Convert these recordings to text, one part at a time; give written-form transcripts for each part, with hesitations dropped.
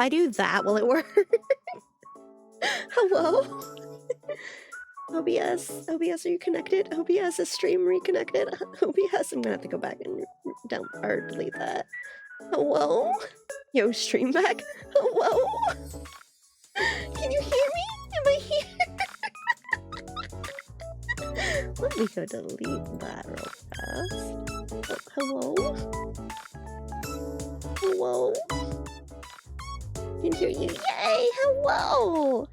I do that, will it work? Hello? OBS, OBS, are you connected? OBS, is stream reconnected? OBS, I'm gonna have to go back and delete that. Hello? Yo, stream back? Hello? Can you hear me? Am I here? Let me go delete that real fast. Oh, hello? Hello? I can hear you. Yay! Hello!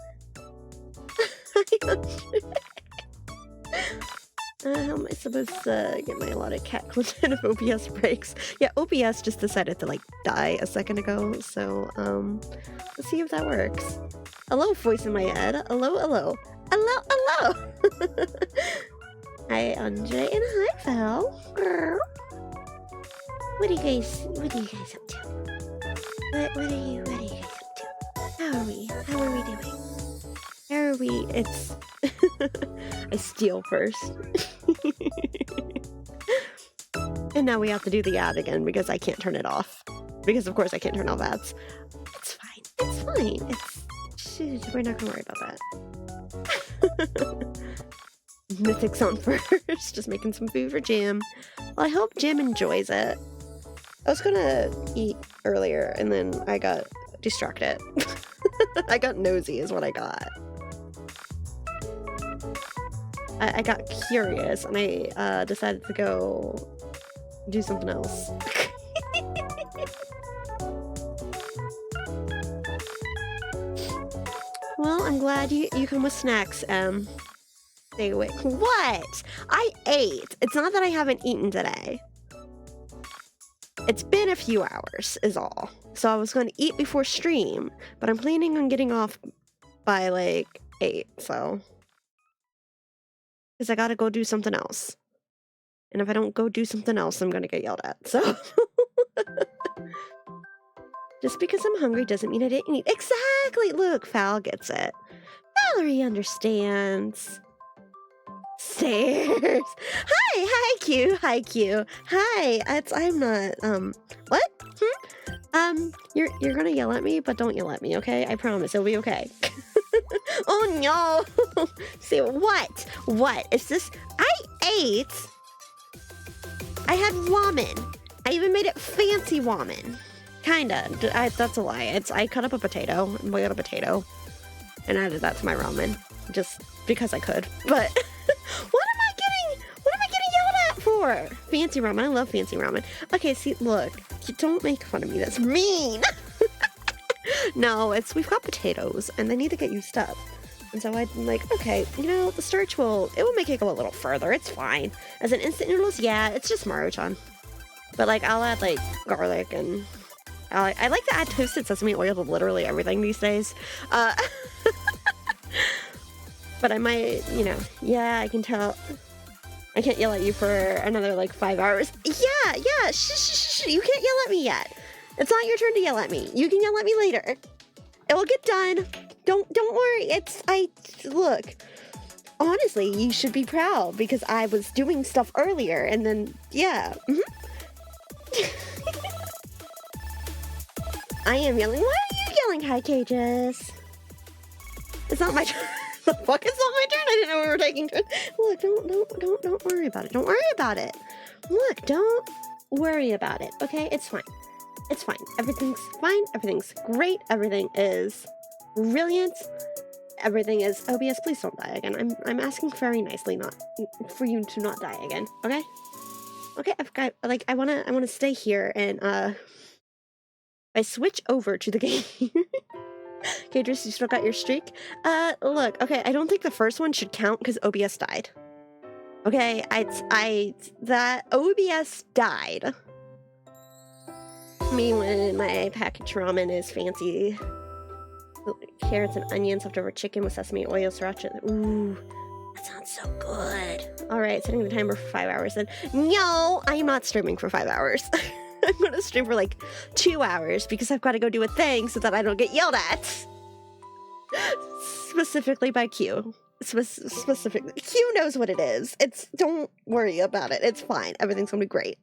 How am I supposed to get my allotted cat content if OBS breaks? Yeah, OBS just decided to like die a second ago, so let's see if that works. Hello, voice in my head. Hello, hello. Hello, hello! Hi, Andre, and hi, Val. What are you guys up to? What are you guys up to? How are we doing? How are we? It's... I steal first. And now we have to do the ad again because I can't turn it off. Because of course I can't turn off ads. It's fine. It's fine. It's... We're not gonna worry about that. Mythic's on first. Just making some food for Jim. Well, I hope Jim enjoys it. I was gonna eat earlier and then I got distracted. I got nosy is what I got. I got curious and I decided to go do something else. Well, I'm glad you come with snacks, Stay awake. What? I ate. It's not that I haven't eaten today. It's been a few hours is all. So I was going to eat before stream, but I'm planning on getting off by like 8, so... Because I gotta go do something else. And if I don't go do something else, I'm gonna get yelled at, so... Just because I'm hungry doesn't mean I didn't eat. Exactly! Look, Val gets it. Valerie understands. Stairs. Hi, Q. Hi, Q. Hi. I'm not, what? You're gonna yell at me, but don't yell at me, okay? I promise, it'll be okay. Oh no! Say what? What is this? I ate! I had ramen. I even made it fancy ramen. Kinda. That's a lie. I cut up a potato, boiled a potato, and added that to my ramen. Just because I could. But what am I getting yelled at for? Fancy ramen. I love fancy ramen. Okay, see, look. Don't make fun of me. That's mean! No, we've got potatoes, and they need to get used up. And so I'm like, okay, you know, the starch will make it go a little further. It's fine. As an instant noodles, yeah, it's just Maruchan. But like, I'll add like garlic and I like to add toasted sesame oil to literally everything these days. But I might, you know, yeah, I can tell. I can't yell at you for another like 5 hours. Yeah, shh, you can't yell at me yet. It's not your turn to yell at me. You can yell at me later. It will get done. Don't worry. Look. Honestly, you should be proud because I was doing stuff earlier and then, yeah. I am yelling. Why are you yelling, Hi Cages? It's not my turn. The fuck, it's not my turn. I didn't know we were taking turns. Look, don't worry about it. Don't worry about it. Look, don't worry about it. Okay, it's fine. It's fine. Everything's fine. Everything's great. Everything is brilliant. Everything is... OBS, please don't die again. I'm asking very nicely not for you to not die again. Okay? Okay, I've got... Like, I wanna stay here and, I switch over to the game. Kadris, you still got your streak? Look, okay, I don't think the first one should count because OBS died. Okay, that OBS died. Me when my packaged ramen is fancy. Carrots and onions, leftover chicken with sesame oil, sriracha. Ooh, that sounds so good. All right, setting the timer for 5 hours then. No, I am not streaming for 5 hours. I'm gonna stream for like 2 hours because I've got to go do a thing so that I don't get yelled at. Specifically by Q. Specifically. Q knows what it is. Don't worry about it. It's fine. Everything's gonna be great.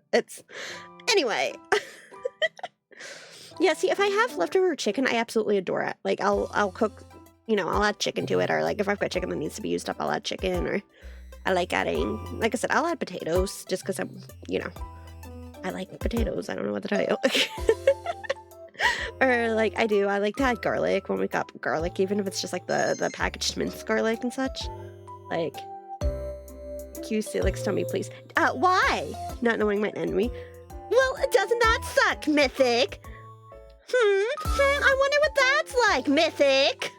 Anyway. Yeah, see, if I have leftover chicken, I absolutely adore it. Like, I'll cook, you know, I'll add chicken to it, or like if I've got chicken that needs to be used up, I'll add chicken, or I like adding, like I said, I'll add potatoes just because I'm, you know, I like potatoes. I don't know what to tell you. Or like I like to add garlic when we got garlic, even if it's just like the packaged minced garlic and such. Like, Q Silix, tell me please. Why? Not knowing my enemy. Well, doesn't that suck, Mythic? I wonder what that's like, Mythic.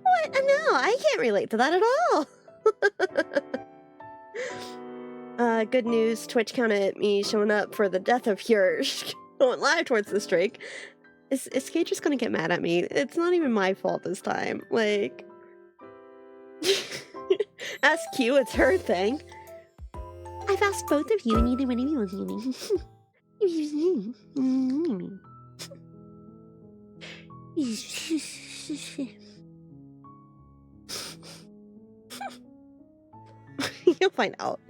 What? No, I can't relate to that at all. Good news, Twitch counted me showing up for the death of yours. Going live towards the streak. Is Kate just gonna get mad at me? It's not even my fault this time. Like... Ask Q, it's her thing. I've asked both of you and neither one of you was You'll find out.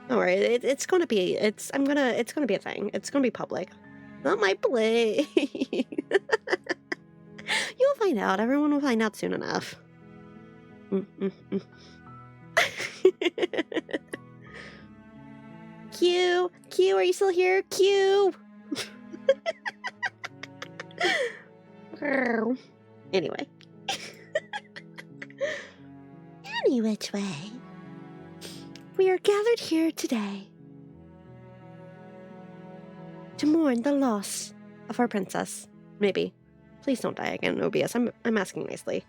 Don't worry, it's gonna be a thing. It's gonna be public. Not my play. You'll find out. Everyone will find out soon enough. Q, are you still here? Q. Anyway. Any which way. We are gathered here today to mourn the loss of our princess. Maybe. Please don't die again, OBS. I'm asking nicely.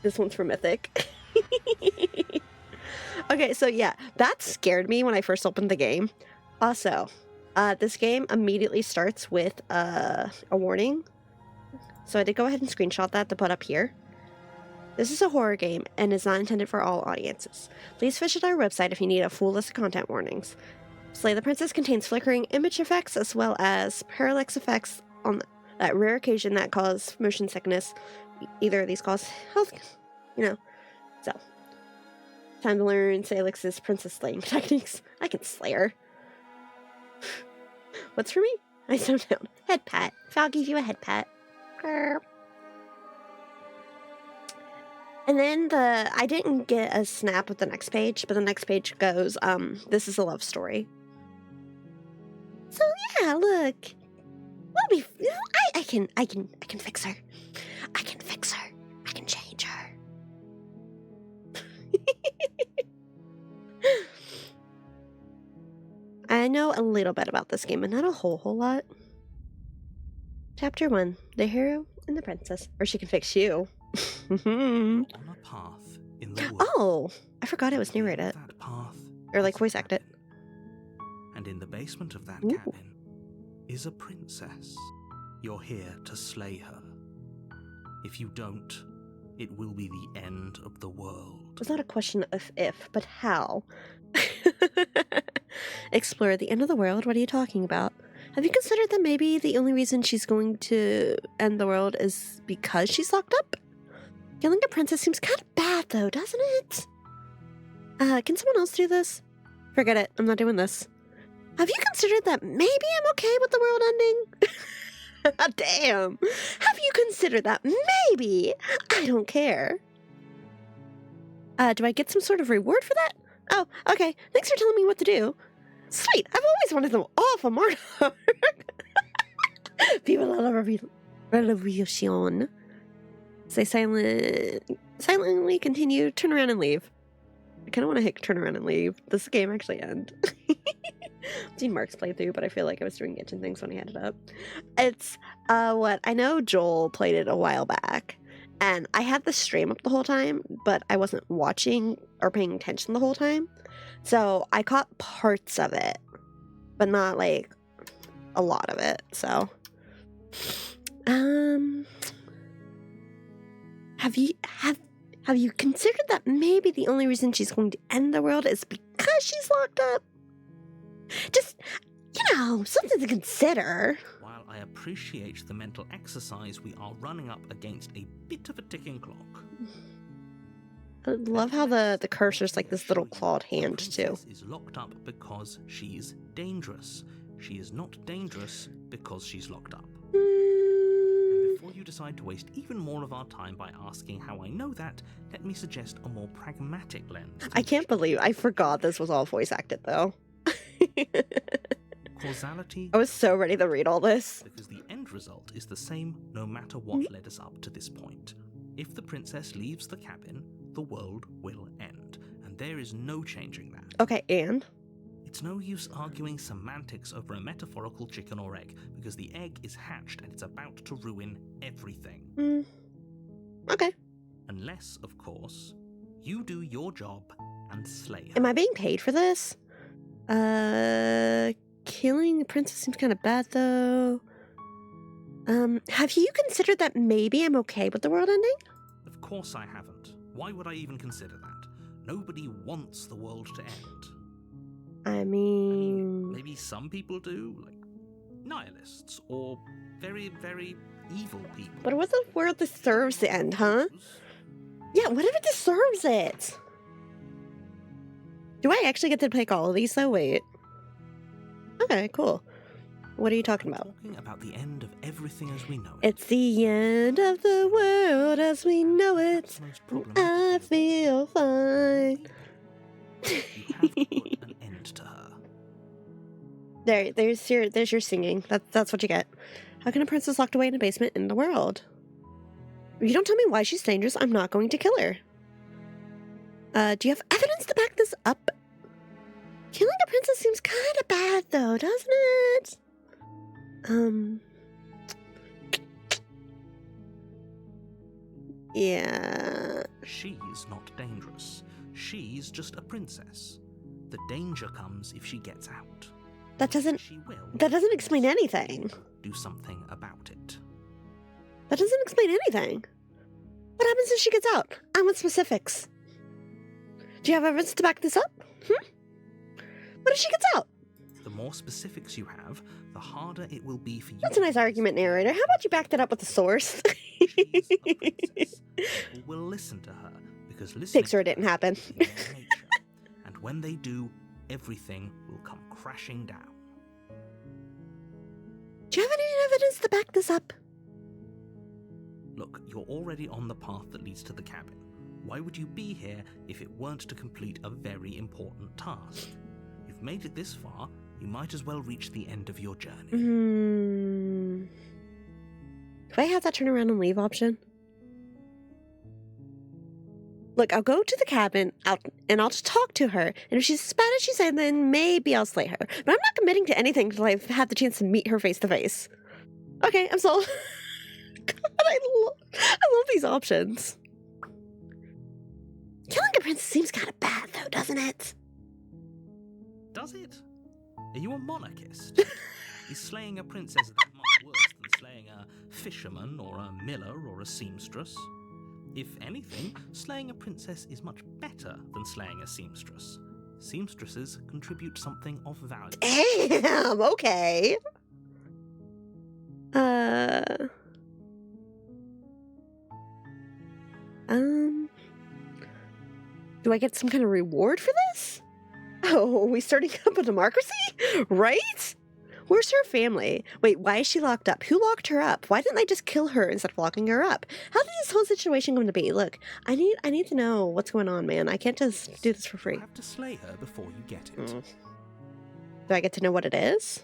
This one's for Mythic. Okay, so yeah, that scared me when I first opened the game. Also, this game immediately starts with a warning. So I did go ahead and screenshot that to put up here. This is a horror game and is not intended for all audiences. Please visit our website if you need a full list of content warnings. Slay the Princess contains flickering image effects as well as parallax effects on that rare occasion that cause motion sickness. Either of these cause health, you know. So, time to learn Salix's princess slaying techniques. I can slay her. What's for me? I don't know. Head pat. I'll give you a head pat. Grr. And then I didn't get a snap with the next page, but the next page goes, this is a love story. So yeah, look. We'll be, I can fix her. I can fix her. I can change her. I know a little bit about this game, but not a whole lot. Chapter 1, the hero and the princess. Or she can fix you. On a path in the woods. Oh, I forgot it was narrated. That path or like voice acted. And in the basement of that cabin is a princess. You're here to slay her. If you don't, it will be the end of the world. It's not a question of if, but how. Explore the end of the world? What are you talking about? Have you considered that maybe the only reason she's going to end the world is because she's locked up? Killing a princess seems kind of bad, though, doesn't it? Can someone else do this? Forget it. I'm not doing this. Have you considered that maybe I'm okay with the world ending? Damn. Have you considered that maybe I don't care? Do I get some sort of reward for that? Oh, okay. Thanks for telling me what to do. Sweet. I've always wanted them off a martyr. Viva la revolution. Say silently continue, turn around and leave. I kind of want to hit turn around and leave. This game actually end. I've seen Mark's playthrough, but I feel like I was doing Genshin things when he had it up. It's, what, I know Joel played it a while back, and I had the stream up the whole time, but I wasn't watching or paying attention the whole time. So I caught parts of it, but not, like, a lot of it, so. Have you considered that maybe the only reason she's going to end the world is because she's locked up? Just, you know, something to consider. While I appreciate the mental exercise, we are running up against a bit of a ticking clock. I love how the cursor's like this little clawed hand, the too. princess is locked up because she's dangerous. She is not dangerous because she's locked up. And before you decide to waste even more of our time by asking how I know that, let me suggest a more pragmatic lens. I can't believe I forgot this was all voice acted, though. Causality. I was so ready to read all this. Because the end result is the same no matter what led us up to this point. If the princess leaves the cabin, the world will end. And there is no changing that. Okay, and? It's no use arguing semantics over a metaphorical chicken or egg, because the egg is hatched and it's about to ruin everything. Okay. Unless, of course, you do your job and slay her. Am I being paid for this? Killing the princess seems kind of bad, though. Have you considered that maybe I'm okay with the world ending? Of course I haven't. Why would I even consider that? Nobody wants the world to end. I mean... Maybe some people do, like nihilists, or very, very evil people. But what if the world deserves the end, huh? Yeah, what if it deserves it? Do I actually get to pick all of these, though? Wait. Okay, cool. What are you talking about? Talking about the end of everything as we know it. It's the end of the world as we know it. I feel fine. You have to put an end to her. There's your singing. That's what you get. How can a princess locked away in a basement in the world? If you don't tell me why she's dangerous, I'm not going to kill her. Do you have evidence to back this up? Killing a princess seems kind of bad, though, doesn't it? Yeah. She's not dangerous. She's just a princess. The danger comes if she gets out. That doesn't explain anything. Do something about it. That doesn't explain anything. What happens if she gets out? I want specifics. Do you have evidence to back this up? What if she gets out? The more specifics you have, the harder it will be for you. That's a nice argument, narrator. How about you back that up with the source? People will listen to her because listening Picture it didn't happen. is in their nature. And when they do, everything will come crashing down. Do you have any evidence to back this up? Look, you're already on the path that leads to the cabin. Why would you be here if it weren't to complete a very important task? You've made it this far, you might as well reach the end of your journey. Do I have that turn around and leave option? Look, I'll go to the cabin and I'll just talk to her. And if she's as bad as she said, then maybe I'll slay her. But I'm not committing to anything until I've had the chance to meet her face to face. Okay, I'm sold. God, I love these options. Killing a princess seems kind of bad, though, doesn't it? Does it? Are you a monarchist? Is slaying a princess that much worse than slaying a fisherman or a miller or a seamstress? If anything, slaying a princess is much better than slaying a seamstress. Seamstresses contribute something of value. Damn, okay. Do I get some kind of reward for this? Oh, are we starting up a democracy? Right? Where's her family? Wait, why is she locked up? Who locked her up? Why didn't they just kill her instead of locking her up? How did this whole situation come to be? Look, I need to know what's going on, man. I can't just do this for free. You have to slay her before you get it. Do I get to know what it is?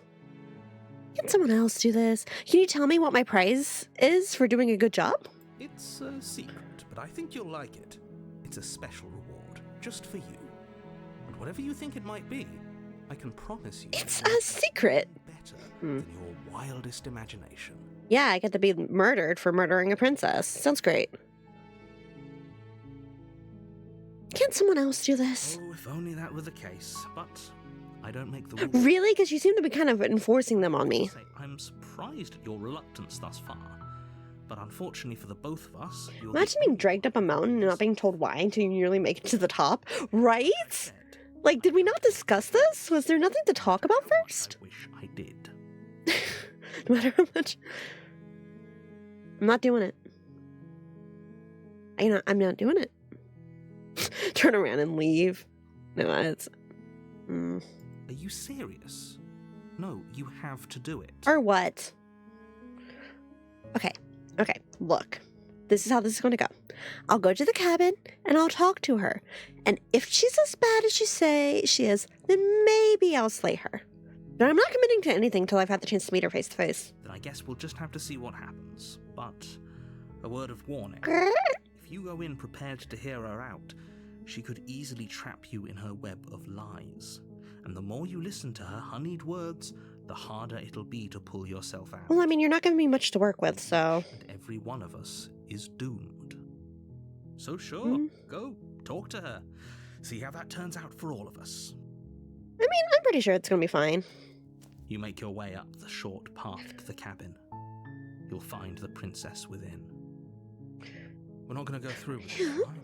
Can someone else do this? Can you tell me what my prize is for doing a good job? It's a secret, but I think you'll like it. It's a special reward, just for you. And whatever you think it might be, I can promise you... It's a secret. ...better than your wildest imagination. Yeah, I get to be murdered for murdering a princess. Sounds great. Can't someone else do this? Oh, if only that were the case, but I don't make the rules. Really? Because you seem to be kind of enforcing them on me. I'm surprised at your reluctance thus far, but unfortunately for the both of us... Imagine being dragged up a mountain and not being told why until you nearly make it to the top, right? Like, did we not discuss this? Was there nothing to talk about first? I wish I did. No matter how much... I'm not doing it. I'm not doing it. Turn around and leave. No, it's... Are you serious? No, you have to do it. Or what? Okay, look. This is how this is going to go. I'll go to the cabin, and I'll talk to her. And if she's as bad as you say she is, then maybe I'll slay her. But I'm not committing to anything till I've had the chance to meet her face to face. Then I guess we'll just have to see what happens. But a word of warning. If you go in prepared to hear her out, she could easily trap you in her web of lies. And the more you listen to her honeyed words, the harder it'll be to pull yourself out. Well, I mean, you're not giving me much to work with, so... And every one of us is doomed. So sure, go, talk to her. See how that turns out for all of us. I mean, I'm pretty sure it's gonna be fine. You make your way up the short path to the cabin. You'll find the princess within. We're not gonna go through with it, right?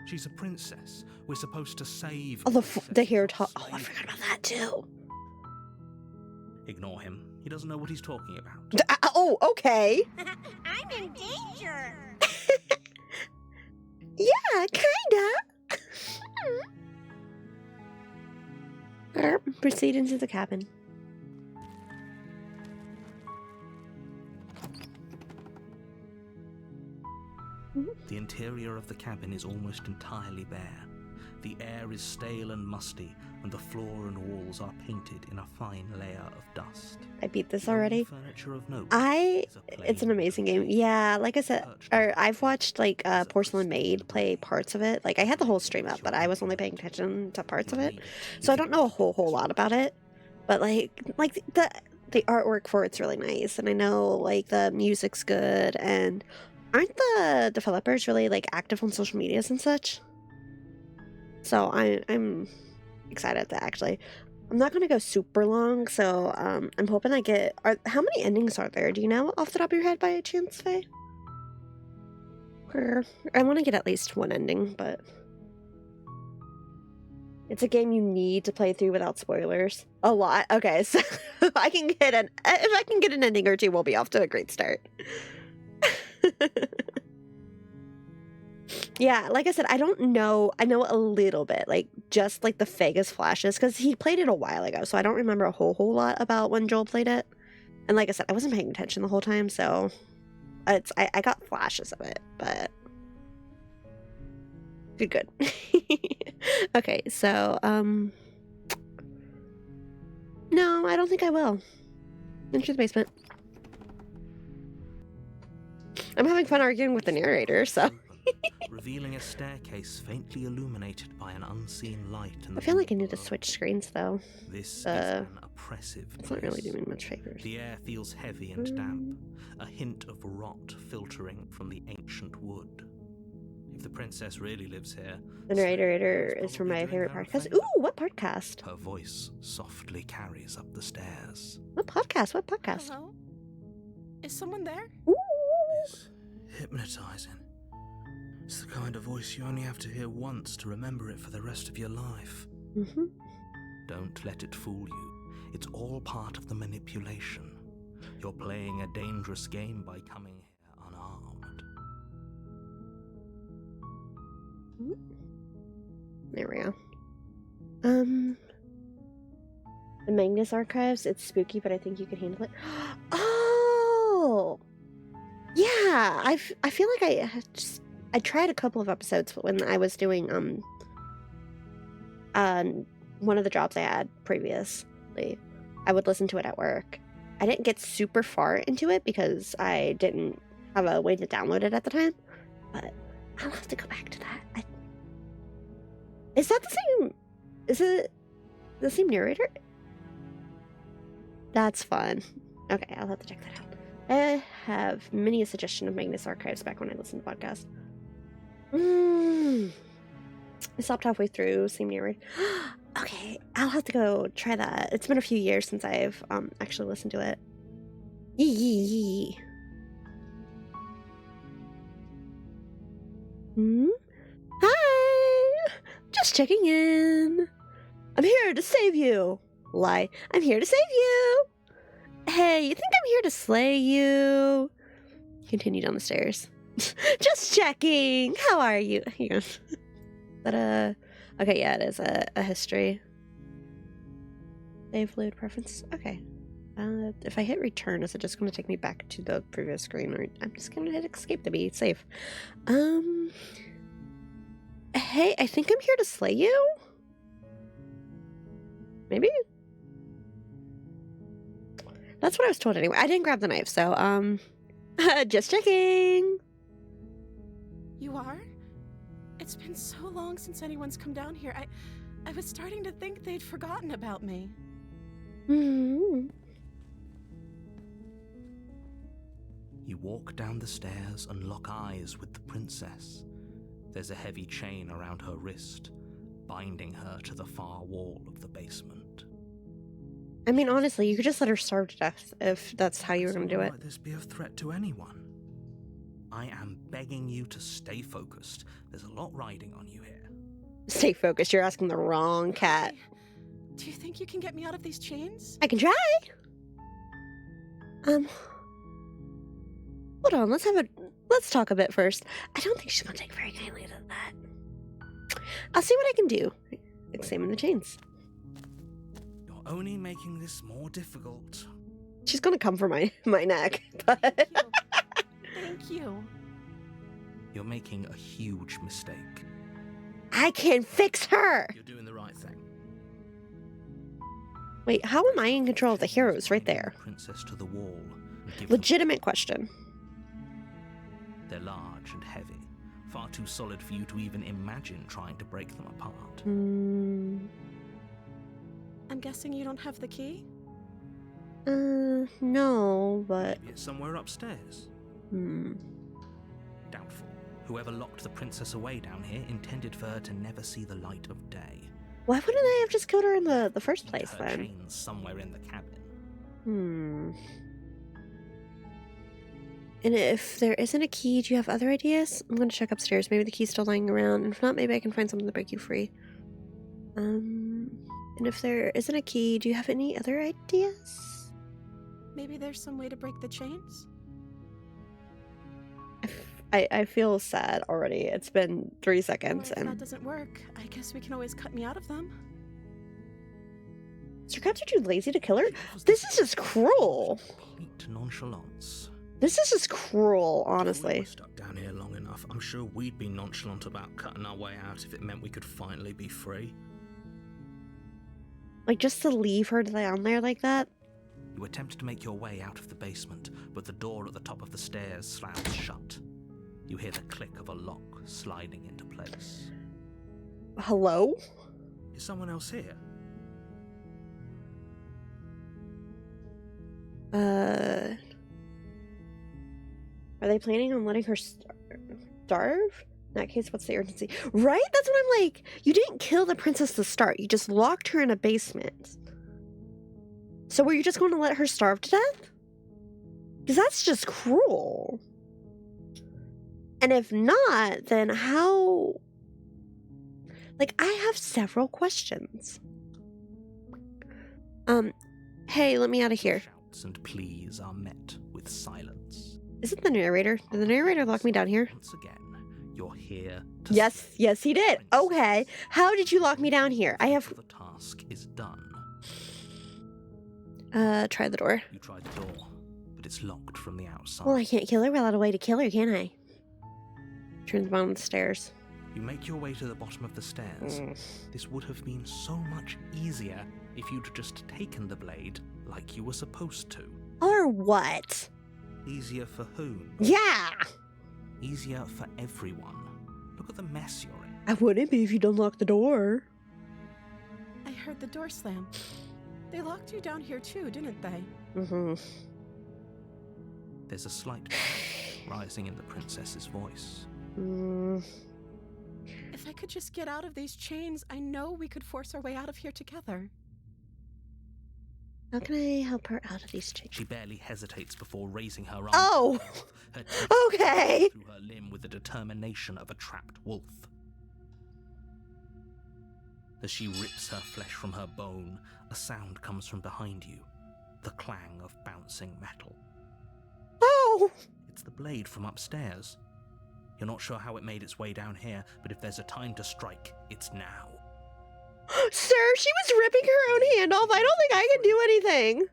She's a princess. We're supposed to save... Oh, the hair top. Oh, I forgot about that, too. Ignore him. He doesn't know what he's talking about. Oh, okay. I'm in danger. Yeah, kinda. Proceed into the cabin. The interior of the cabin is almost entirely bare. The air is stale and musty, and the floor and walls are painted in a fine layer of dust. I beat this already. Furniture of note It's an amazing game. Yeah, like I said, I've watched like Porcelain Maid play parts of it. Like I had the whole stream up, but I was only paying attention to parts of it, so I don't know a whole lot about it. But like the artwork for it's really nice, and I know like the music's good. And aren't the developers really like active on social medias and such? So I'm excited at that, actually. I'm not going to go super long, so I'm hoping I get... how many endings are there? Do you know off the top of your head by chance, Faye? I want to get at least one ending, but... It's a game you need to play through without spoilers. A lot. Okay, so if I can get an ending or two, we'll be off to a great start. Yeah, like I said, I don't know. I know a little bit, like just like the vaguest flashes, because he played it a while ago, so I don't remember a whole lot about when Joel played it. And like I said, I wasn't paying attention the whole time, so I got flashes of it, but good. Okay, so no, I don't think I will. Into the basement. I'm having fun arguing with the narrator, so. Revealing a staircase faintly illuminated by an unseen light. I feel like I need to switch screens, though. This is an oppressive It's not really doing much favors. The air feels heavy and damp, a hint of rot filtering from the ancient wood. If the princess really lives here... The narrator is from my favorite podcast. Ooh, what podcast? Her voice softly carries up the stairs. What podcast? What podcast? Hello? Is someone there? Ooh. It's hypnotizing. It's the kind of voice you only have to hear once to remember it for the rest of your life. Don't let it fool you. It's all part of the manipulation. You're playing a dangerous game by coming here unarmed. There we go. The Magnus Archives, it's spooky, but I think you can handle it. Oh! Yeah, I feel like I tried a couple of episodes when I was doing one of the jobs I had previously. I would listen to it at work. I didn't get super far into it because I didn't have a way to download it at the time, but I'll have to go back to that. Is that the same? Is it the same narrator? That's fun. Okay, I'll have to check that out. I have many a suggestion of Magnus Archives back when I listened to podcasts. I stopped halfway through, same narrator. Okay, I'll have to go try that. It's been a few years since I've actually listened to it. Yee. Hi! Just checking in. I'm here to save you. Lie. I'm here to save you. Hey, you think I'm here to slay you? Continue down the stairs. Just checking. How are you? Here you go. that a... Okay, yeah, it is a history. Save load preferences. Okay. If I hit return, is it just going to take me back to the previous screen, or I'm just going to hit escape to be safe? Hey, I think I'm here to slay you? Maybe? That's what I was told anyway. I didn't grab the knife, so, just checking. You are? It's been so long since anyone's come down here. I was starting to think they'd forgotten about me. Mm-hmm. You walk down the stairs and lock eyes with the princess. There's a heavy chain around her wrist, binding her to the far wall of the basement. I mean, honestly, you could just let her starve to death if that's how you were going to do it. Let this be a threat to anyone. I am begging you to stay focused. There's a lot riding on you here. Stay focused. You're asking the wrong cat. Do you think you can get me out of these chains? I can try. Hold on. Let's talk a bit first. I don't think she's going to take very kindly to that. I'll see what I can do. Examine the chains. You're only making this more difficult. She's going to come for my neck. But Thank you. You're making a huge mistake. I can fix her. You're doing the right thing. Wait, how am I in control of the heroes right there? Princess to the wall. And give Legitimate question. They're large and heavy, far too solid for you to even imagine trying to break them apart. Hmm. I'm guessing you don't have the key? No, but... Maybe it's somewhere upstairs. Doubtful. Whoever locked the princess away down here intended for her to never see the light of day. Why wouldn't I have just killed her in the first place, Her then? chains somewhere in the cabin. And if there isn't a key, do you have other ideas? I'm going to check upstairs. Maybe the key's still lying around. And if not, maybe I can find something to break you free. And if there isn't a key, do you have any other ideas? Maybe there's some way to break the chains? I feel sad already. It's been 3 seconds. Or if And that doesn't work, I guess we can always cut me out of them. Sir Caps are too lazy to kill her? This is just cruel. Complete nonchalance. This is just cruel, If we honestly. were stuck down here long enough, I'm sure we'd be nonchalant about cutting our way out if it meant we could finally be free. Like, just to leave her down there like that? You attempt to make your way out of the basement, but the door at the top of the stairs slams shut. You hear the click of a lock sliding into place. Hello? Is someone else here? Are they planning on letting her starve? In that case, what's the urgency? Right? That's what I'm like. You didn't kill the princess to start. You just locked her in a basement. So were you just going to let her starve to death? Because that's just cruel. And if not, then how... Like, I have several questions. Hey, let me out of here. Shouts and pleas are met with silence. Is it the narrator? Did the narrator lock me down here? Once again, you're here to Yes, save yes, he did. the princess. Okay. How did you lock me down here? I have... The task is done. Try the door. You try the door, but it's locked from the outside. Well, I can't kill her without a way to kill her, can I? Turn the bottom of the stairs. You make your way to the bottom of the stairs. This would have been so much easier if you'd just taken the blade like you were supposed to. Or what? Easier for whom? Yeah! Easier for everyone. Look at the mess you're in. I wouldn't be if you'd unlock the door. I heard the door slam. They locked you down here too, didn't they? There's a slight rising in the princess's voice. If I could just get out of these chains, I know we could force our way out of here together. How can I help her out of these chains? She barely hesitates before raising her arm. Oh! Her teeth Okay! through her limb with the determination of a trapped wolf. As she rips her flesh from her bone, a sound comes from behind you. The clang of bouncing metal. Oh! It's the blade from upstairs. You're not sure how it made its way down here, but if there's a time to strike, it's now. Sir, she was ripping her own hand off. I don't think I can do anything.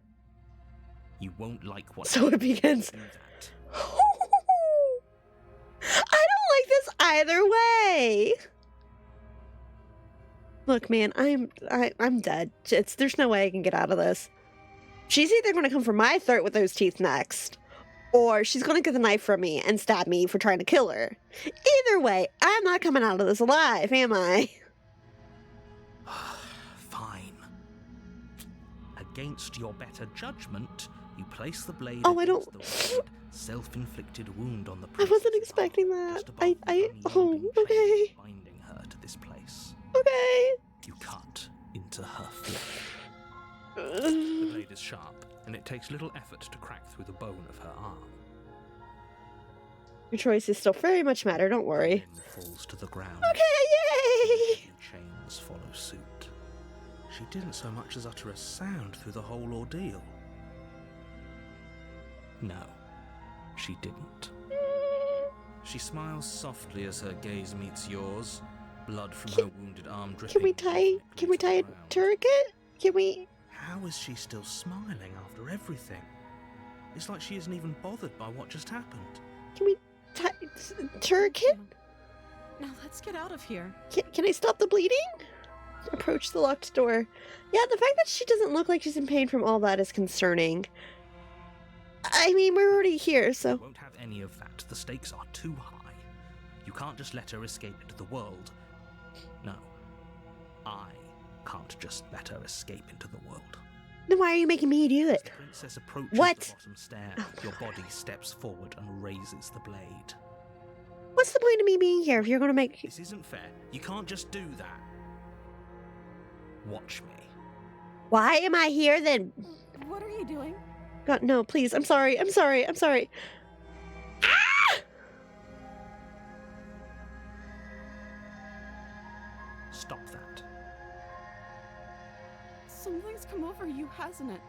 You won't like what So it begins. do that. I don't like this either way. Look, man, I'm dead. There's no way I can get out of this. She's either going to come for my throat with those teeth next, or she's going to get the knife from me and stab me for trying to kill her. Either way, I'm not coming out of this alive, am I? Fine. Against your better judgment, you place the blade Oh, I against don't- the red, self-inflicted wound on the I princess wasn't arm, expecting that. just above the Oh, unyielding okay. chain binding her to this place. Okay. You cut into her flesh. The blade is sharp, and it takes little effort to crack through the bone of her arm. Your choices still very much matter, don't worry. Then falls to the ground. Okay, yay! The chains follow suit. She didn't so much as utter a sound through the whole ordeal. No, she didn't. She smiles softly as her gaze meets yours, blood from her wounded arm dripping. Can we tie to the a ground. tourniquet? Can we? How is she still smiling after everything? It's like she isn't even bothered by what just happened. Can we tie tourniquet? Now let's get out of here. Can I stop the bleeding? Approach the locked door. Yeah, the fact that she doesn't look like she's in pain from all that is concerning. I mean, we're already here, so... Won't have any of that. The stakes are too high. You can't just let her escape into the world. No. I can't just let her escape into the world. Then why are you making me do As it? the princess approaches What? the bottom stair, Oh, your body steps forward and raises the blade. What's the point of me being here if you're gonna make... This isn't fair. You can't just do that. Watch me. Why am I here then? What are you doing? God, no, please. I'm sorry. I'm sorry. I'm sorry. Ah! Stop that. Something's come over you, hasn't it?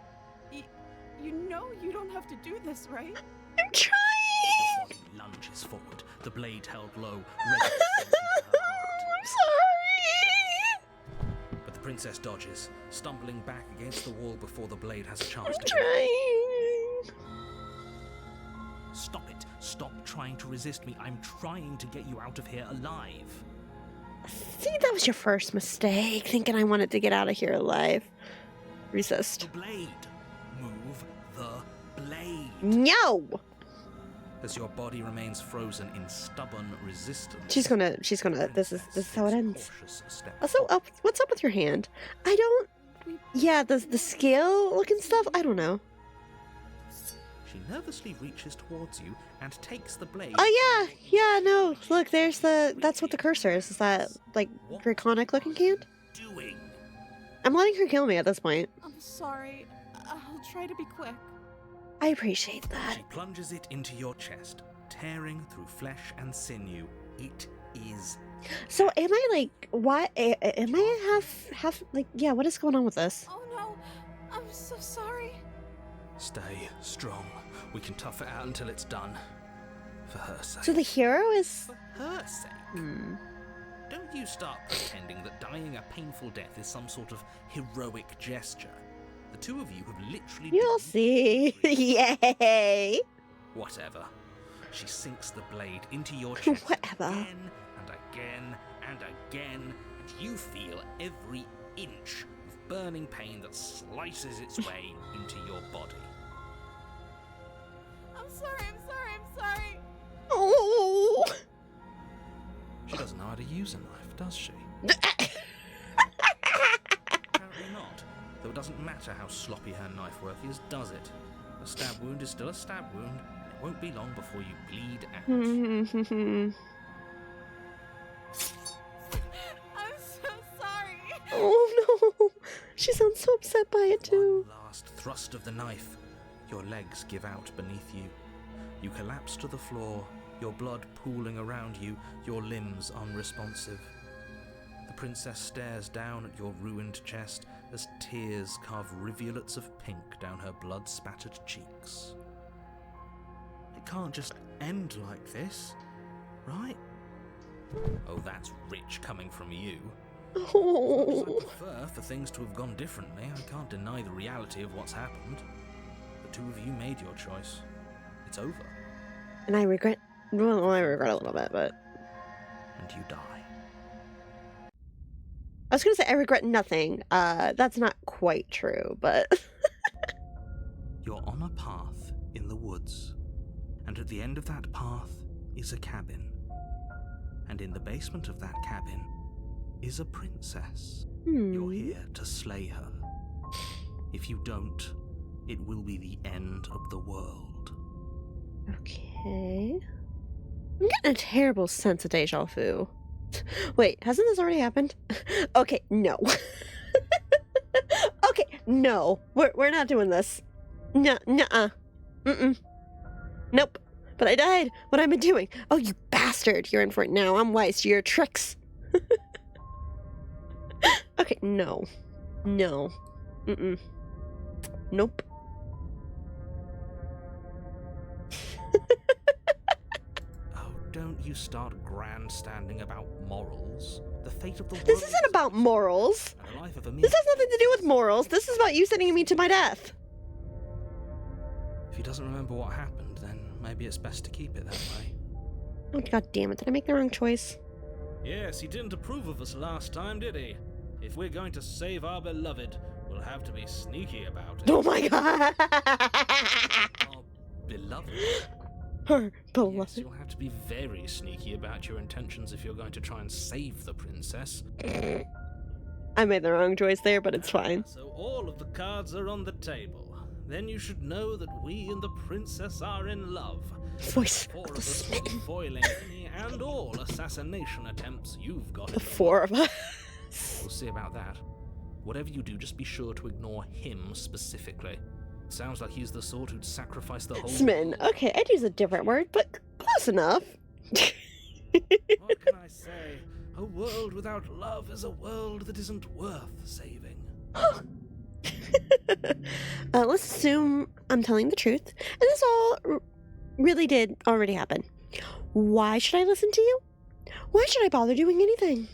You know you don't have to do this, right? I'm trying. Your body lunges forward, the blade held low, ready to sink into her heart. I'm sorry. But the princess dodges, stumbling back against the wall before the blade has a chance I'm to trying. Stop it. Stop trying to resist me. I'm trying to get you out of here alive. See, that was your first mistake, thinking I wanted to get out of here alive. Resist. The blade. Move the blade. No! As your body remains frozen in stubborn resistance. She's gonna, this is how it ends. Cautious step Also, what's up with your hand? I don't, yeah, the scale looking stuff, I don't know. She nervously reaches towards you and takes the blade. Oh yeah, no, look, there's that's what the cursor is. Is that, like, draconic looking hand? Doing. I'm letting her kill me at this point. I'm sorry. I'll try to be quick. I appreciate that. She plunges it into your chest, tearing through flesh and sinew. It is. So am I, like, what, am I half, like, yeah, what is going on with this? Oh no, I'm so sorry. Stay strong. We can tough it out until it's done. For her sake. So the hero is... For her sake. Don't you start pretending that dying a painful death is some sort of heroic gesture. The two of you have literally... You'll see. Yay! Whatever. She sinks the blade into your chest Whatever. again and again and again, and you feel every inch of burning pain that slices its way into your body. I'm sorry. Oh! She doesn't know how to use a knife, does she? Apparently not. Though it doesn't matter how sloppy her knife work is, does it? A stab wound is still a stab wound, and it won't be long before you bleed out. I'm so sorry. Oh no! She sounds so upset by it too. One last thrust of the knife. Your legs give out beneath you. You collapse to the floor, your blood pooling around you, your limbs unresponsive. The princess stares down at your ruined chest as tears carve rivulets of pink down her blood-spattered cheeks. It can't just end like this. right? Oh, that's rich coming from you. Oh. I prefer for things to have gone differently. I can't deny the reality of what's happened. The two of you made your choice. It's over. And I regret, well, I regret a little bit, but... And you die. I was gonna say I regret nothing. That's not quite true, but... You're on a path in the woods, and at the end of that path is a cabin. And in the basement of that cabin is a princess. You're here to slay her. If you don't, it will be the end of the world. Okay. I'm getting a terrible sense of deja vu. Wait, hasn't this already happened? Okay, no. Okay, no. We're not doing this. Nuh-uh. Mm-mm. Nope. But I died. What am I doing? Oh, you bastard. You're in for it now. I'm wise to your tricks. Okay, no. No. Mm-mm. Nope. Oh, don't you start grandstanding about morals. The fate of the world... This isn't about morals. And the life of a mere... This has nothing to do with morals. This is about you sending me to my death. If he doesn't remember what happened, then maybe it's best to keep it that way. Oh, God damn it. Did I make the wrong choice? Yes, he didn't approve of us last time, did he? If we're going to save our beloved, we'll have to be sneaky about it. Oh my God. Our beloved? Her Yes, beloved. you'll have to be very sneaky about your intentions if you're going to try and save the princess. I made the wrong choice there, but it's fine. So all of the cards are on the table. Then you should know that we and the princess are in love. Voice Four of of the us will be smitten. foiling any and all assassination attempts you've got. The four of us. We'll see about that. Whatever you do, just be sure to ignore him specifically. Sounds like he's the sort who'd sacrifice the whole... Smitten. Okay, I'd use a different word, but close enough. What can I say? A world without love is a world that isn't worth saving. Let's assume I'm telling the truth, and this all really did already happen. Why should I listen to you? Why should I bother doing anything?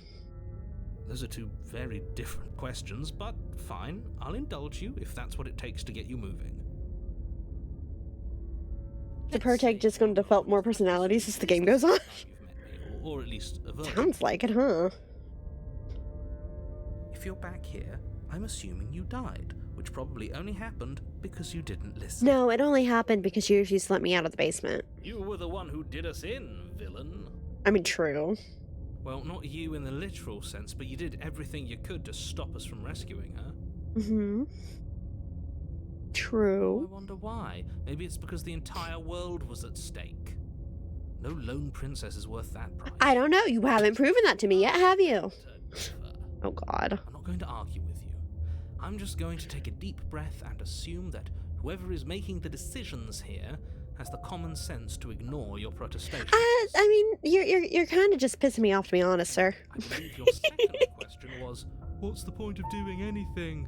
Those are two very different questions, but fine. I'll indulge you if that's what it takes to get you moving. The protag just going to develop more personalities as the game goes on? You've met me, or at least a version. Sounds like it, huh? If you're back here, I'm assuming you died, which probably only happened because you didn't listen. No, it only happened because you refused to let me out of the basement. You were the one who did us in, villain. I mean, true. Well, not you in the literal sense, but you did everything you could to stop us from rescuing her. Mm-hmm. I True. wonder why. Maybe it's because the entire world was at stake. No lone princess is worth that price. I don't know. You haven't proven that to me yet, have you? Differ. Oh, God. I'm not going to argue with you. I'm just going to take a deep breath and assume that whoever is making the decisions here has the common sense to ignore your protestations. I mean, you're kind of just pissing me off, to be honest, sir. I believe your second question was, what's the point of doing anything?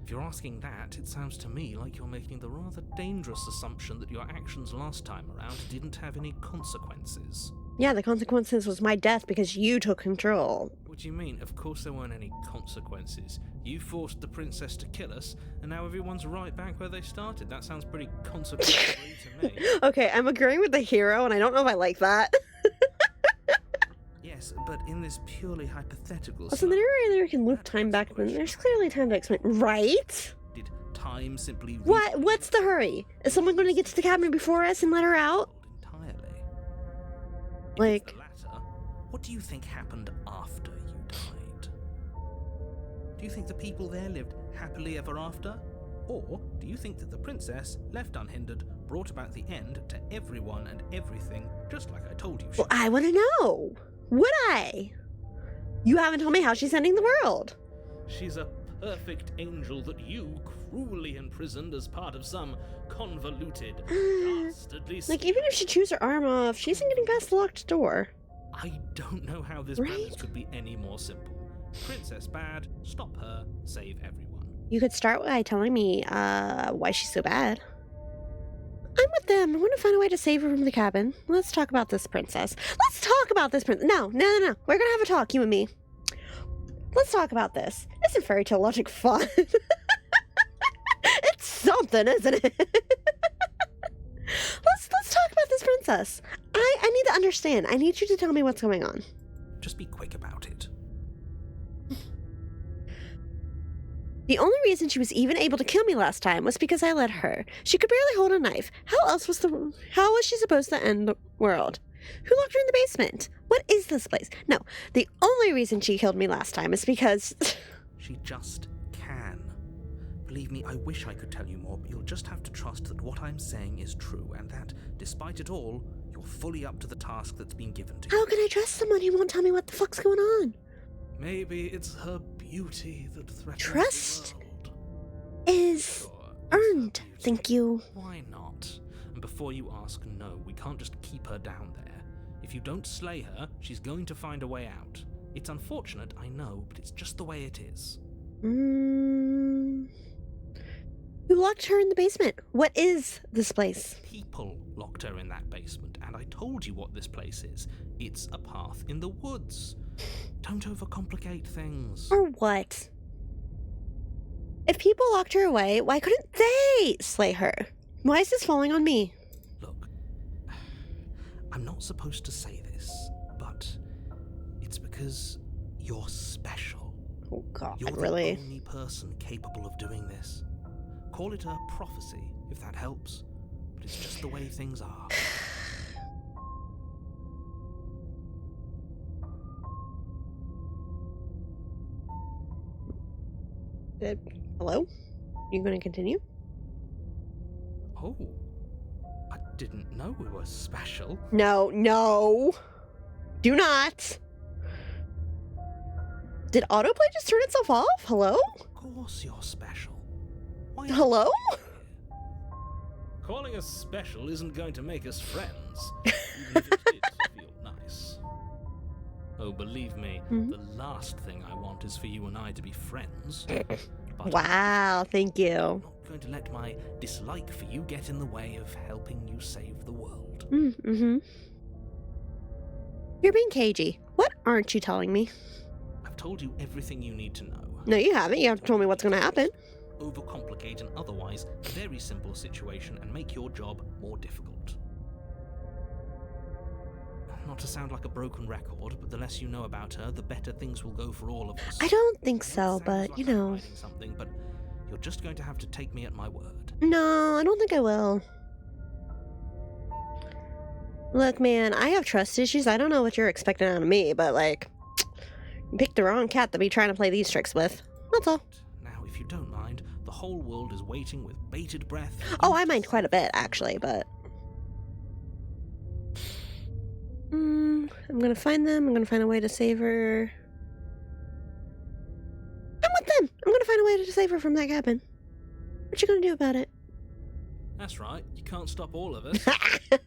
If you're asking that, it sounds to me like you're making the rather dangerous assumption that your actions last time around didn't have any consequences. Yeah, the consequences was my death because you took control. What do you mean? Of course there weren't any consequences. You forced the princess to kill us, and now everyone's right back where they started. That sounds pretty consequence-free to me. Okay, I'm agreeing with the hero, and I don't know if I like that. Yes, but in this purely hypothetical So the narrator can loop time back, then there's clearly time to explain. Right? did time simply... What? What's the hurry? Is someone going to get to the cabin before us and let her out? Entirely. If Like- it's the latter, what do you think happened after you died? Do you think the people there lived happily ever after? Or do you think that the princess, left unhindered, brought about the end to everyone and everything, just like I told you she Well, I want to know. Would I? You haven't told me how she's ending the world. She's a perfect angel that you cruelly imprisoned as part of some convoluted, dastardly... Like, even if she chews her arm off, she isn't getting past the locked door. I don't know how this Right? premise could be any more simple. Princess bad, stop her, save everyone. You could start by telling me, why she's so bad. I'm with them. I want to find a way to save her from the cabin. Let's talk about this princess. Let's talk about this princess. No. We're gonna have a talk, you and me. Let's talk about this. Isn't fairy tale logic fun? It's something, isn't it? Let's talk about this princess. I need to understand. I need you to tell me what's going on. Just be quick about it. The only reason she was even able to kill me last time was because I let her. She could barely hold a knife. How was she supposed to end the world? Who locked her in the basement? What is this place? No, the only reason she killed me last time is because... She just can. Believe me, I wish I could tell you more, but you'll just have to trust that what I'm saying is true, and that, despite it all, you're fully up to the task that's been given to you. How can I trust someone who won't tell me what the fuck's going on? Maybe it's her beauty that threatens Trust the world. is Sure, it's earned, her beauty. thank you. Why not? And before you ask, no, we can't just keep her down there. If you don't slay her, she's going to find a way out. It's unfortunate, I know, but it's just the way it is. Who locked her in the basement? What is this place? People locked her in that basement, and I told you what this place is. It's a path in the woods. Don't overcomplicate things. Or what? If people locked her away, why couldn't they slay her? Why is this falling on me? Look, I'm not supposed to say this, but it's because you're special. Oh god, You're really? the only person capable of doing this. Call it a prophecy, if that helps, but it's just the way things are. Hello? You gonna continue? Oh, I didn't know we were special. No. Do not. Did autoplay just turn itself off? Hello? Of course you're special. Why Hello? Calling us special isn't going to make us friends, even if it did feel nice. Oh, believe me, Mhm. the last thing I want is for you and I to be friends. But Wow, thank you. I'm not going to let my dislike for you get in the way of helping you save the world. Mm-hmm. You're being cagey. What aren't you telling me? I've told you everything you need to know. No, you haven't. You haven't told me what's gonna happen. Overcomplicate an otherwise very simple situation and make your job more difficult. Not to sound like a broken record, but the less you know about her, the better things will go for all of us. I don't think It so, sounds but, like you I'm know. hiding something, but you're just going to have to take me at my word. No, I don't think I will. Look, man, I have trust issues. I don't know what you're expecting out of me, but, like, you picked the wrong cat to be trying to play these tricks with. That's all. Now, if you don't mind, the whole world is waiting with bated breath. for Oh, you I to mind quite a say bit, actually, but... I'm gonna find them. I'm gonna find a way to save her. I'm with them. I'm gonna find a way to save her from that cabin. What you gonna do about it? That's right, you can't stop all of us. We're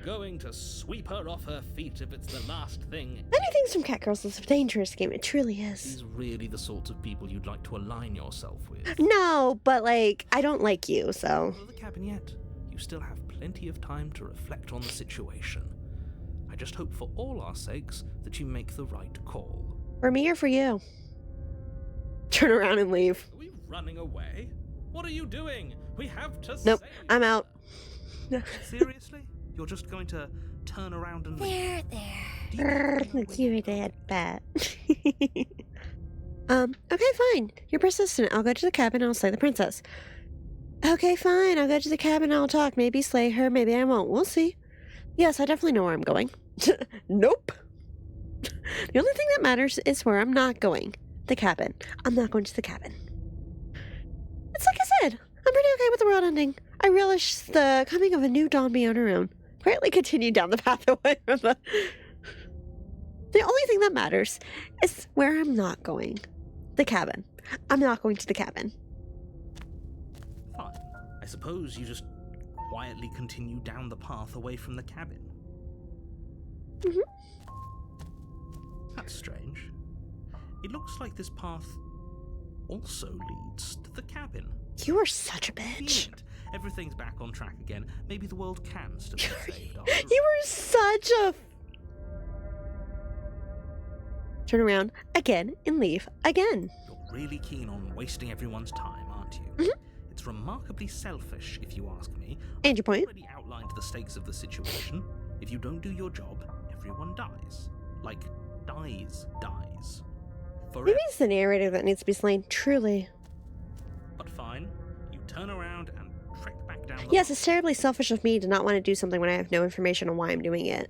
going to sweep her off her feet if it's the last thing. Anything from Catgirls is a dangerous game. It truly is. These really the sorts of people you'd like to align yourself with. No, but, like, I don't like you, so... Not to the cabin yet. You still have plenty of time to reflect on the situation. I just hope for all our sakes that you make the right call. For me or for you? Turn around and leave. Are we running away? What are you doing? We have to Nope, save I'm out. her. Seriously? You're just going to turn around and leave? There. Look, you're that bad. Okay, fine. You're persistent. I'll go to the cabin and I'll slay the princess. Okay, fine. I'll go to the cabin and I'll talk. Maybe slay her, maybe I won't. We'll see. Yes, I definitely know where I'm going. Nope. The only thing that matters is where I'm not going. The cabin. I'm not going to the cabin. It's like I said, I'm pretty okay with the world ending. I relish the coming of a new dawn beyond our own. Quietly continue down the path away from the... The only thing that matters is where I'm not going. The cabin. I'm not going to the cabin. Fine. I suppose you just quietly continue down the path away from the cabin. Mhm. That's strange. It looks like this path also leads to the cabin. You are such a bitch. Convenient. Everything's back on track again. Maybe the world can still be saved after You were such a... Turn around again and leave again. You're really keen on wasting everyone's time, aren't you? Mhm. It's remarkably selfish, if you ask me. And your point? I've already outlined the stakes of the situation. If you don't do your job, everyone dies. Like, dies. Forever. Maybe it's the narrator that needs to be slain, truly. But fine, you turn around and trek back down the Yes, path. it's terribly selfish of me to not want to do something when I have no information on why I'm doing it.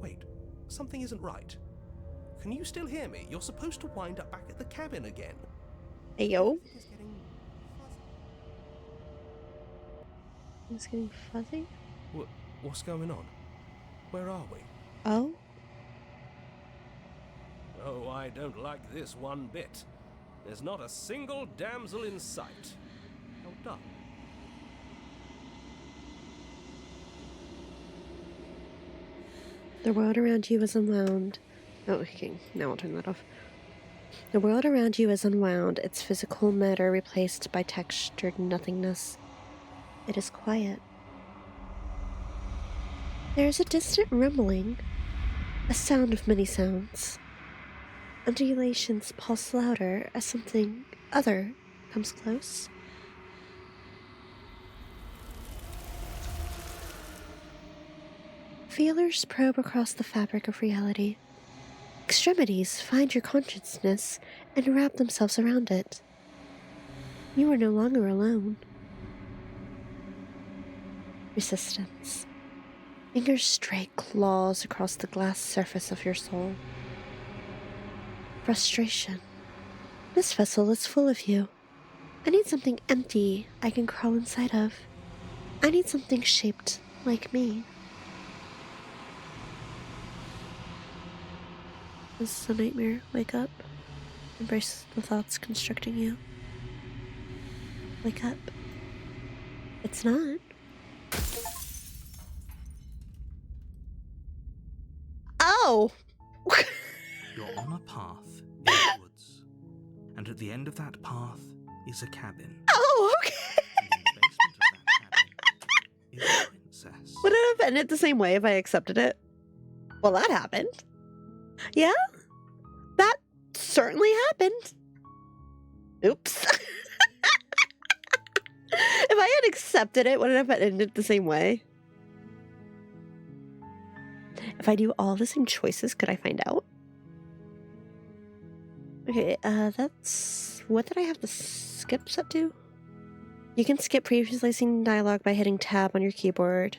Wait, something isn't right. Can you still hear me? You're supposed to wind up back at the cabin again. Hey, yo. Everything is getting fuzzy. It's getting fuzzy. What's going on? Where are we? Oh? Oh, I don't like this one bit. There's not a single damsel in sight. How dull. The world around you is unwound. Oh, okay. Now I'll turn that off. The world around you is unwound, its physical matter replaced by textured nothingness. It is quiet. There is a distant rumbling, a sound of many sounds. Undulations pulse louder as something other comes close. Feelers probe across the fabric of reality. Extremities find your consciousness and wrap themselves around it. You are no longer alone. Resistance. Fingers stray claws across the glass surface of your soul. Frustration. This vessel is full of you. I need something empty I can crawl inside of. I need something shaped like me. This is a nightmare. Wake up. Embrace the thoughts constricting you. Wake up. It's not. Oh! You're on a path in the woods. And at the end of that path is a cabin. Oh, okay. And in the basement of that cabin is a princess. Would it have ended the same way if I accepted it? Well, that happened. Yeah? That certainly happened. Oops. If I had accepted it, would it have ended the same way? If I do all the same choices, could I find out? Okay, that's... What did I have to skip set to? You can skip previously seen dialogue by hitting tab on your keyboard.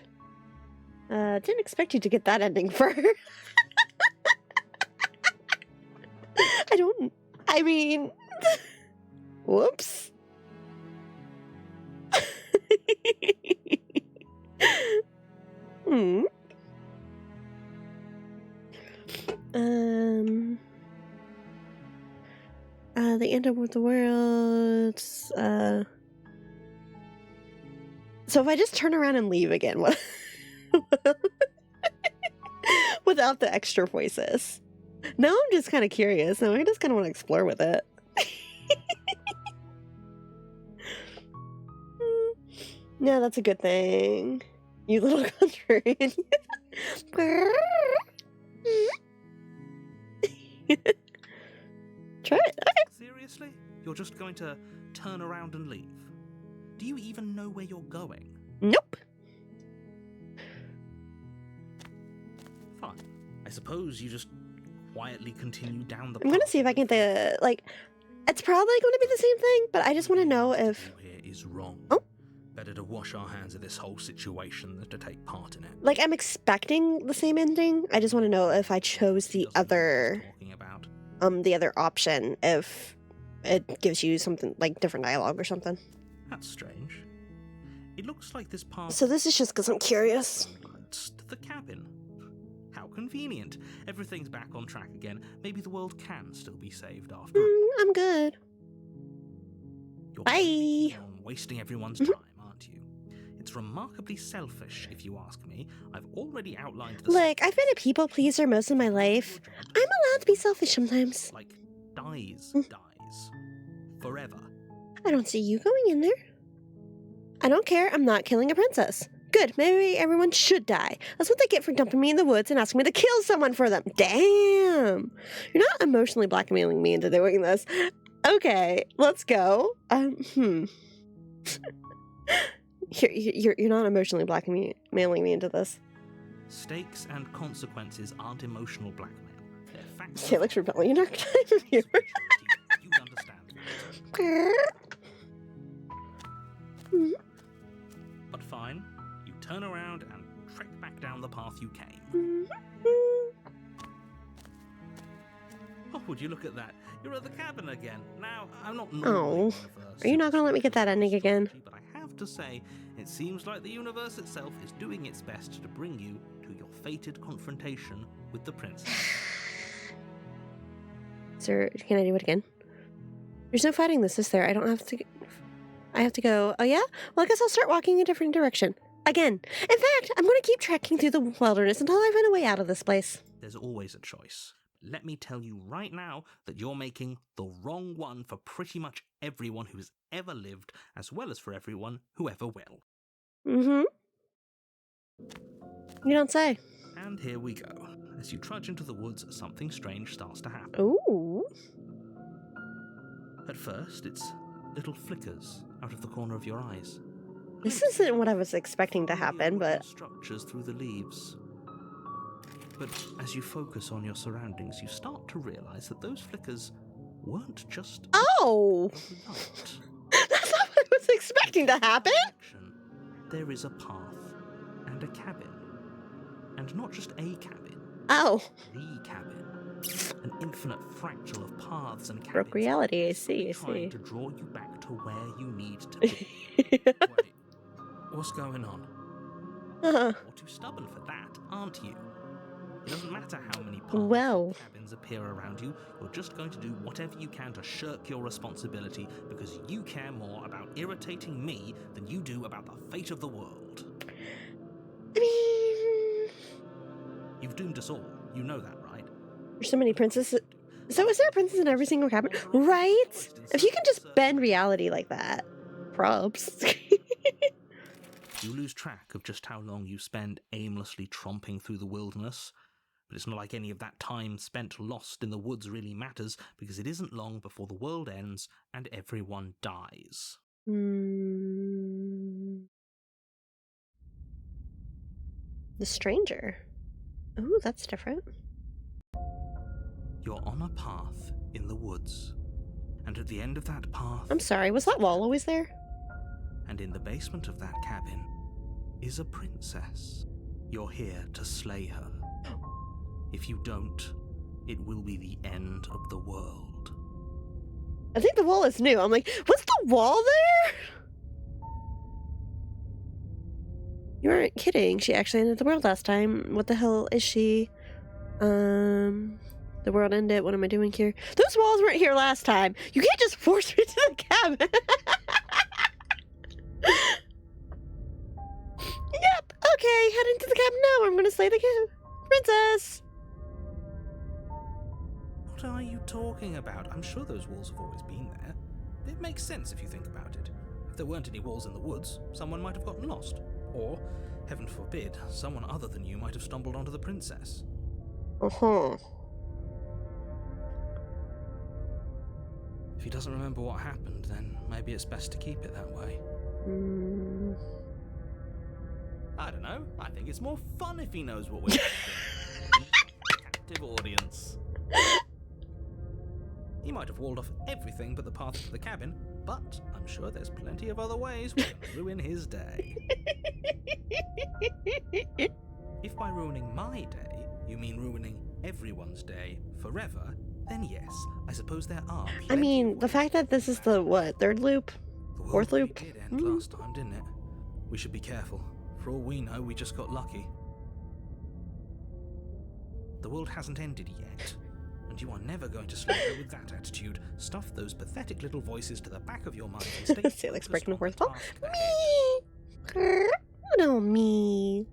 Didn't expect you to get that ending for her. I mean... Whoops. Hmm. The end of the world. So if I just turn around and leave again, what? Without the extra voices. Now I'm just kind of curious. Now I just kind of want to explore with it. No, that's a good thing. You little contrarian. Try it. Okay. Seriously? You're just going to turn around and leave? Do you even know where you're going? Nope. Fine. I suppose you just quietly continue down the path. I'm gonna see if I can it's probably going to be the same thing, but I just want to know if... Here is wrong. Oh. Better to wash our hands of this whole situation than to take part in it. Like, I'm expecting the same ending. I just want to know if I chose the Doesn't know what other... he's talking about. The other option, if it gives you something, like, different dialogue or something. That's strange. It looks like this path So this is just because I'm curious. leads to the cabin. How convenient. Everything's back on track again. Maybe the world can still be saved after all. I'm good. You're Bye. really keen on wasting everyone's time, aren't you? It's remarkably selfish, if you ask me. I've already outlined the... Look, I've been a people pleaser most of my life. I'm allowed to be selfish sometimes. Like, dies. Forever. I don't see you going in there. I don't care. I'm not killing a princess. Good. Maybe everyone should die. That's what they get for dumping me in the woods and asking me to kill someone for them. Damn. You're not emotionally blackmailing me into doing this. Okay, let's go. You're not emotionally blackmailing me into this. Stakes and consequences aren't emotional blackmail. They're facts. Felix Rebellion archetype here. You understand that. But fine, you turn around and trek back down the path you came. Oh, would you look at that? You're at the cabin again. Now, I'm not Oh, are you not going to let me get that ending again? But I have to say, it seems like the universe itself is doing its best to bring you to your fated confrontation with the princess. Sir, can I do it again? There's no fighting this, is there? I have to go. Oh yeah? Well, I guess I'll start walking a different direction. Again. In fact, I'm going to keep trekking through the wilderness until I find a way out of this place. There's always a choice. Let me tell you right now that you're making the wrong one for pretty much everyone who's ever lived, as well as for everyone who ever will. Mm-hmm. You don't say. And here we go. As you trudge into the woods, something strange starts to happen. Ooh. At first, it's little flickers out of the corner of your eyes. This isn't what I was expecting to happen, but... structures through the leaves. But as you focus on your surroundings, you start to realize that those flickers weren't just... Oh! light. That's not what I was expecting to happen! There is a path and a cabin. And not just a cabin. Oh. The cabin. An infinite fractal of paths and cabins. Broke reality, I see. Trying to draw you back to where you need to be. Wait, what's going on? Uh-huh. You're too stubborn for that, aren't you? It doesn't matter how many paths Well. and cabins appear around you, you're just going to do whatever you can to shirk your responsibility because you care more about irritating me than you do about the fate of the world. I mean... You've doomed us all. You know that, right? There's so many princesses... So is there a princess in every single cabin? Right? If you can just bend reality like that. Props. You lose track of just how long you spend aimlessly tromping through the wilderness. But it's not like any of that time spent lost in the woods really matters, because it isn't long before the world ends and everyone dies. The stranger. Ooh, that's different. You're on a path in the woods. And at the end of that path... I'm sorry, was that wall always there? And in the basement of that cabin is a princess. You're here to slay her. If you don't, it will be the end of the world. I think the wall is new. I'm like, what's the wall there? You weren't kidding. She actually ended the world last time. What the hell is she? The world ended. What am I doing here? Those walls weren't here last time. You can't just force me to the cabin. Yep. Okay, head into the cabin now. I'm gonna slay the princess. What are you talking about? I'm sure those walls have always been there. It makes sense if you think about it. If there weren't any walls in the woods, someone might have gotten lost. Or, heaven forbid, someone other than you might have stumbled onto the princess. Uh-huh. If he doesn't remember what happened, then maybe it's best to keep it that way. I don't know. I think it's more fun if he knows what we're doing. Captive audience. He might have walled off everything but the path to the cabin, but I'm sure there's plenty of other ways we're going to ruin his day. If by ruining my day, you mean ruining everyone's day forever, then yes, I suppose there are I mean, the fact that this is the, what, third loop? Fourth loop? It did end last time, didn't it? We should be careful. For all we know, we just got lucky. The world hasn't ended yet, and you are never going to slay her with that attitude. Stuff those pathetic little voices to the back of your mind and stay Say like focused breaking the on fourth the wall. task at hand. Me. No, me.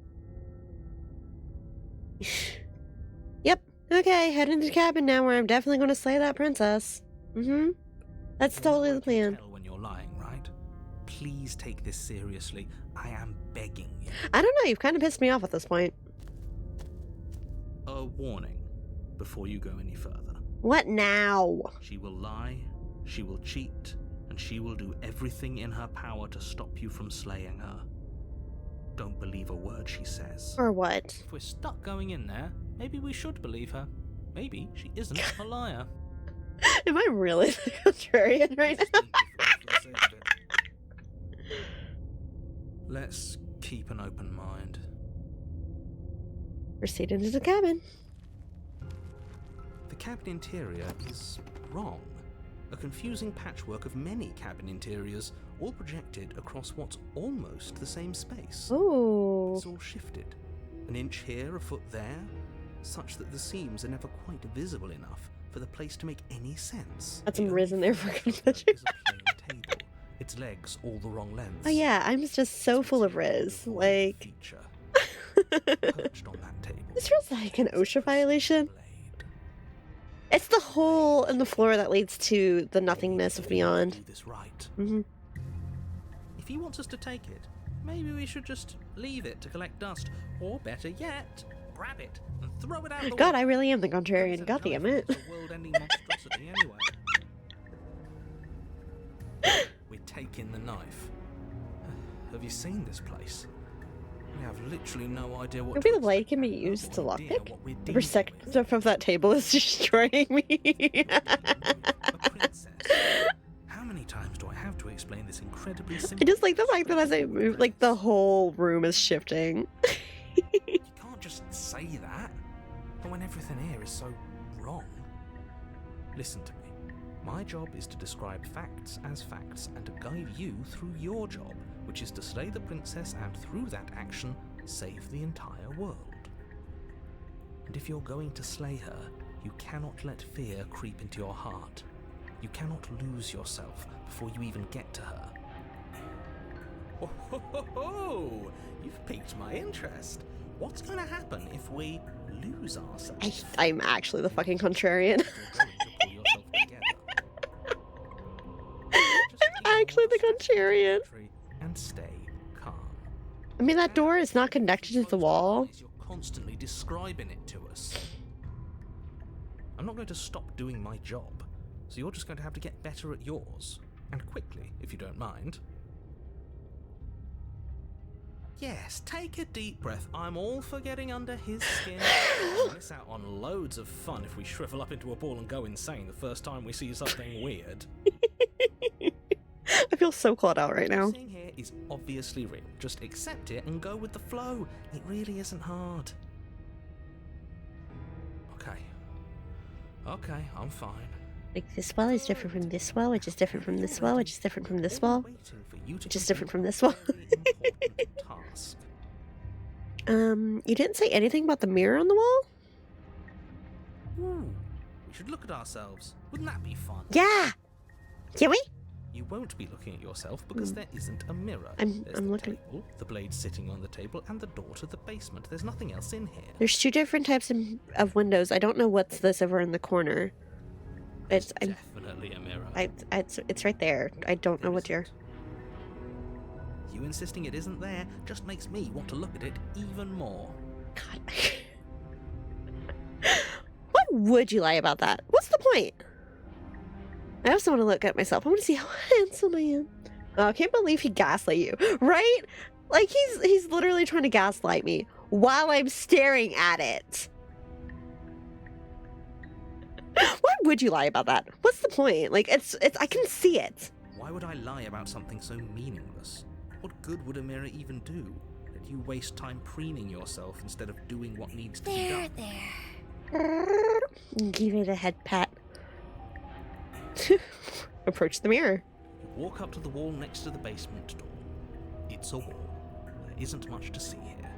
Yep. Okay, head into the cabin now where I'm definitely going to slay that princess. That's totally the plan. Tell when you're lying, right? please take this seriously. I am begging you. I don't know, you've kind of pissed me off at this point. A warning before you go any further. What now? She will lie, she will cheat, and she will do everything in her power to stop you from slaying her. Don't believe a word she says. Or what? If we're stuck going in there, maybe we should believe her. Maybe she isn't a liar. Am I really the contrarian right now? Let's keep an open mind. Proceed into the cabin. The cabin interior is wrong. A confusing patchwork of many cabin interiors, all projected across what's almost the same space. Ooh. It's all shifted. An inch here, a foot there, such that the seams are never quite visible enough for the place to make any sense. Got some Riz in there for good measure. Is a plain table, its legs all the wrong length. Oh yeah, I'm just so full of Riz. Like... Feature. Perched on that table. This feels like an OSHA violation. It's the hole in the floor that leads to the nothingness of beyond. Do this right. Mm-hmm. If he wants us to take it, maybe we should just leave it to collect dust, or better yet, grab it and throw it out the God, window. I really am the contrarian. God damn it. It's a world-ending monstrosity anyway. We're taking the knife. Have you seen this place? We have literally no idea what. Maybe the to blade expect can be and no used to idea lockpick. what we're The dealing perspective of that table is destroying me. A princess. How many times do I have to explain this incredibly simple? I just like the fact that as I move, like the whole room is shifting. You can't just say that. But when everything here is so wrong. Listen to me. My job is to describe facts as facts and to guide you through your job, which is to slay the princess and through that action, save the entire world. And if you're going to slay her, you cannot let fear creep into your heart. You cannot lose yourself before you even get to her. Oh, ho, ho, ho. You've piqued my interest. What's going to happen if we lose ourselves? I'm actually the fucking contrarian. You're going to pull yourself together. I'm actually the contrarian. And stay calm. I mean, that door is not connected to the wall. You're constantly describing it to us. I'm not going to stop doing my job, so you're just going to have to get better at yours. And quickly, if you don't mind. Yes, take a deep breath. I'm all for getting under his skin. We'll miss out on loads of fun if we shrivel up into a ball and go insane the first time we see something weird. I feel so called out right now. What you're seeing here is obviously real. Just accept it and go with the flow. It really isn't hard. Okay, I'm fine. Like, this wall is different from this wall, which is different from this wall, which is different from this wall, which is different from this wall. You didn't say anything about the mirror on the wall? Ooh, we should look at ourselves. Wouldn't that be fun? Yeah! Can we? You won't be looking at yourself because there isn't a mirror. I'm There's the looking. table, the blade sitting on the table, and the door to the basement. There's nothing else in here. There's two different types of windows. I don't know what's this over in the corner. It's Definitely a mirror. it's right there. I don't know what you're... You insisting it isn't there just makes me want to look at it even more. God. Why would you lie about that? What's the point? I also want to look at myself. I want to see how handsome I am. Oh, I can't believe he gaslit you, right? Like, he's literally trying to gaslight me while I'm staring at it. Why would you lie about that? What's the point? Like, it's I can see it. Why would I lie about something so meaningless? What good would a mirror even do? That you waste time preening yourself instead of doing what needs to be done. Give it a head pat. Approach the mirror. You walk up to the wall next to the basement door. It's a wall. There isn't much to see here.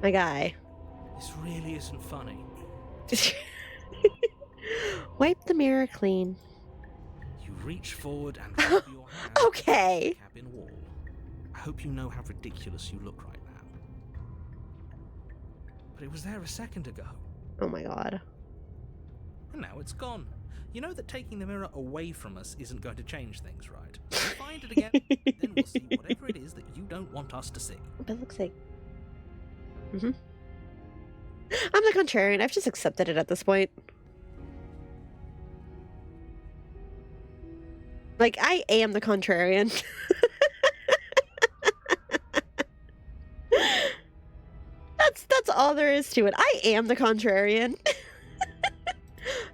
My guy. This really isn't funny. Wipe the mirror clean. You reach forward and rub your hand Okay. against the cabin wall. I hope you know how ridiculous you look right now. But it was there a second ago. Oh my god. And now it's gone. You know that taking the mirror away from us isn't going to change things, right? If I find it again. Then we'll see whatever it is that you don't want us to see. It looks like... I'm the contrarian. I've just accepted it at this point. Like, I am the contrarian. That's all there is to it. I am the contrarian.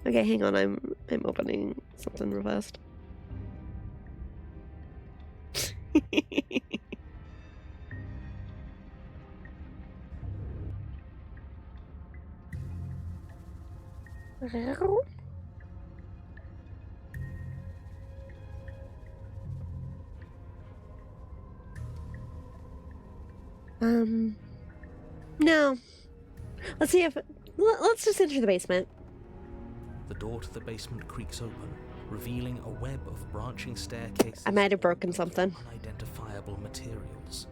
Okay, hang on. I'm opening something real fast. No. Let's see if... Let's just enter the basement. The door to the basement creaks open, revealing a web of branching staircases. I might have broken something. Unidentifiable materials.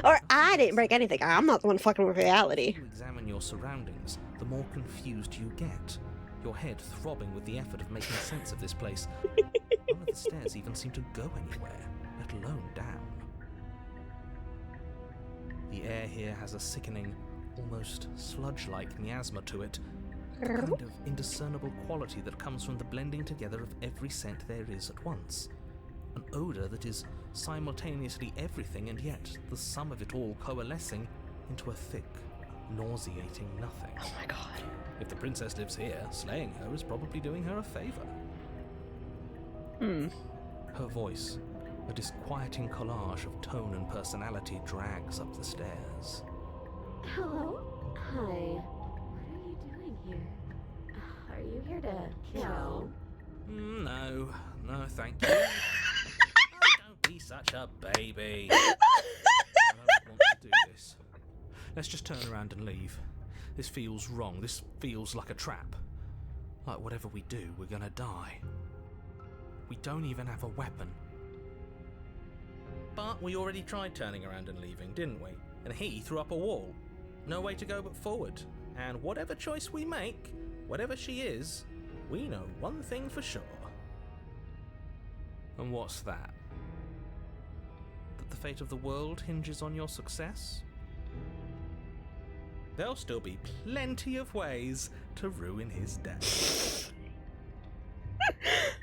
Or I didn't break anything. I'm not the one fucking with reality. As you examine your surroundings, the more confused you get. Your head throbbing with the effort of making sense of this place. None of the stairs even seem to go anywhere, let alone down. The air here has a sickening, almost sludge-like miasma to it. A kind of indiscernible quality that comes from the blending together of every scent there is at once. An odour that is simultaneously everything and yet the sum of it all coalescing into a thick, nauseating nothing. Oh my god. If the princess lives here, slaying her is probably doing her a favour. Her voice, a disquieting collage of tone and personality, drags up the stairs. Hello? Hi. What are you doing here? Are you here to kill? No, thank you. Don't be such a baby. I don't want to do this. Let's just turn around and leave. This feels wrong. This feels like a trap. Like whatever we do, we're gonna die. We don't even have a weapon. But we already tried turning around and leaving, didn't we? And he threw up a wall. No way to go but forward. And whatever choice we make, whatever she is, we know one thing for sure. And what's that? That the fate of the world hinges on your success? There'll still be plenty of ways to ruin his day.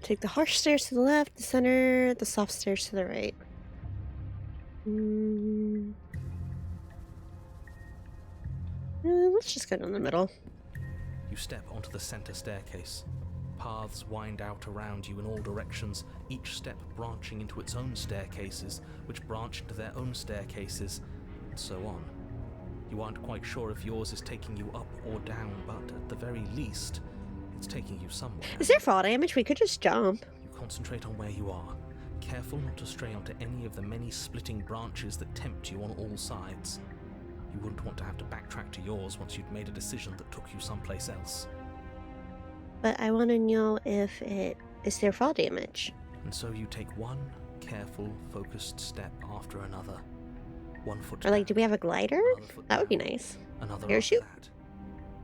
Take the harsh stairs to the left, the center, the soft stairs to the right. Let's just go down the middle. You step onto the center staircase. Paths wind out around you in all directions, each step branching into its own staircases, which branch into their own staircases, and so on. You aren't quite sure if yours is taking you up or down, but at the very least, it's taking you somewhere. Is there fall damage? We could just jump. You concentrate on where you are, careful not to stray onto any of the many splitting branches that tempt you on all sides. You wouldn't want to have to backtrack to yours once you'd made a decision that took you someplace else. But I want to know if it is there fall damage. And so you take one careful, focused step after another. One foot Or like, down, do we have a glider? another foot That would be down, nice. another Parachute? after that.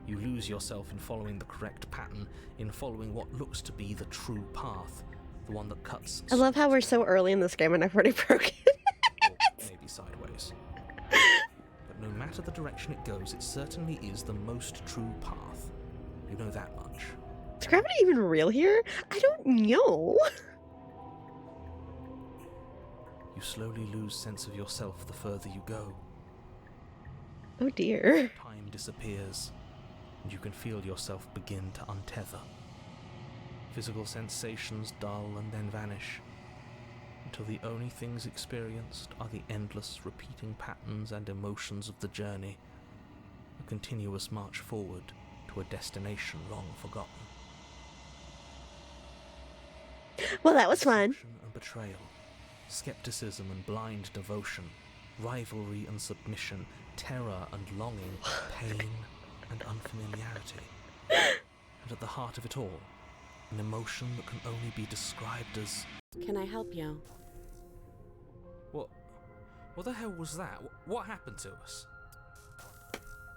You lose yourself in following the correct pattern, in following what looks to be the true path, the one that cuts. I love how we're so early in this game and I've already broken. Or maybe sideways. But no matter the direction it goes, it certainly is the most true path. You know that much. Is gravity even real here? I don't know. You slowly lose sense of yourself the further you go. Oh dear. Time disappears, and you can feel yourself begin to untether. Physical sensations dull and then vanish, until the only things experienced are the endless repeating patterns and emotions of the journey, a continuous march forward to a destination long forgotten. Well, that was fun. Deception and betrayal, skepticism and blind devotion, rivalry and submission, terror and longing, pain and unfamiliarity. And at the heart of it all, an emotion that can only be described as... Can I help you? What the hell was that? What happened to us?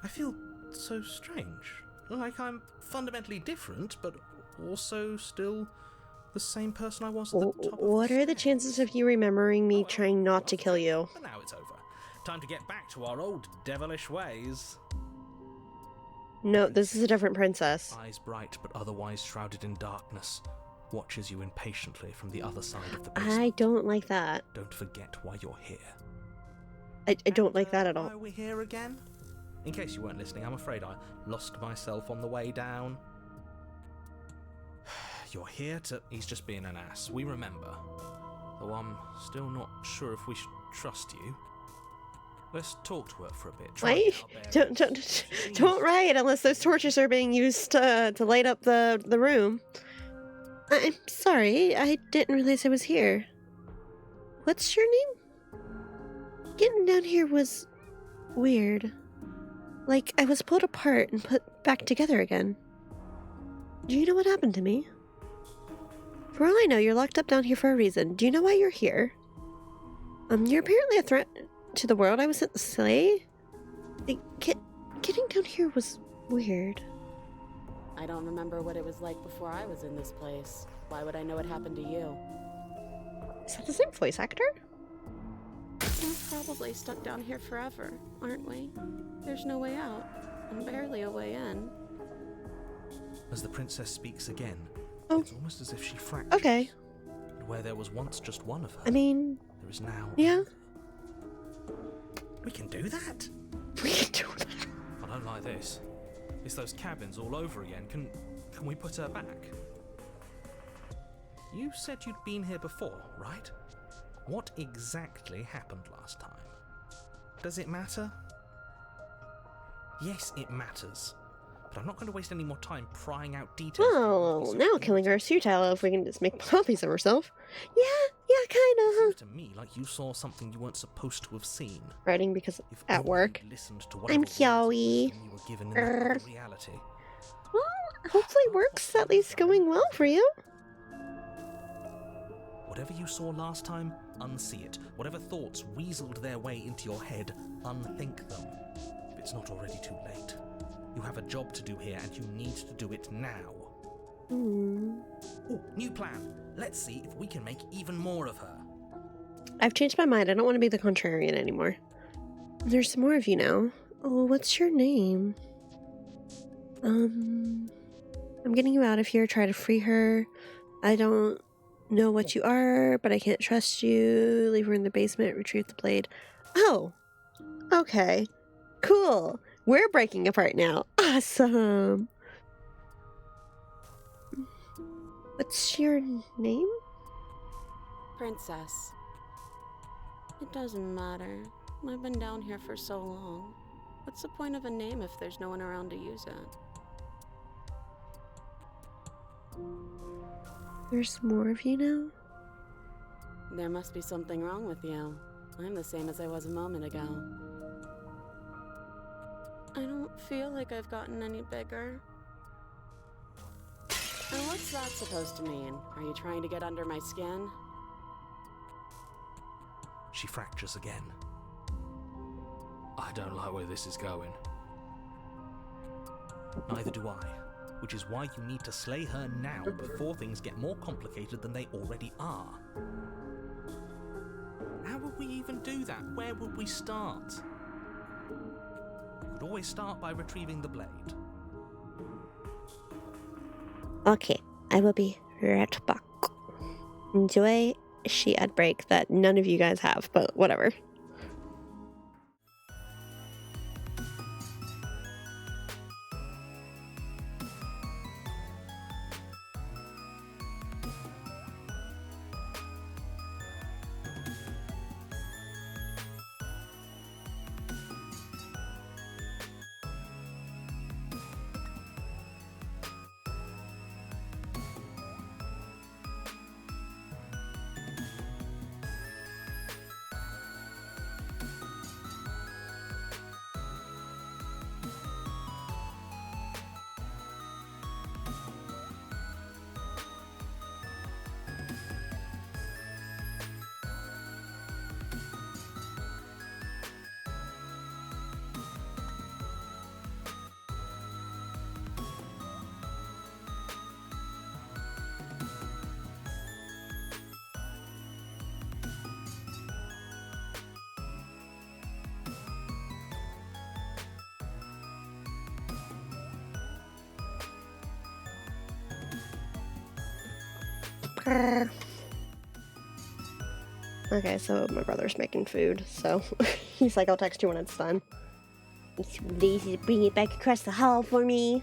I feel so strange. Like I'm fundamentally different, but also still The same person I was at the top of What are the chances of you remembering me trying not to kill you? But now it's over. Time to get back to our old devilish ways. No, this is a different princess. Eyes bright but otherwise shrouded in darkness, watches you impatiently from the other side of the basement. I don't like that. Don't forget why you're here. I don't like that at all. Why we're here again? In case you weren't listening, I'm afraid I lost myself on the way down. You're here to... He's just being an ass. We remember. Though I'm still not sure if we should trust you. Let's talk to her for a bit. Wait, don't riot unless those torches are being used to light up the room. I'm sorry, I didn't realize I was here. What's your name? Getting down here was weird. Like I was pulled apart and put back together again. Do you know what happened to me? For all I know, you're locked up down here for a reason. Do you know why you're here? You're apparently a threat to the world. I was at the sleigh. Getting down here was weird. I don't remember what it was like before I was in this place. Why would I know what happened to you? Is that the same voice actor? We're probably stuck down here forever, aren't we? There's no way out, and barely a way in. As the princess speaks again, it's almost as if she fractures. Okay. And where there was once just one of her, I mean, there is now... yeah. We can do that? We can do that. I don't like this. It's those cabins all over again. Can we put her back? You said you'd been here before, right? What exactly happened last time? Does it matter? Yes, it matters. But I'm not going to waste any more time prying out details. Well, now killing her is futile if we can just make copies of herself. Yeah, kinda. Seems to me like you saw something you weren't supposed to have seen. Writing because If at only work. you'd listened to I'm whatever words Kiawi. you were given in that reality. Well, hopefully work's at least going well for you. Whatever you saw last time, unsee it. Whatever thoughts weaseled their way into your head, unthink them. If it's not already too late. You have a job to do here, and you need to do it now. Ooh, new plan. Let's see if we can make even more of her. I've changed my mind. I don't want to be the contrarian anymore. There's more of you now. Oh, what's your name? I'm getting you out of here. Try to free her. I don't know what you are, but I can't trust you. Leave her in the basement. Retrieve the blade. Oh, okay. Cool. We're breaking apart now. Awesome. What's your name? Princess. It doesn't matter. I've been down here for so long. What's the point of a name if there's no one around to use it? There's more of you now? There must be something wrong with you. I'm the same as I was a moment ago. I don't feel like I've gotten any bigger. And what's that supposed to mean? Are you trying to get under my skin? She fractures again. I don't like where this is going. Neither do I. Which is why you need to slay her now before things get more complicated than they already are. How would we even do that? Where would we start? We could always start by retrieving the blade. Okay, I will be right back. Enjoy she ad break that none of you guys have, but whatever. Okay, so my brother's making food, so he's like, I'll text you when it's done. It's lazy to bring it back across the hall for me.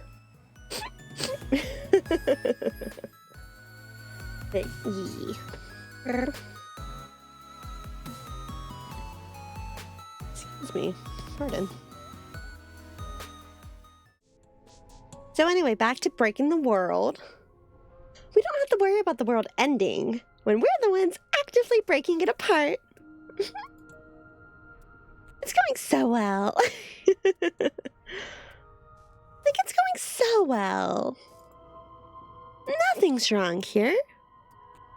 But yeah. Excuse me. Pardon. So anyway, back to breaking the world. We don't have to worry about the world ending when we're the ones actively breaking it apart. It's going so well. Like, it's going so well. Nothing's wrong here.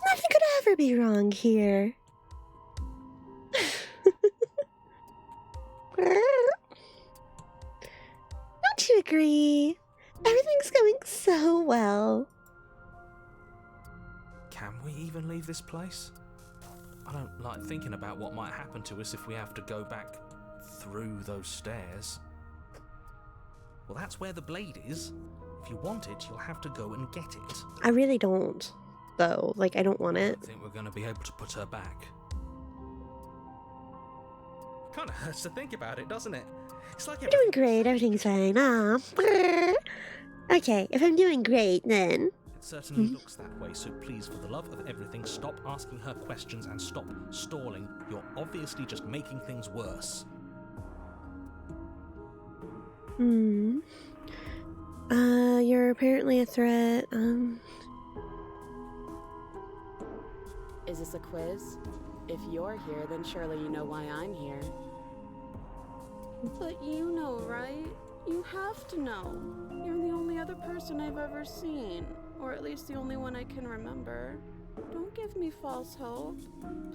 Nothing could ever be wrong here. Don't you agree? Everything's going so well. Can we even leave this place? I don't like thinking about what might happen to us if we have to go back through those stairs. Well, that's where the blade is. If you want it, you'll have to go and get it. I really don't, though. Like, I don't want it. I think we're going to be able to put her back. Kind of hurts to think about it, doesn't it? It's like You're doing great. Everything's fine. Ah. Okay, if I'm doing great, then... It certainly looks that way, so please, for the love of everything, stop asking her questions and stop stalling. You're obviously just making things worse. You're apparently a threat. Is this a quiz? If you're here, then surely you know why I'm here. But you know, right? You have to know. You're the only other person I've ever seen. Or at least the only one I can remember. Don't give me false hope.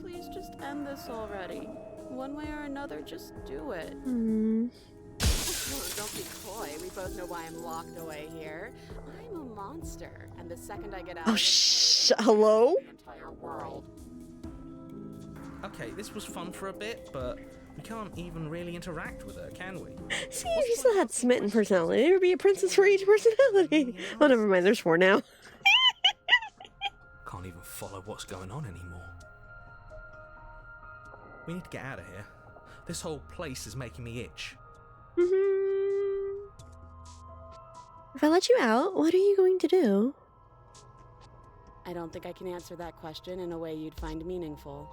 Please just end this already. One way or another, just do it. Oh, don't be coy. We both know why I'm locked away here. I'm a monster, and the second I get out, Oh, hello? the entire world. Okay, this was fun for a bit, but we can't even really interact with her, can we? See, if you still had smitten personality, there would be a princess for each personality. Oh, never mind. There's 4 now. Can't even follow what's going on anymore. We need to get out of here. This whole place is making me itch. If I let you out, what are you going to do? I don't think I can answer that question in a way you'd find meaningful.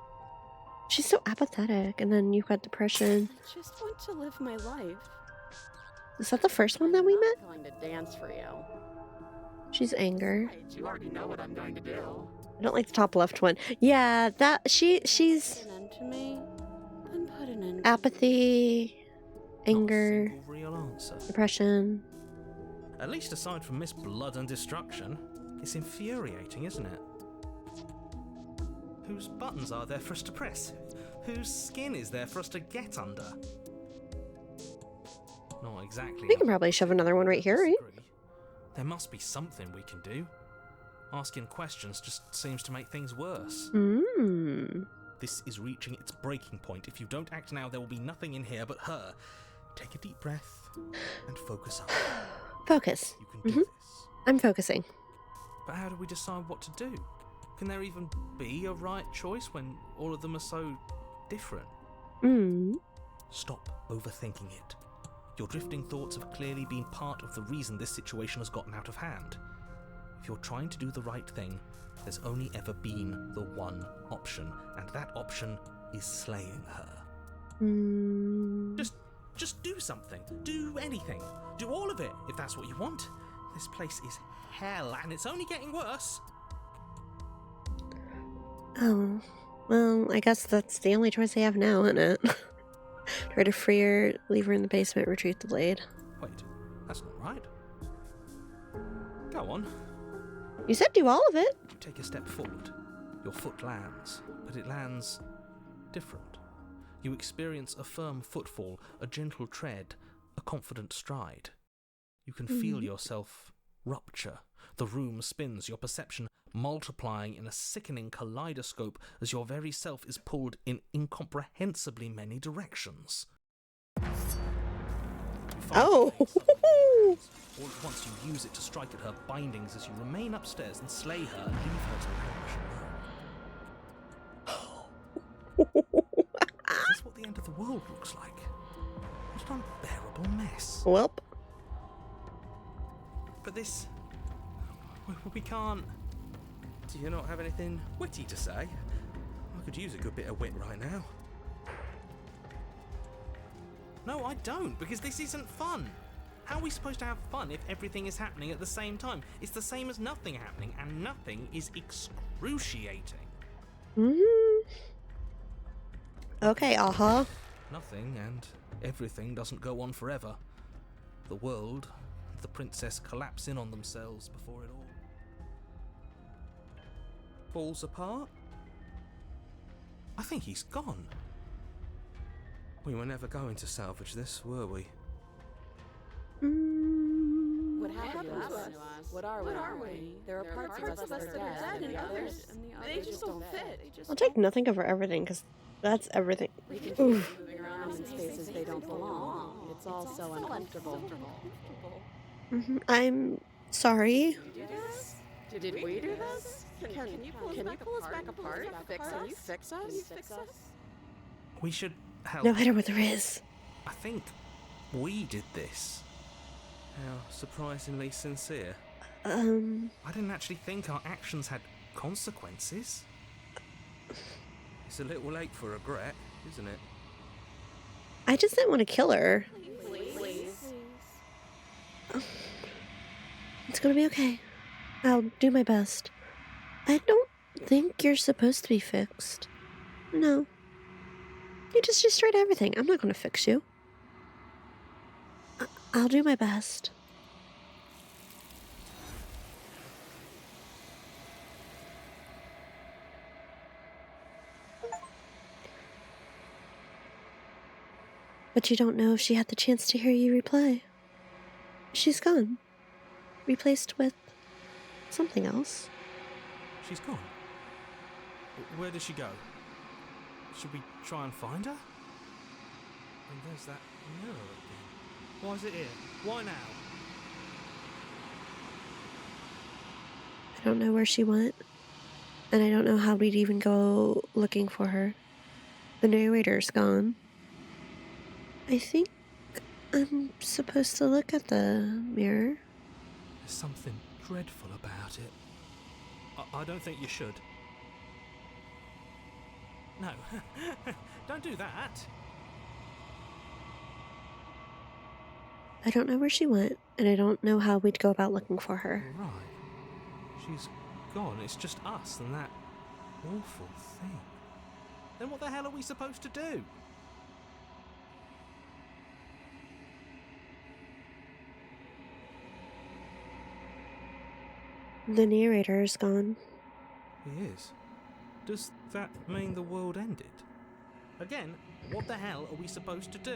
She's so apathetic, and then you've got depression. I just want to live my life. Is that the first one that we met? I'm going to dance for you. She's anger. You already know what I'm going to do. I don't like the top left one. Yeah, that she's Put an end to me, then put an end. apathy, anger, Not a single real answer. depression. At least aside from Miss Blood and Destruction, it's infuriating, isn't it? Whose buttons are there for us to press? Whose skin is there for us to get under? Not exactly. We can probably shove another one right here, right? There must be something we can do. Asking questions just seems to make things worse. This is reaching its breaking point. If you don't act now, there will be nothing in here but her. Take a deep breath and focus up. Focus. You can do this. I'm focusing. But how do we decide what to do? Can there even be a right choice when all of them are so different? Stop overthinking it. Your drifting thoughts have clearly been part of the reason this situation has gotten out of hand. If you're trying to do the right thing, there's only ever been the one option, and that option is slaying her. Just do something. Do anything. Do all of it, if that's what you want. This place is hell, and it's only getting worse. Oh, well, I guess that's the only choice I have now, isn't it? Try to free her, leave her in the basement, retrieve the blade. Wait, that's not right. Go on. You said do all of it. You take a step forward. Your foot lands, but it lands different. You experience a firm footfall, a gentle tread, a confident stride. You can feel yourself rupture. The room spins, your perception multiplying in a sickening kaleidoscope as your very self is pulled in incomprehensibly many directions. You Oh. All at once you use it to strike at her bindings as you remain upstairs and slay her and leave her to perish alone. Is this what the end of the world looks like? What an unbearable mess. Welp. But this... we can't... Do you not have anything witty to say? I could use a good bit of wit right now. No, I don't, because this isn't fun. How are we supposed to have fun if everything is happening at the same time? It's the same as nothing happening, and nothing is excruciating. Okay, Nothing and everything doesn't go on forever. The world and the princess collapse in on themselves before it all falls apart. I think he's gone. We were never going to salvage this, were we? What happened to us? What are we? There are parts of us that are dead and others, they just don't fit. I'll take nothing over everything, because that's everything. We can keep moving around in spaces they don't belong. It's all so uncomfortable. I'm sorry. Did we do this? Can you pull us back apart? Can you fix us? We should help. No matter what there is. I think we did this. How surprisingly sincere. I didn't actually think our actions had consequences. It's a little late for regret, isn't it? I just didn't want to kill her. Please. It's gonna be okay. I'll do my best. I don't think you're supposed to be fixed. No. You just destroyed everything. I'm not gonna fix you. I'll do my best. But you don't know if she had the chance to hear you replay. She's gone. Replaced with something else. She's gone. Where did she go? Should we try and find her? And there's that mirror again. Why is it here? Why now? I don't know where she went. And I don't know how we'd even go looking for her. The narrator's gone. I think I'm supposed to look at the mirror. There's something dreadful about it. I don't think you should. No, don't do that. I don't know where she went, and I don't know how we'd go about looking for her. Right. She's gone. It's just us and that awful thing. Then what the hell are we supposed to do? The narrator's gone. He is. Does that mean the world ended? Again, what the hell are we supposed to do?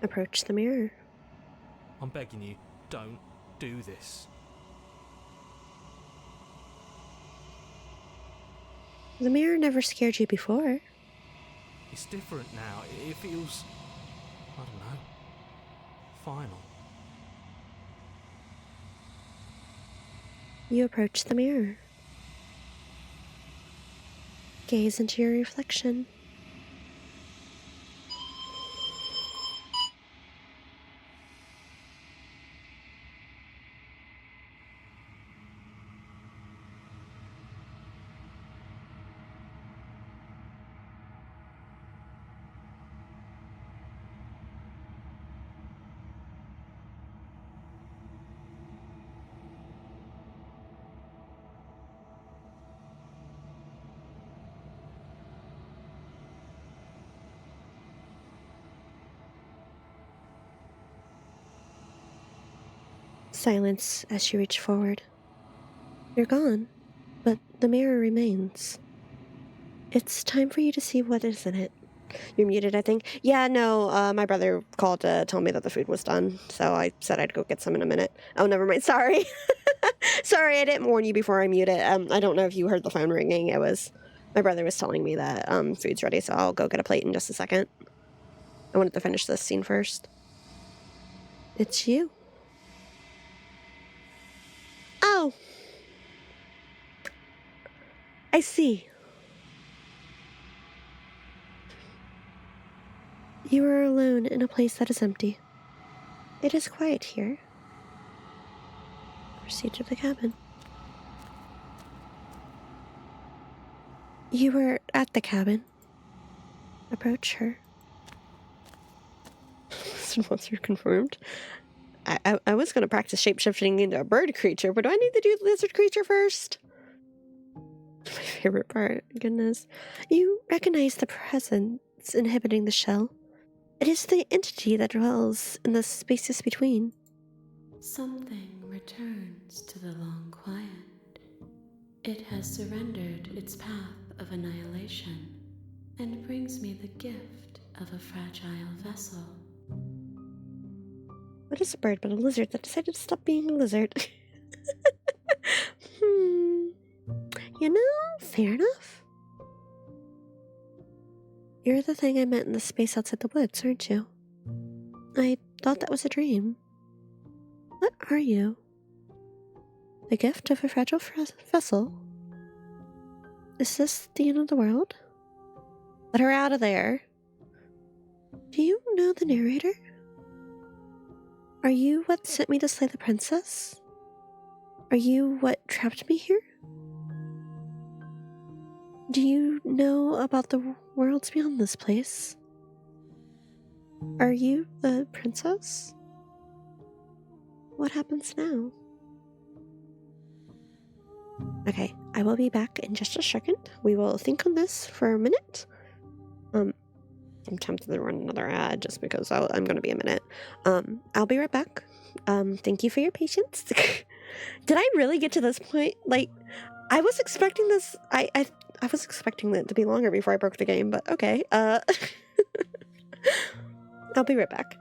Approach the mirror. I'm begging you, don't do this. The mirror never scared you before. It's different now. It feels, I don't know, final. You approach the mirror. Gaze into your reflection. Silence as you reach forward. You're gone, but the mirror remains. It's time for you to see what is in it. You're muted, I think. Yeah, no, my brother called to tell me that the food was done, so I said I'd go get some in a minute. Oh, never mind. Sorry. Sorry, I didn't warn you before I muted. I don't know if you heard the phone ringing. My brother was telling me that food's ready, so I'll go get a plate in just a second. I wanted to finish this scene first. It's you. Oh! I see. You are alone in a place that is empty. It is quiet here. Proceed to the cabin. You were at the cabin. Approach her. Once you're confirmed. I was going to practice shapeshifting into a bird creature, but do I need to do the lizard creature first? My favorite part. Goodness. You recognize the presence inhibiting the shell. It is the entity that dwells in the spaces between. Something returns to the long quiet. It has surrendered its path of annihilation and brings me the gift of a fragile vessel. What is a bird but a lizard that decided to stop being a lizard? You know, fair enough. You're the thing I met in the space outside the woods, aren't you? I thought that was a dream. What are you? The gift of a fragile vessel? Is this the end of the world? Let her out of there. Do you know the narrator? Are you what sent me to slay the princess? Are you what trapped me here? Do you know about the worlds beyond this place? Are you the princess? What happens now? Okay, I will be back in just a second. We will think on this for a minute. I'm tempted to run another ad just because I'm going to be a minute. I'll be right back. Thank you for your patience. Did I really get to this point? Like, I was expecting this. I was expecting it to be longer before I broke the game, but okay. I'll be right back.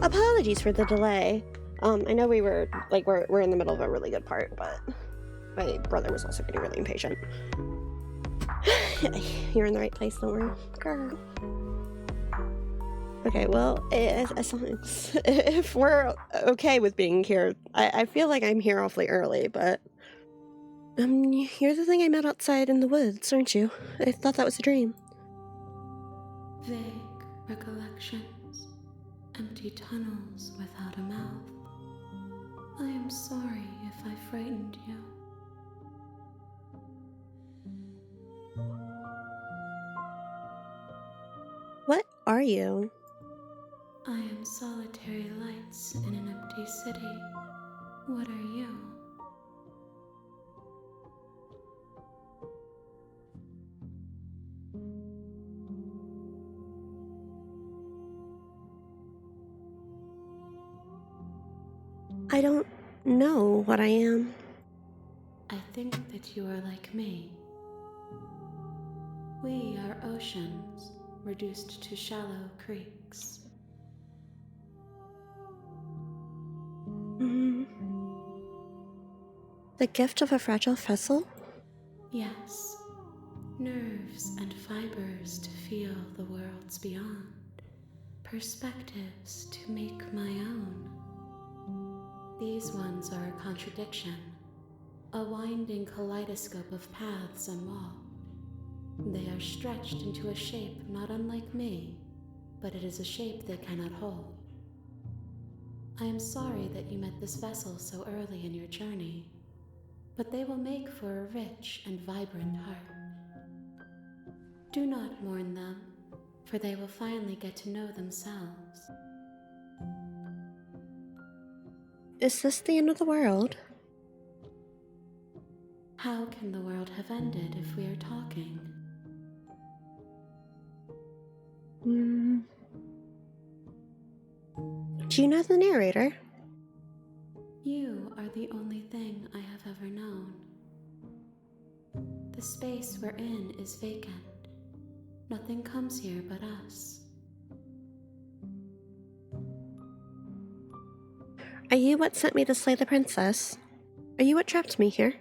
Apologies for the delay. I know we were, like, we're in the middle of a really good part, but my brother was also getting really impatient. You're in the right place, don't worry. Grr. Okay, well, if we're okay with being here, I feel like I'm here awfully early, but you're the thing I met outside in the woods, aren't you? I thought that was a dream. Vague recollections, empty tunnels without a mouth. I am sorry if I frightened you. What are you? I am solitary lights in an empty city. What are you? I don't know what I am. I think that you are like me. We are oceans, reduced to shallow creeks. The gift of a fragile vessel? Yes, nerves and fibers to feel the worlds beyond, perspectives to make my own. These ones are a contradiction, a winding kaleidoscope of paths unwalked. They are stretched into a shape not unlike me, but it is a shape they cannot hold. I am sorry that you met this vessel so early in your journey, but they will make for a rich and vibrant heart. Do not mourn them, for they will finally get to know themselves. Is this the end of the world? How can the world have ended if we are talking? Do you know the narrator? You are the only thing I have ever known. The space we're in is vacant. Nothing comes here but us. Are you what sent me to slay the princess? Are you what trapped me here?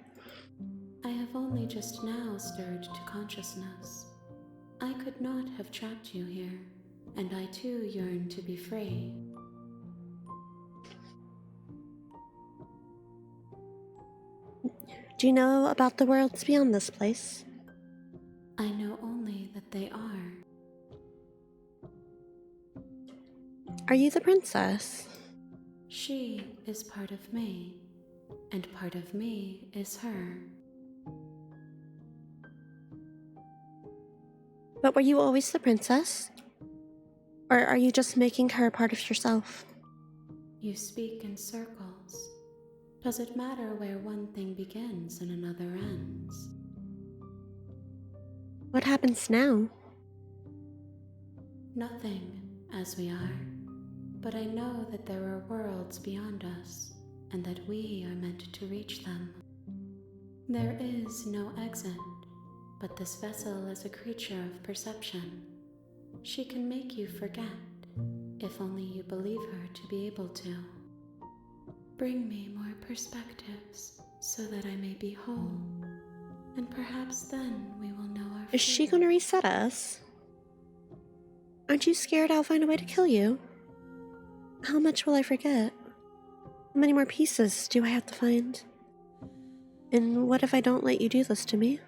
I have only just now stirred to consciousness. I could not have trapped you here, and I too yearn to be free. Do you know about the worlds beyond this place? I know only that they are. Are you the princess? She is part of me, and part of me is her. But were you always the princess? Or are you just making her a part of yourself? You speak in circles. Does it matter where one thing begins and another ends? What happens now? Nothing, as we are. But I know that there are worlds beyond us, and that we are meant to reach them. There is no exit, but this vessel is a creature of perception. She can make you forget, if only you believe her to be able to. Bring me more perspectives, so that I may be whole, and perhaps then we will know our Is she freedom. gonna reset us? Aren't you scared I'll find a way to kill you? How much will I forget? How many more pieces do I have to find? And what if I don't let you do this to me?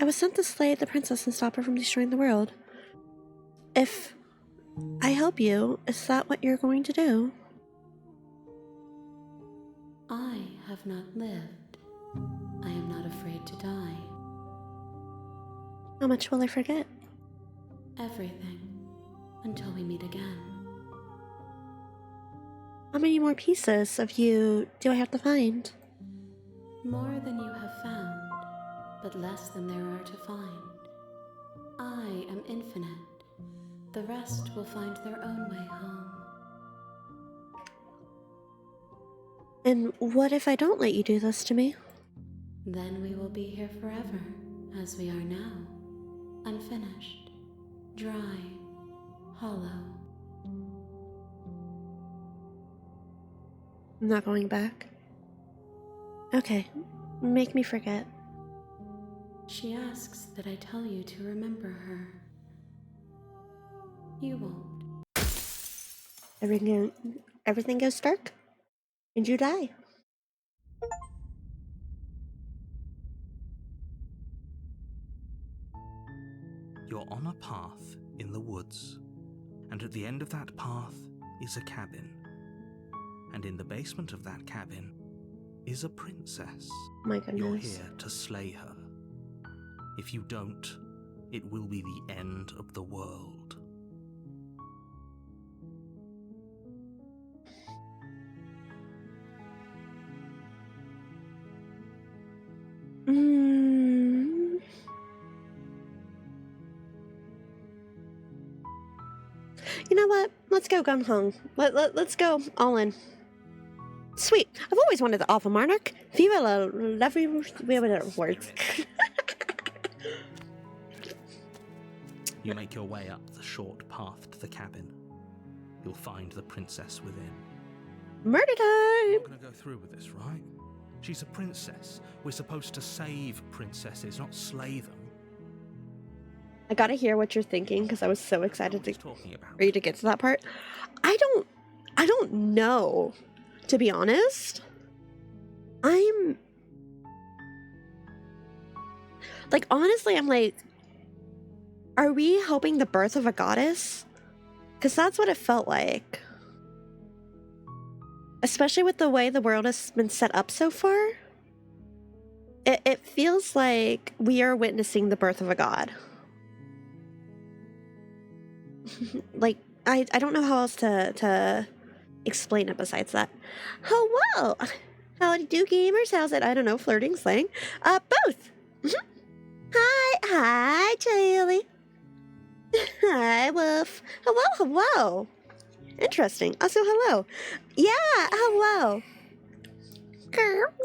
I was sent to slay the princess and stop her from destroying the world. If I help you, is that what you're going to do? I have not lived. I am not afraid to die. How much will I forget? Everything, until we meet again. How many more pieces of you do I have to find? More than you have found, but less than there are to find. I am infinite. The rest will find their own way home. And what if I don't let you do this to me? Then we will be here forever, as we are now. Unfinished, dry, hollow. I'm not going back. Okay, make me forget. She asks that I tell you to remember her. You won't. Everything goes dark, and you die. You're on a path in the woods, and at the end of that path is a cabin. And in the basement of that cabin is a princess. My goodness. You're here to slay her. If you don't, it will be the end of the world. You know what? Let's go gung ho. Let's go all in. Sweet. I've always wanted the Alpha Monarch. Viva la lovely words. You make your way up the short path to the cabin. You'll find the princess within. Murder time! You're gonna go through with this, right? She's a princess. We're supposed to save princesses, not slay them. I gotta hear what you're thinking because I was so excited Talking about for you to get to that part. I don't know, to be honest. I'm like, honestly, I'm like, are we helping the birth of a goddess? Because that's what it felt like. Especially with the way the world has been set up so far. It feels like we are witnessing the birth of a god. Like, I don't know how else to explain it besides that. Oh, well. Howdy do, gamers. How's it? I don't know, flirting, slang. Both. Hi, Charlie. Hi, Wolf. Hello. Interesting. Also, hello. Yeah, hello.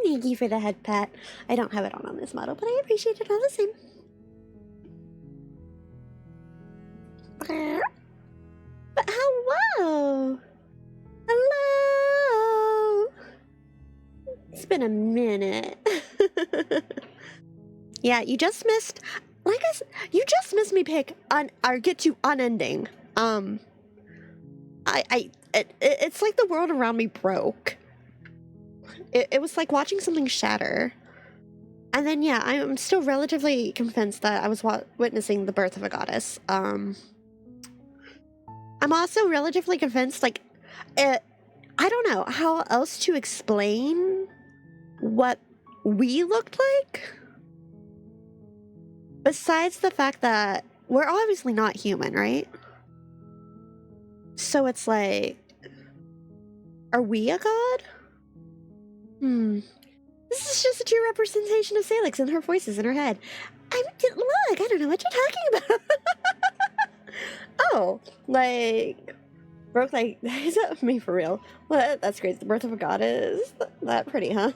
Thank you for the head pat. I don't have it on this model, but I appreciate it all the same. But hello. Hello. It's been a minute. Yeah, you just missed, like I said, you just missed me pick or get to unending. It's like the world around me broke. It was like watching something shatter. And then, yeah, I'm still relatively convinced that I was witnessing the birth of a goddess. I'm also relatively convinced, like, I don't know how else to explain what we looked like. Besides the fact that we're obviously not human, right? So it's like, are we a god? This is just a true representation of Salix and her voices in her head. Look, I don't know what you're talking about. Oh, like, broke like, is that me for real? What? That's crazy. The birth of a god is that pretty, huh?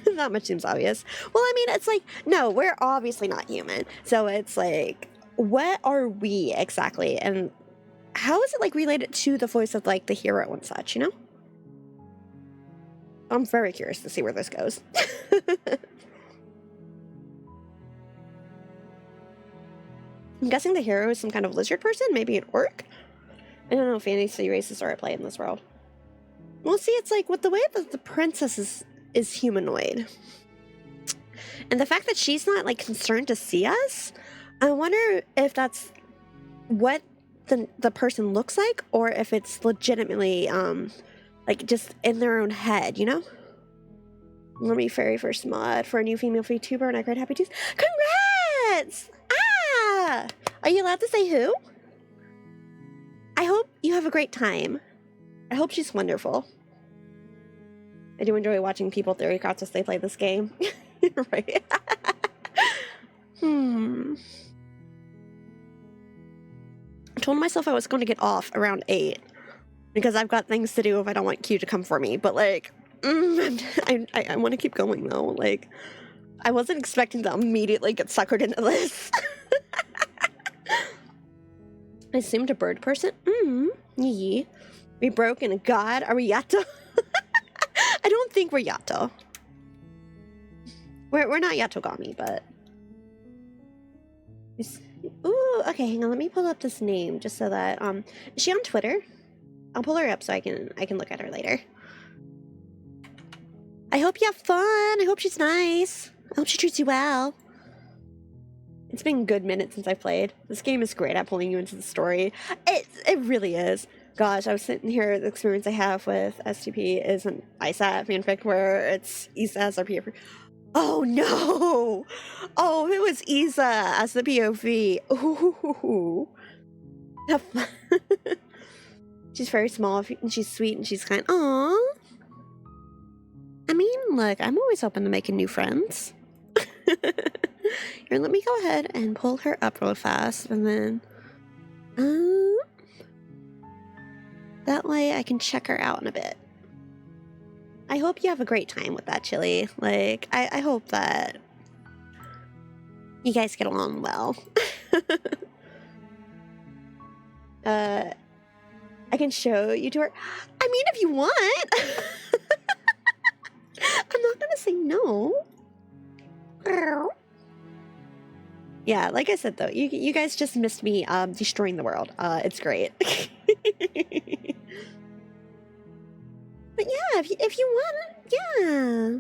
Not much seems obvious. Well, I mean, it's like, no, we're obviously not human. So it's like, what are we exactly? And how is it like related to the voice of like the hero and such, you know? I'm very curious to see where this goes. I'm guessing the hero is some kind of lizard person, maybe an orc. I don't know if fantasy races are at play in this world. Well, see, it's like with the way that the princess is humanoid. And the fact that she's not like concerned to see us, I wonder if that's what the person looks like, or if it's legitimately like just in their own head, you know? Let me very first mod for a new female vtuber, and I cried happy Tuesday. Congrats! Ah! Are you allowed to say who? I hope you have a great time. I hope she's wonderful. I do enjoy watching people theory craft as they play this game. Right? I told myself I was going to get off around 8 because I've got things to do if I don't want Q to come for me. But like, I want to keep going though. Like, I wasn't expecting to immediately get suckered into this. I assumed a bird person. Yeah. We broke in a god. Are we Yato? I don't think we're Yato. We're not Yatogami, but. Ooh, okay, hang on. Let me pull up this name just so that is she on Twitter? I'll pull her up so I can look at her later. I hope you have fun. I hope she's nice. I hope she treats you well. It's been a good minute since I played. This game is great at pulling you into the story. It really is. Gosh, I was sitting here, the experience I have with STP is an ISAT fanfic where it's Issa as our POV. Oh no! Oh, it was Issa as the POV. Ooh. She's very small and she's sweet and she's kind. Aww. I mean, look, I'm always open to making new friends. Here, let me go ahead and pull her up real fast and then that way I can check her out in a bit. I hope you have a great time with that, Chili. Like, I hope that you guys get along well. I can show you to her. I mean, if you want. I'm not gonna say no. Yeah, like I said though, you guys just missed me destroying the world. It's great. But yeah, if you want, yeah.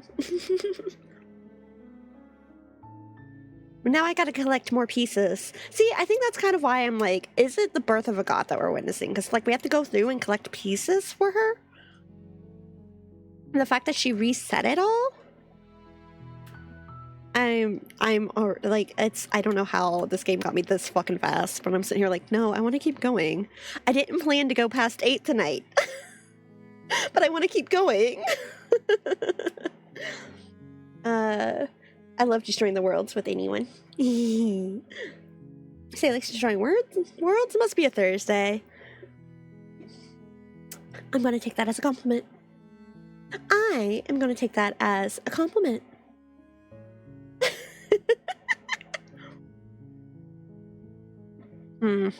Now I gotta collect more pieces. See, I think that's kind of why I'm like, is it the birth of a god that we're witnessing? Because like we have to go through and collect pieces for her. And the fact that she reset it all. Like, I don't know how this game got me this fucking fast, but I'm sitting here like, no, I want to keep going. I didn't plan to go past 8 tonight, but I want to keep going. I love destroying the worlds with anyone. Say likes destroying worlds? Worlds must be a Thursday. I'm going to take that as a compliment. I am going to take that as a compliment. I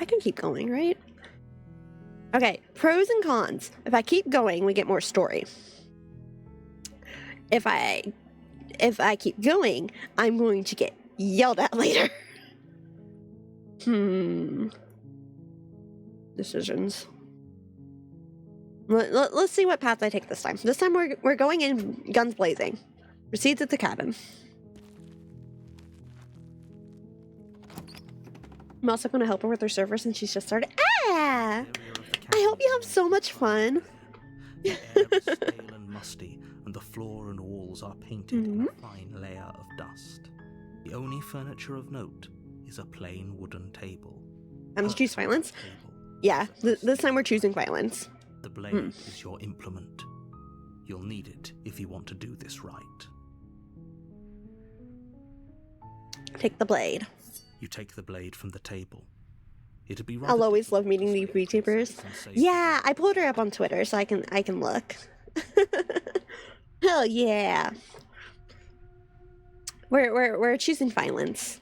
can keep going, right? Okay, pros and cons. If I keep going, we get more story. If I keep going, I'm going to get yelled at later. Decisions. Let's see what path I take this time. This time we're going in guns blazing. Proceed to the cabin. I'm also going to help her with her server since she's just started. Ah! I hope you have so much fun. The air is stale and musty, and the floor and walls are painted in a fine layer of dust. The only furniture of note is a plain wooden table. I'm to choose violence? Yeah, this time we're choosing violence. The blade is your implement. You'll need it if you want to do this right. Take the blade. You take the blade from the table. It'd be I'll always love meeting these VTubers. Yeah, I pulled her up on Twitter so I can look. Hell yeah. We're choosing violence.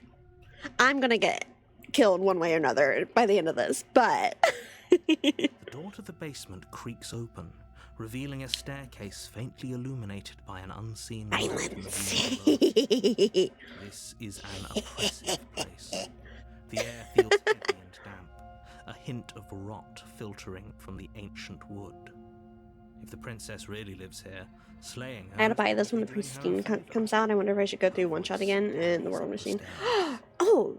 I'm gonna get killed one way or another by the end of this, but the door to the basement creaks open, revealing a staircase faintly illuminated by an unseen violence. This is an oppressive place. The air feels heavy and damp, a hint of rot filtering from the ancient wood. If the princess really lives here, slaying her... I gotta buy this when the princess game comes out. I wonder if I should go through One Shot again in the World Machine. Oh!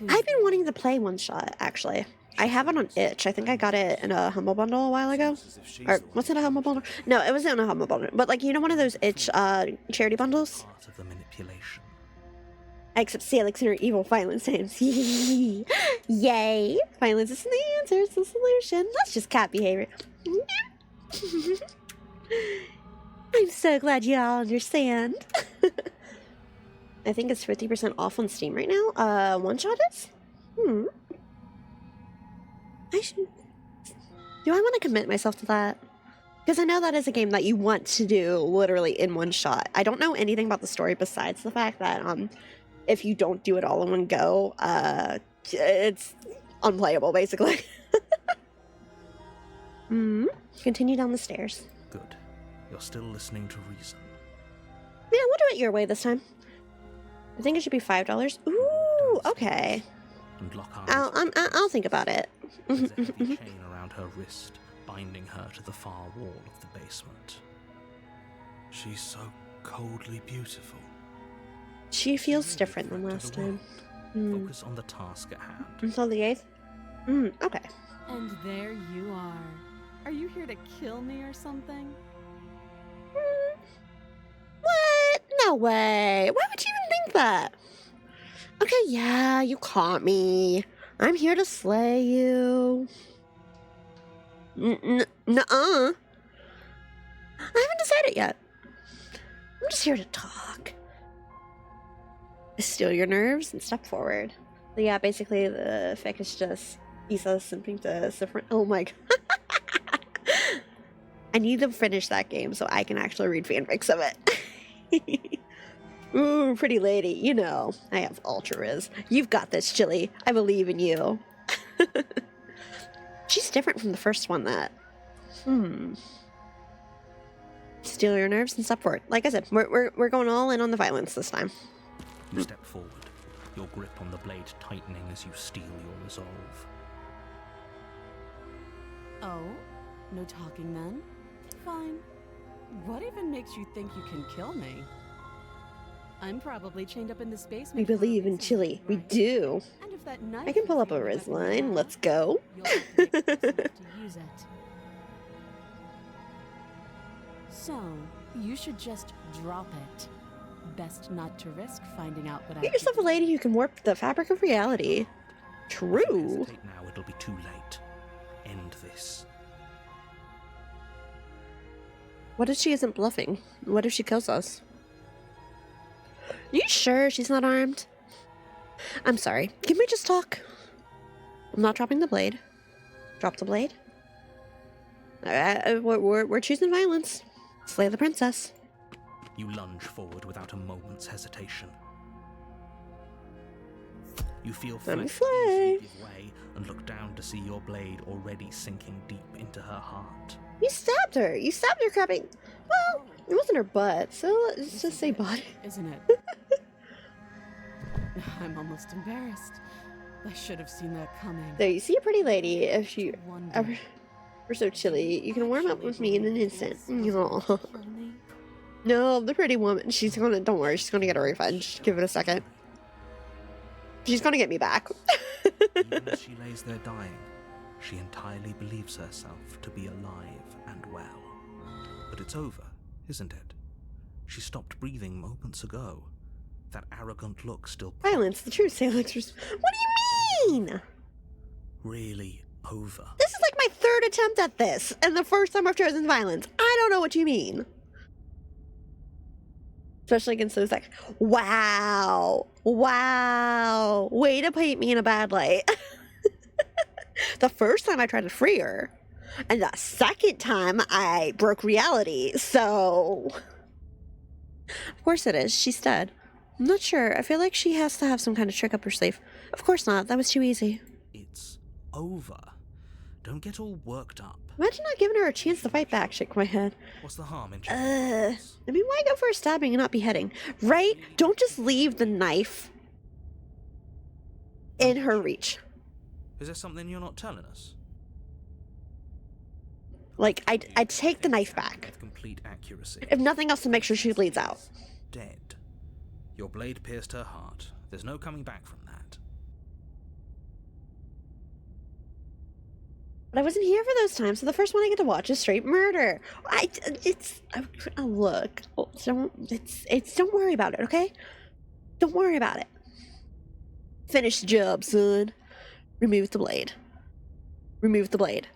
I've been wanting to play One Shot, actually. I have it on itch. I think I got it in a Humble Bundle a while ago. Or, was it a Humble Bundle? No, it wasn't a Humble Bundle. But, like, you know one of those itch charity bundles? Part of the manipulation. Except Salix and her evil violence names. Yay! Violence isn't the answer, it's the solution. That's just cat behavior. I'm so glad you all understand. I think it's 50% off on Steam right now. One shot is? I should. Do I want to commit myself to that? Because I know that is a game that you want to do literally in one shot. I don't know anything about the story besides the fact that if you don't do it all in one go, it's unplayable basically. Continue down the stairs. Good. You're still listening to reason. Yeah, we'll do it your way this time. I think it should be $5. Ooh, okay. And lock eyes. I'll think about it. There's a heavy chain around her wrist, binding her to the far wall of the basement. She's so coldly beautiful. She feels different than last time. Focus on the task at hand. Until the 8th? Okay. And there you are. Are you here to kill me or something? What? No way. Why would you even think that? Okay, yeah, you caught me. I'm here to slay you. Nuh-uh. I haven't decided yet. I'm just here to talk. Steal your nerves and step forward. So yeah, basically the fic is just Isa simping to different. Oh my god. I need to finish that game so I can actually read fanfics of it. Ooh, pretty lady, you know, I have ultra riz. You've got this, Chili. I believe in you. She's different from the first one that... Steal your nerves and step forward. Like I said, we're going all in on the violence this time. You step forward, your grip on the blade tightening as you steel your resolve. Oh? No talking then? Fine. What even makes you think you can kill me? I'm probably chained up in this basement. We believe in Chili. We do. And if that knife I can pull is up a your riz weapon line. now, Let's go. you'll have to make yourself to use it. So, you should just drop it. Best not to risk finding out what I Get yourself a lady who can warp the fabric of reality. If True. you hesitate now, it'll be too late. End this. What if she isn't bluffing? What if she kills us? You sure she's not armed? I'm sorry. Can we just talk? I'm not dropping the blade. Drop the blade. We're choosing violence. Slay the princess. You lunge forward without a moment's hesitation. You feel Let me flesh slay. easily give way and look down to see your blade already sinking deep into her heart. You stabbed her. You stabbed her crapping. Well, it wasn't her butt, so let's just say body. Isn't it? I'm almost embarrassed. I should have seen that coming. There, you see a pretty lady. If you Wonder. ever were so chilly, you can warm up with me in an instant. Aw. Kill me? No, the pretty woman. She's gonna. Don't worry. She's gonna get a refund. Just give it a second. She's gonna get me back. Even as she lays there dying, she entirely believes herself to be alive and well. But it's over, isn't it? She stopped breathing moments ago. That arrogant look still... Violence, the true sailors. What do you mean? Really over. This is like my third attempt at this, and the first time I've chosen violence. I don't know what you mean. Especially against those like, wow, way to paint me in a bad light. The first time I tried to free her, and the second time I broke reality, so... Of course it is, she's dead. I'm not sure, I feel like she has to have some kind of trick up her sleeve. Of course not, that was too easy. It's over. Don't get all worked up. Imagine not giving her a chance to fight back, shake my head. What's the harm in I mean, why go for a stabbing and not beheading? Right? Don't just leave the knife in her reach. Is there something you're not telling us? Like, I'd take the knife back. With complete accuracy. If nothing else, to make sure she bleeds out. Dead. Your blade pierced her heart. There's no coming back from that. But I wasn't here for those times, so the first one I get to watch is straight murder. Look, don't worry about it, okay? Don't worry about it. Finish the job, son. Remove the blade. Remove the blade.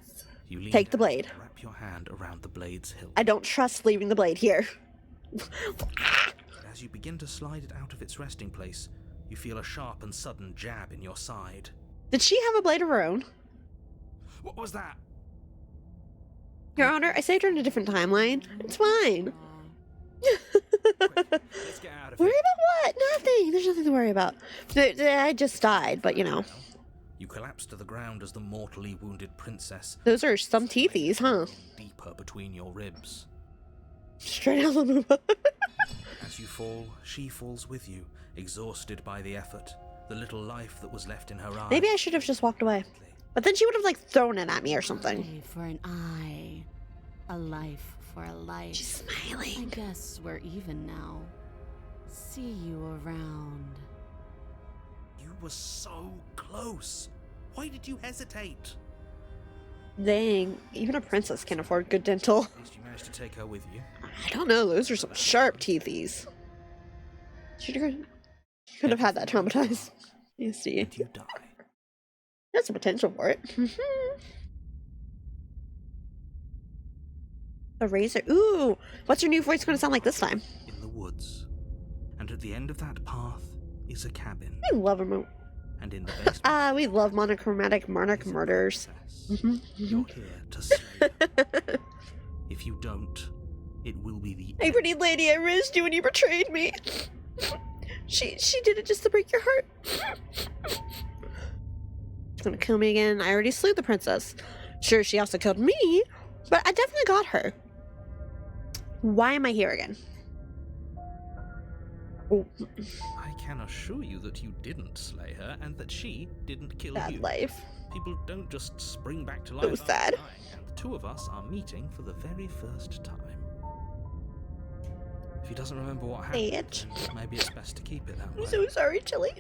You lean Take the down blade. and wrap your hand around the blade's hilt. I don't trust leaving the blade here. As you begin to slide it out of its resting place, you feel a sharp and sudden jab in your side. Did she have a blade of her own? What was that? Your Honor, I saved her in a different timeline. It's fine. Let's get out of Worry here. about what? Nothing. There's nothing to worry about. I just died, but you know. You collapse to the ground as the mortally wounded princess. Those are some teethies, huh? Deeper between your ribs. Straight out of the movie. As you fall, she falls with you, exhausted by the effort, the little life that was left in her eyes. Maybe I should have just walked away. But then she would have, like, thrown it at me or something. Eye for an eye. A life for a life. She's I smiling. guess we're even now. See you around. You were so close. Why did you hesitate? Dang, even a princess can afford good dental. At least you managed to take her with you. I don't know, those are some sharp teethies. She could have had that traumatized. You see. And you die. That's a potential for it. A razor. Ooh, what's her new voice going to sound like this time? In the woods. And at the end of that path is a cabin. We love a And in the basement we love monochromatic monarch is a murders. princess. You're here to slay her. If you don't, it will be the Hey, pretty lady, I raised you when you betrayed me. She did it just to break your heart. She's gonna kill me again. I already slew the princess. Sure, she also killed me, but I definitely got her. Why am I here again? Oh, I can assure you that you didn't slay her and that she didn't kill bad you. life. People don't just spring back to life. So after sad. dying, and the two of us are meeting for the very first time. If he doesn't remember what happened, Bitch. then maybe it's best to keep it that I'm way. so sorry, Chili.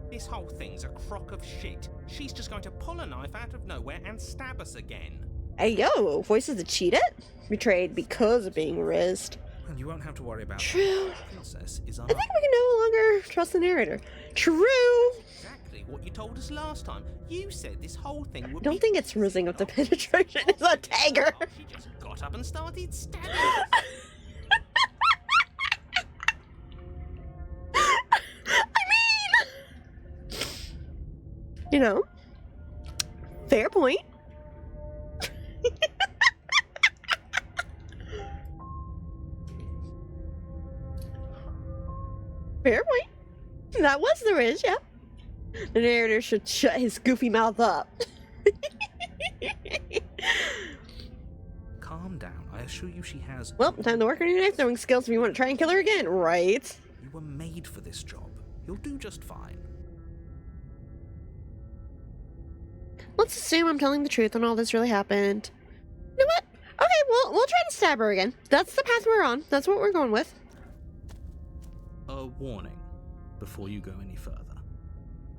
This whole thing's a crock of shit. She's just going to pull a knife out of nowhere and stab us again. Hey, yo, voices that cheated? Betrayed because of being rizzed. And you won't have to worry about True. that. The princess is I think we can no longer trust the narrator. True. Exactly what you told us last time. You said this whole thing would I don't be think it's rizzing of the penetration. It's a tagger. Oh, she just got up and started stabbing us. You know, fair point. Fair point. That was the ridge, yeah. The narrator should shut his goofy mouth up. Calm down. I assure you she has... Well, time to work on your knife throwing skills if you want to try and kill her again, right? You were made for this job. You'll do just fine. Let's assume I'm telling the truth and all this really happened. You know what? Okay, we'll try to stab her again. That's the path we're on. That's what we're going with. A warning before you go any further.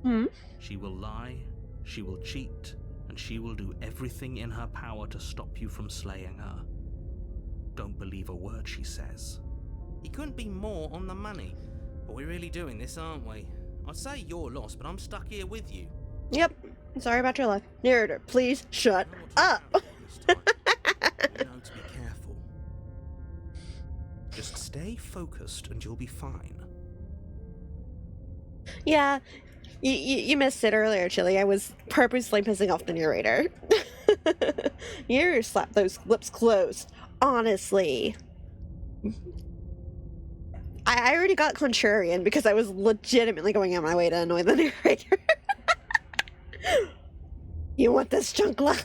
Hmm? She will lie, she will cheat, and she will do everything in her power to stop you from slaying her. Don't believe a word she says. He couldn't be more on the money. But we're really doing this, aren't we? I'd say you're lost, but I'm stuck here with you. Yep. Sorry about your luck. Narrator, please shut You know what to up. look out for this time. You know to be careful. Just stay focused and you'll be fine. Yeah, you missed it earlier, Chili. I was purposely pissing off the narrator. You slap those lips closed. Honestly. I already got contrarian because I was legitimately going out my way to annoy the narrator. You want this, Chunkla?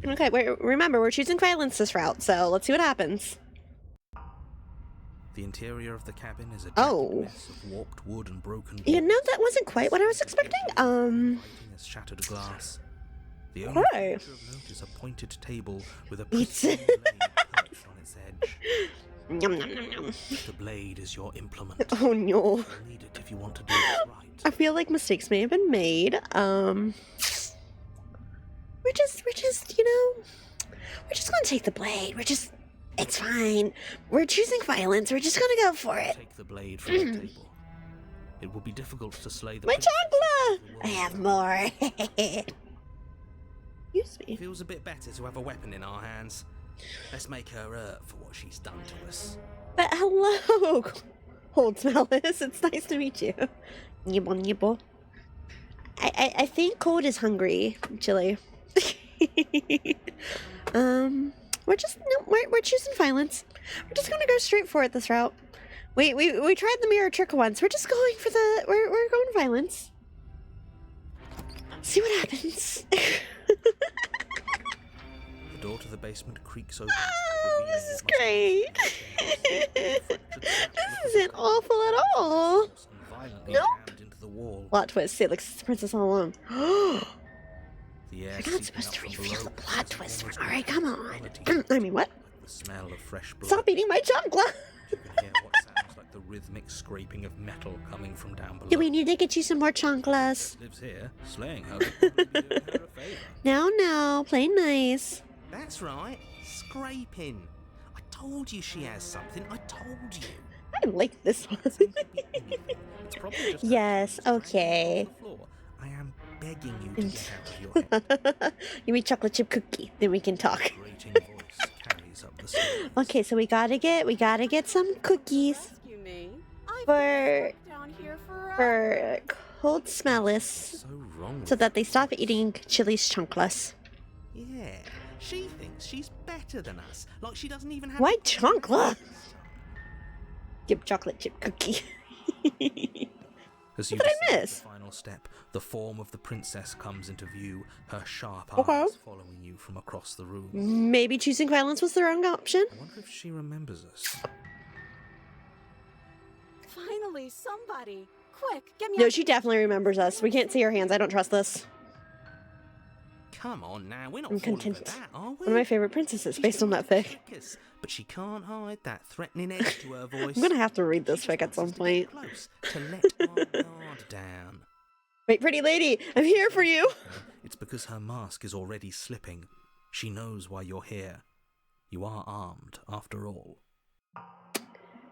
Okay, remember, we're choosing violence this route, so let's see what happens. The interior of the cabin is a Oh. jagged mess of warped wood and broken You walls. know, that wasn't quite what I was expecting. Fighting as shattered glass. The only Okay. feature of note is a pointed table with a It's- pristine blade perched on its edge. Yum, yum, yum, yum. The blade is your implement. Oh no. You'll need it if you want to do this right. I feel like mistakes may have been made. We're just, you know, we're just gonna take the blade. It's fine. We're choosing violence. We're just gonna go for it. Take the blade from the table. It will be difficult to slay the My princess. I have more. Excuse me. Feels a bit better to have a weapon in our hands. Let's make her hurt for what she's done to us. But hello, Old Smellis. It's nice to meet you. Nibble, nibble. I think Cold is hungry. Chili. We're choosing violence. We're just gonna go straight for it this route. We tried the mirror trick once. We're just going for we're going violence. See what happens. The door to the basement creaks open. Oh, this is great. This isn't awful at all. Nope. Into the wall. Plot twist. Say like the princess all along. The air You're not seeping supposed up to from reveal below the plot causes twist. almost Alright, come on. quality, I mean, what? like the smell of fresh blood. Stop eating my chocolate. You can hear what sounds like the rhythmic scraping of metal coming from down below. Do we need to get you some more chanclas? Lives here, slaying her would probably be doing her a favour. No, play nice. That's right, scraping. I told you she has something. I told you. I like this one. It could be anything. It's probably just her Yes, scraping okay. off the floor. I am begging you to get out of your head. Give me chocolate chip cookie, then we can talk. Grating voice carries up the stairs. Okay, so we gotta get some cookies Rescue me. I've for been stuck down here forever. Cold Smellis, So wrong so with that they stop eating Chili's chunkless. Yeah, she thinks she's better than us. Like she doesn't even have. Why chunkla? Give chocolate chip cookie. As you What did I descend miss? the final step, the form of the princess comes into view, her sharp Okay. eyes following you from across the room. Maybe choosing violence was the wrong option. I wonder if she remembers us. Finally, somebody. Quick, get me No, out she of here. definitely remembers us. We can't see her hands. I don't trust this. Come on now, we're not I'm falling for content. that, are we? One of my favorite princesses, She's based on trying that to fic. trick us, but she can't hide that threatening edge to her voice. I'm gonna have to read this She fic just at some wants us to get point. close, to let our guard down. Wait, pretty lady, I'm here for you. It's because her mask is already slipping. She knows why you're here. You are armed, after all.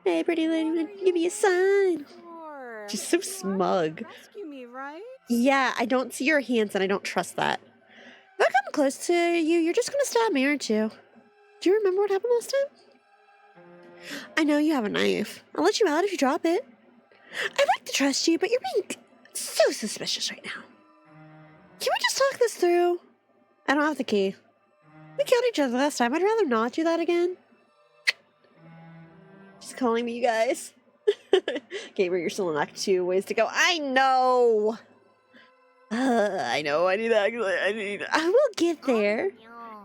Hey, pretty lady, I'm gonna give you a sign. Sure. She's so You want to smug. Rescue me, right? Yeah, I don't see your hands and I don't trust that. If I come close to you, you're just gonna stab me, aren't you? Do you remember what happened last time? I know you have a knife. I'll let you out if you drop it. I'd like to trust you, but you're being so suspicious right now. Can we just talk this through? I don't have the key. We killed each other last time. I'd rather not do that again. She's calling me, you guys. Gabriel, you're still in Act 2. Ways to go. I know. I know. I will get there.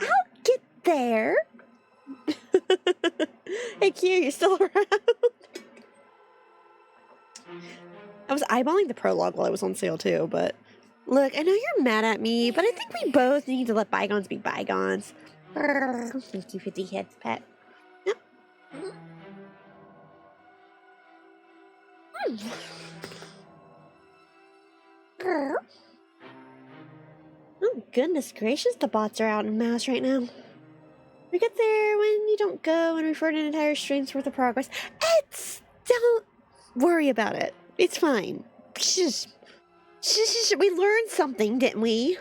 I'll get there. Hey, Q, you still around? I was eyeballing the prologue while I was on sale too, but look, I know you're mad at me, but I think we both need to let bygones be bygones. 50-50 head pet. Yep. Oh, goodness gracious, the bots are out in mass right now. We get there when you don't go and refer to an entire stream's worth of progress. Don't worry about it. It's fine. We learned something, didn't we?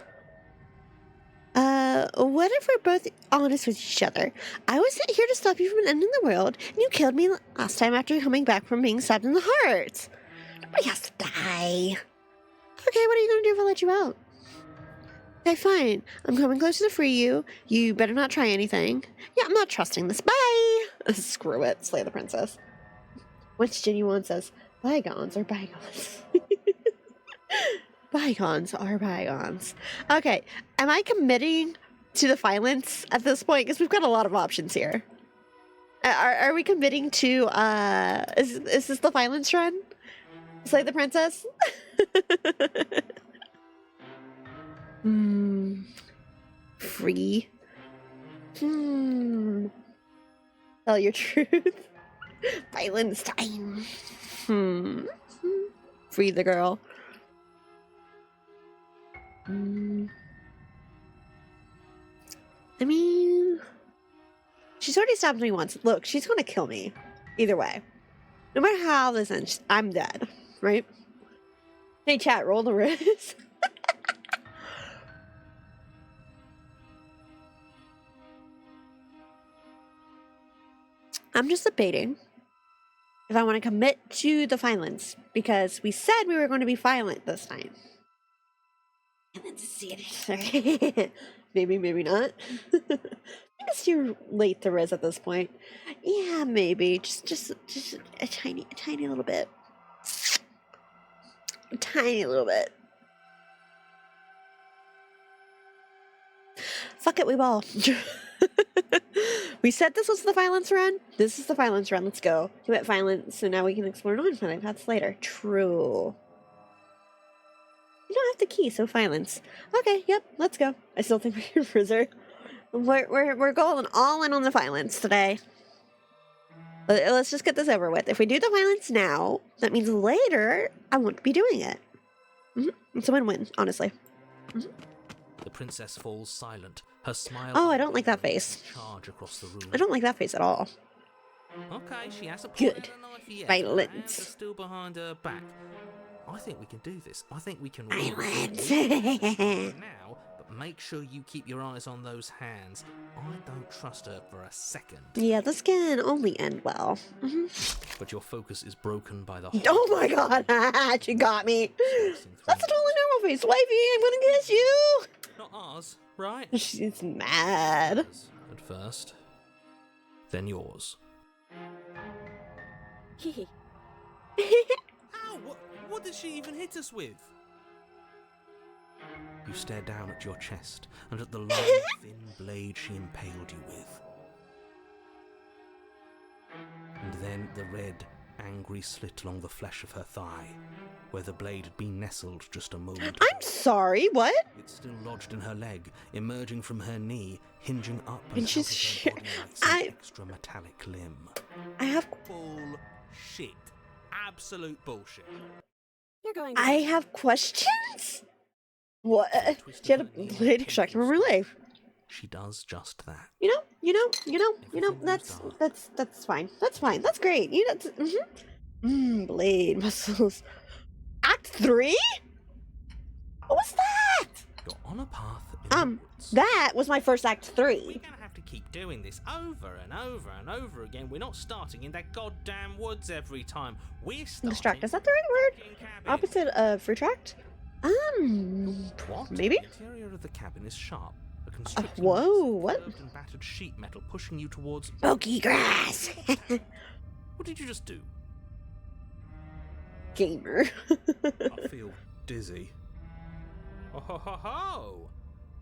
What if we're both honest with each other? I was sent here to stop you from ending the world, and you killed me last time after coming back from being stabbed in the heart. Nobody has to die. Okay, what are you gonna do if I let you out? Okay, fine. I'm coming closer to free you. You better not try anything. Yeah, I'm not trusting this. Bye! Screw it. Slay the princess. Which Genuine says, bygones are bygones. Bygones are bygones. Okay, am I committing to the violence at this point? Because we've got a lot of options here. Are we committing to, is this the violence run? Slay the princess? Free. Tell your truth. Violence time. Free the girl. I mean, she's already stabbed me once. Look, she's gonna kill me. Either way. No matter how this ends, I'm dead, right? Hey, chat, roll the riz. I'm just debating if I want to commit to the violence because we said we were going to be violent this time. And then see it. Maybe, maybe not. It's too late to res at this point. Yeah, maybe. Just a tiny little bit. A tiny little bit. Fuck it, we ball. We said this was the violence run. This is the violence run. Let's go. Commit violence, so now we can explore non-violent paths later. True. You don't have the key, so violence. Okay, yep, let's go. I still think we can preserve. We're going all in on the violence today. Let's just get this over with. If we do the violence now, that means later I won't be doing it. It's a win-win, honestly. The princess falls silent. Her smile. Oh, I don't like that face. Charge across the room. I don't like that face at all. Okay, she hasn't Good. pulled out a knife yet. Violence. Her hands are still behind her back. I think we can do this. I think we can. Violence. Now, but make sure you keep your eyes on those hands. I don't trust her for a second. Yeah, this can only end well. But your focus is broken by the. Oh my god, she got me. That's a totally normal face. Wifey, I'm gonna kiss you. Not ours, right? She's mad. At first, then yours. Ow! What did she even hit us with? You stare down at your chest and at the long, thin blade she impaled you with. And then the red, angry slit along the flesh of her thigh, where the blade had been nestled just a moment ago. I'm sorry, what? It's still lodged in her leg, emerging from her knee, hinging up And and she's out of her body like some I- extra metallic limb. I have Bullshit. Absolute bullshit. You're going. I have questions? What? She had a blade extracted from her life. She does just that. You know, that's fine. That's fine. That's great. You know, blade muscles. Act 3? What was that? You're on a path inwards. That was my first Act We're 3. gonna have to keep doing this over and over and over again. We're not starting in that goddamn woods every time. We're starting. Extract, is that the right word? in the cabin. Opposite of retract? What? Maybe? The interior of the cabin is sharp. A constricting whoa, mass of what? curved and battered sheet metal pushing you towards. Smoky grass. What did you just do? Gamer. I feel dizzy. Oh ho ho ho!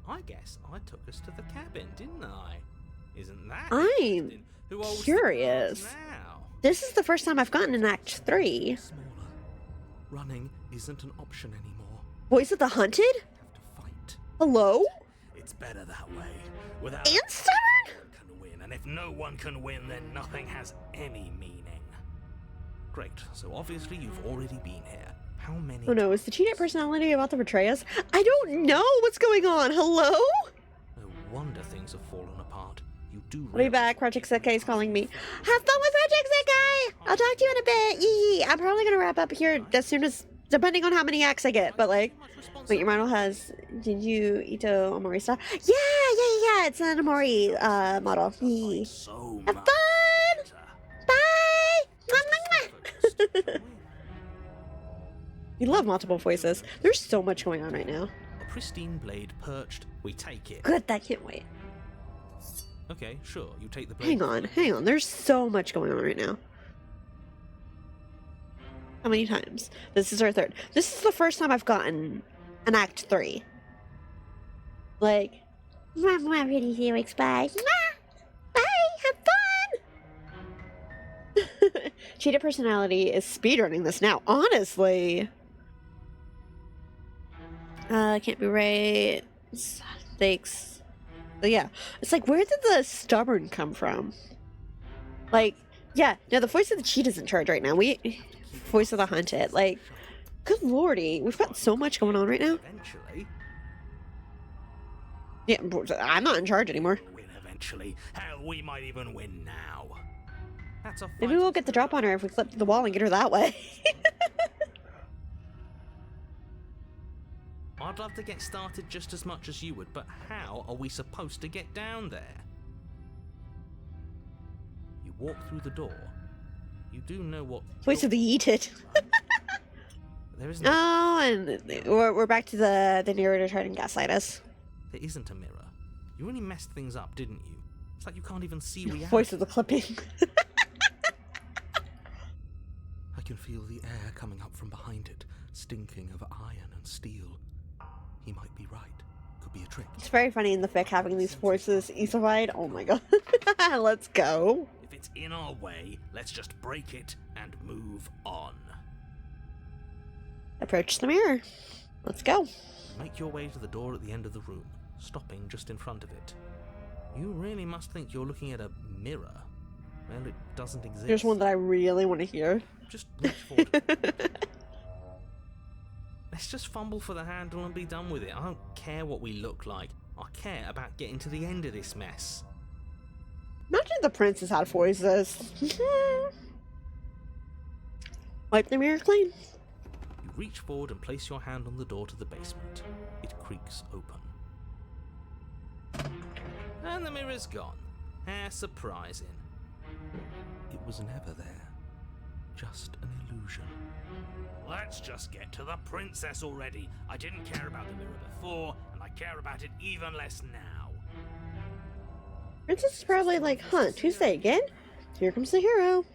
I guess I took us to the cabin, didn't I? Isn't that I'm interesting? Who holds the curious. cards now? This is the first time I've gotten an Act 3. Smaller. Running isn't an option anymore. Voice of the Hunted? You have to fight. Hello? It's better that way. Without And stubborn? one can win, and if no one can win, then nothing has any meaning. Great. So obviously you've already been here. How many? Oh no, is the cheated personality about to betray us? I don't know what's going on. Hello? No wonder things have fallen apart. You do. I'll be back. Project Sekai is calling me. Have fun with Project Sekai! I'll talk to you in a bit. Yee. I'm probably gonna wrap up here as soon as, depending on how many acts I get, but like, wait, your model has, did you Ito Omori stuff? Yeah, it's an Omori model. Yee. So Have much fun! better. Bye! Mwah, mwah, mwah. You love multiple voices. There's so much going on right now. A pristine blade perched. We take it. Good, I can't wait. Okay, sure. You take the blade. Hang on. There's so much going on right now. How many times? This is our third. This is the first time I've gotten an Act 3. Like, mwah, pretty Felix, bye. Mwah! Bye, have fun! Cheetah personality is speedrunning this now, honestly. Can't be right. Stakes. But yeah, it's like, where did the stubborn come from? Like, yeah, no, the voice of the cheetah's in charge right now. Voice of the hunted. Like, good lordy, we've got so much going on right now. Eventually. Yeah, I'm not in charge anymore. Win eventually. Hell, we might even win now. That's a Maybe we'll get the drop on her if we clip the wall and get her that way. I'd love to get started just as much as you would, but how are we supposed to get down there? You walk through the door. You do know what... Voice of the yeeted. There isn't... Oh, and we're back to the narrator trying to gaslight us. There isn't a mirror. You really messed things up, didn't you? It's like you can't even see reality. Voice of the clipping. I can feel the air coming up from behind it, stinking of iron and steel. He might be right. Could be a trick. It's very funny in the fic having these voices easified. Oh my god. Let's go. If it's in our way, let's just break it and move on. Approach the mirror. Let's go. Make your way to the door at the end of the room, stopping just in front of it. You really must think you're looking at a mirror. Well, it doesn't exist. There's one that I really want to hear. Just reach forward. Let's just fumble for the handle and be done with it. I don't care what we look like. I care about getting to the end of this mess. Imagine the princess had voices. Wipe the mirror clean. You reach forward and place your hand on the door to the basement. It creaks open. And the mirror's gone. How surprising. It was never there. Just an illusion. Let's just get to the princess already. I didn't care about the mirror before, and I care about it even less now. Princess is probably like, huh, Tuesday again? Here comes the hero.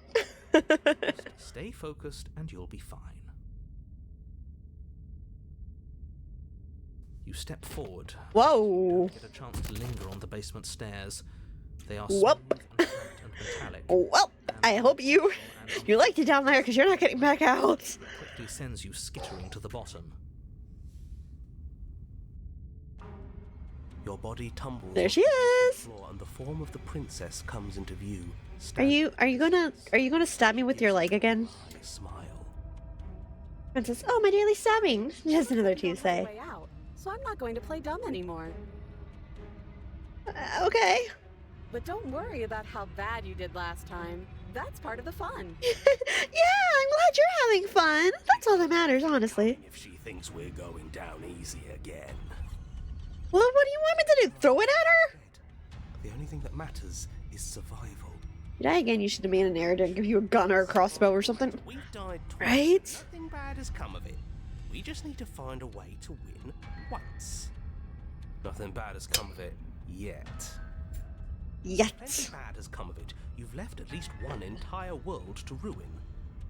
Stay focused and you'll be fine. You step forward. Whoa. Get a chance to linger on the basement stairs. They are Whoop. smooth and flat and metallic. Well, I hope you liked it down there because you're not getting back out. Quickly sends you skittering to the bottom. Your body tumbles. There she onto the is. floor, and the form of the princess comes into view. Are you gonna stab me with your leg again? Smile. Princess, oh my daily stabbing. Just another Tuesday. Way out, so I'm not going to play dumb anymore. Okay. But don't worry about how bad you did last time. That's part of the fun. Yeah, I'm glad you're having fun. That's all that matters, honestly. If she thinks we're going down easy again. Well, what do you want me to do? Throw it at her? The only thing that matters is survival. If you die again, you should demand an narrator and give you a gun or a crossbow or something. We've died twice. Right? Nothing bad has come of it. We just need to find a way to win once. Nothing bad has come of it yet. Yet. Plenty bad has come of it. You've left at least one entire world to ruin.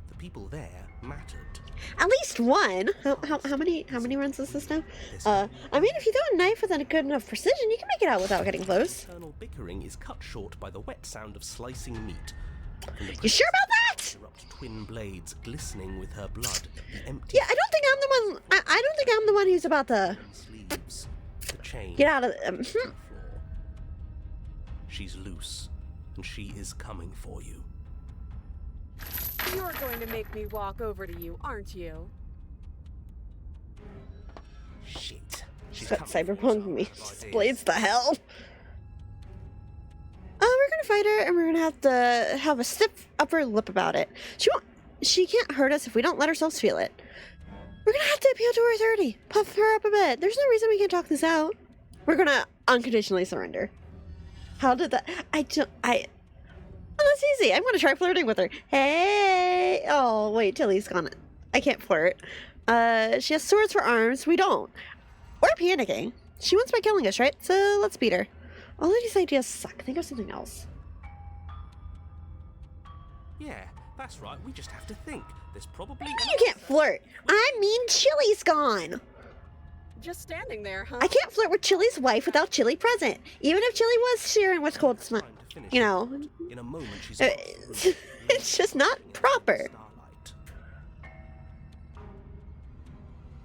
The people there mattered. At least one. How many runs is this now? I mean, if you throw a knife with a good enough precision, you can make it out without getting close. Internal bickering is cut short by the wet sound of slicing meat. You sure about that? Erupt twin blades glistening with her blood. The empty Yeah, I don't think I'm the one. I don't think I'm the one who's about to sleeves. The chain. get out of. on the floor. She's loose, and she is coming for you. You're going to make me walk over to you, aren't you? Shit. She's That coming for you, cyberpunk so me I have blades the hell. We're gonna fight her, and we're gonna have to have a stiff upper lip about it. She can't hurt us if we don't let ourselves feel it. We're gonna have to appeal to her authority, puff her up a bit. There's no reason we can't talk this out. We're gonna unconditionally surrender. How did that? Oh, that's easy. I'm gonna try flirting with her. Hey! Oh, wait, Tilly's gone. I can't flirt. She has swords for arms. We don't. We're panicking. She wants by killing us, right? So let's beat her. All of these ideas suck. Think of something else. Yeah, that's right. We just have to think. There's probably. You can't flirt. I mean, Chili's gone. Just standing there, huh? I can't flirt with Chili's wife without Chili present. Even if Chili was sharing what's called, you know, In a moment, she's it's just not proper. Starlight.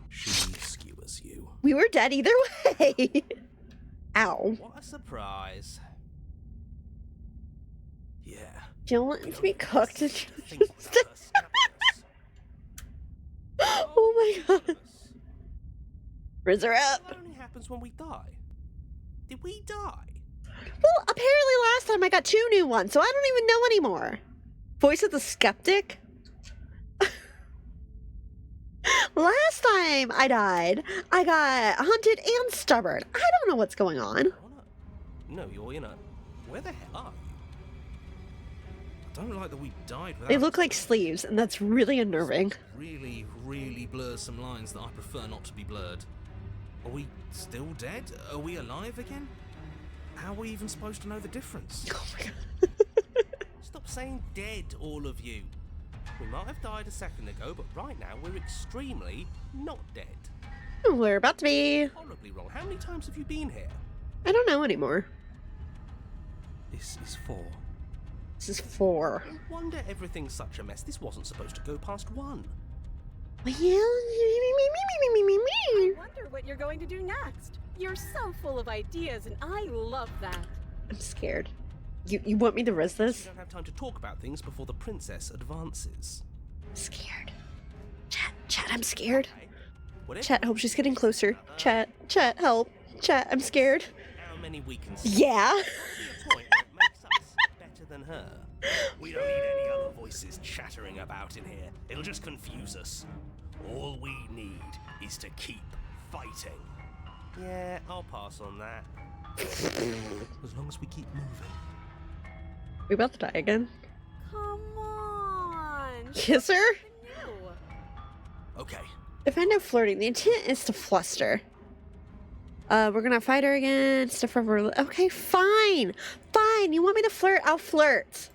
She skewers you. We were dead either way. Ow. What a surprise. Yeah. Jill wants to be cooked. Think with her scabbards. Oh my god. Rizz her up. That only happens when we die. Did we die? Well, apparently last time I got 2 new ones, so I don't even know anymore. Voice of the skeptic? Last time I died, I got hunted and stubborn. I don't know what's going on. No, you're in a... Where the hell are you? I don't like that we died without... They look like sleeves, and that's really unnerving. Really, really blurs some lines that I prefer not to be blurred. Are we still dead? Are we alive again? How are we even supposed to know the difference? Oh my god. Stop saying dead, all of you. We might have died a second ago, but right now we're extremely not dead. We're about to be. Horribly wrong. How many times have you been here? I don't know anymore. This is 4. This is 4. No wonder everything's such a mess. This wasn't supposed to go past 1. Well, I wonder what you're going to do next. You're so full of ideas, and I love that. I'm scared. You want me to risk We this? don't have time to talk about things before the princess advances. I'm scared. Chat, I'm scared. Whatever Chat, hope she's getting closer. Chat, help. Chat, I'm scared. how many we can see. Yeah. There'll be a point where it makes us better than her. We don't need any other voices chattering about in here. It'll just confuse us. All we need is to keep fighting. Yeah, I'll pass on that. As long as we keep moving. We about to die again. Come on. Kiss her? New. Okay. If I know flirting, the intent is to fluster. We're gonna fight her again. Stuff over. Okay, fine. Fine. You want me to flirt? I'll flirt.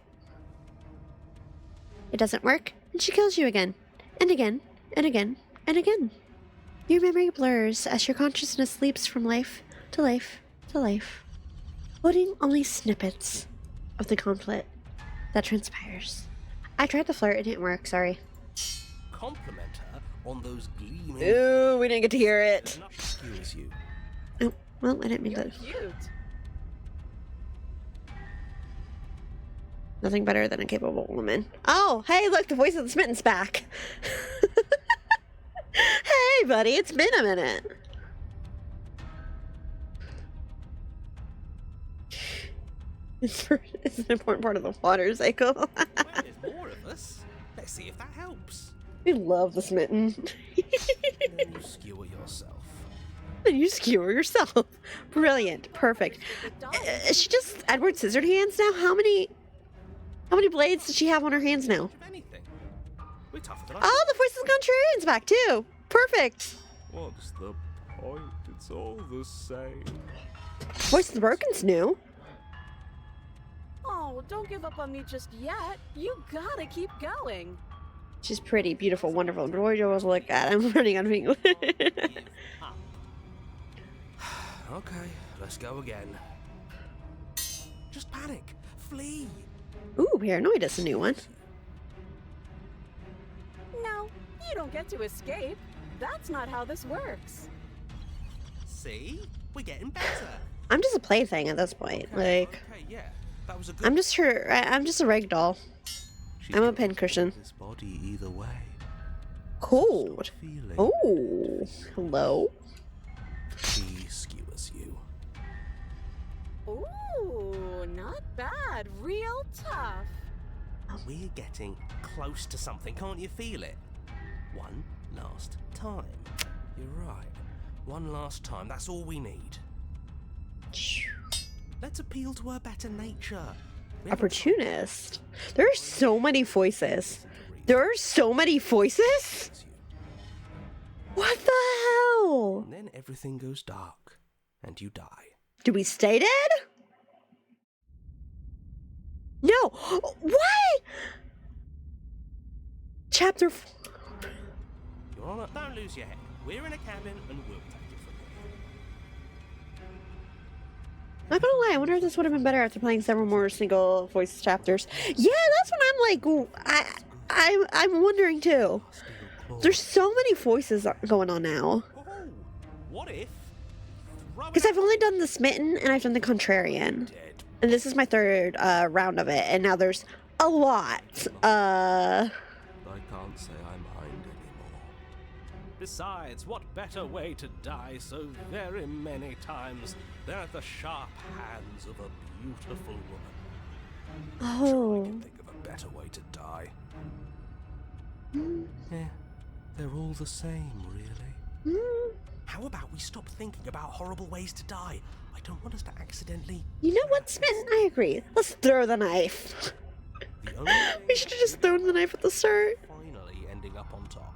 It doesn't work, and she kills you again. And again. And again. And again. Your memory blurs as your consciousness leaps from life to life to life, holding only snippets of the conflict that transpires. I tried to flirt, it didn't work, sorry. Compliment her on those gleaming... Ooh, we didn't get to hear it. Not excuse you. Oh, well, I didn't mean You're to. cute. Nothing better than a capable woman. Oh, hey, look, the voice of the Smitten's back. Hey, buddy, it's been a minute. It's an important part of the water cycle. Well, there's more of us. Let's see if that helps. We love the Smitten. Then you skewer yourself. And you skewer yourself. Brilliant. Perfect. Is she just Edward Scissorhands now? How many blades does she have on her hands now? If anything, we're tougher than I Oh, the Voices of Contrarian's back too. Perfect. What's the point? It's all the same. Voice of the Broken's new. Oh, don't give up on me just yet. You gotta keep going. She's pretty, beautiful, wonderful, gorgeous to look at. I'm running out of English. Okay, let's go again. Just panic. Flee. Ooh, Paranoid is a new one. No, you don't get to escape. That's not how this works. See? We're getting better. I'm just a plaything at this point. Like, Okay, yeah. That was a good... I'm just her. I'm just a reg doll. She's I'm a got pincushion. This body either way. Cold. Stop feeling. Oh, hello. She skewers you. Ooh, not bad. Real tough. We're getting close to something. Can't you feel it? One last time. You're right. One last time. That's all we need. Let's appeal to her better nature. We haven't Opportunist. There are so many voices. There are so many voices? What the hell? And then everything goes dark, and you die. Do we stay dead? No. What? Chapter 4. You're on a... Don't lose your head. We're in a cabin, and we'll take it from here. Not gonna lie, I wonder if this would have been better after playing several more single voice chapters. Yeah, that's what I'm like. I'm wondering too. There's so many voices going on now. Oh, what if... Because I've only done the Smitten and I've done the Contrarian. Dead. And this is my third round of it. And now there's a lot. I can't say I mind anymore. Besides, what better way to die so very many times than at the sharp hands of a beautiful woman? I Oh. can think of a better way to die. Yeah, They're all the same, really. How about we stop thinking about horrible ways to die? I don't want us to accidentally... You know what, Smith? I agree. Let's throw the knife. The only We should have just thrown the knife at the start. finally ending up on top.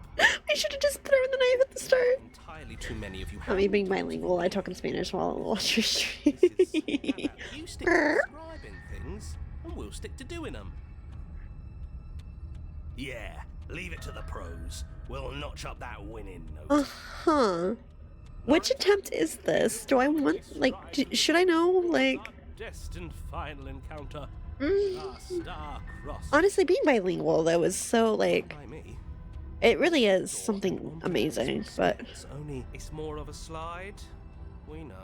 We should have just thrown the knife at the start. Entirely too many of you I mean, being bilingual, I talk in Spanish while I watch your stream. You stick to describing things, and we'll stick to doing them. Yeah, leave it to the pros. We'll notch up that winning note. Uh-huh. Which attempt is this? Do I want, like, should I know, like... Destined final encounter. Star cross. Honestly, being bilingual, though, is so, like... By me. It really is something amazing, but... It's more of a slide. We know.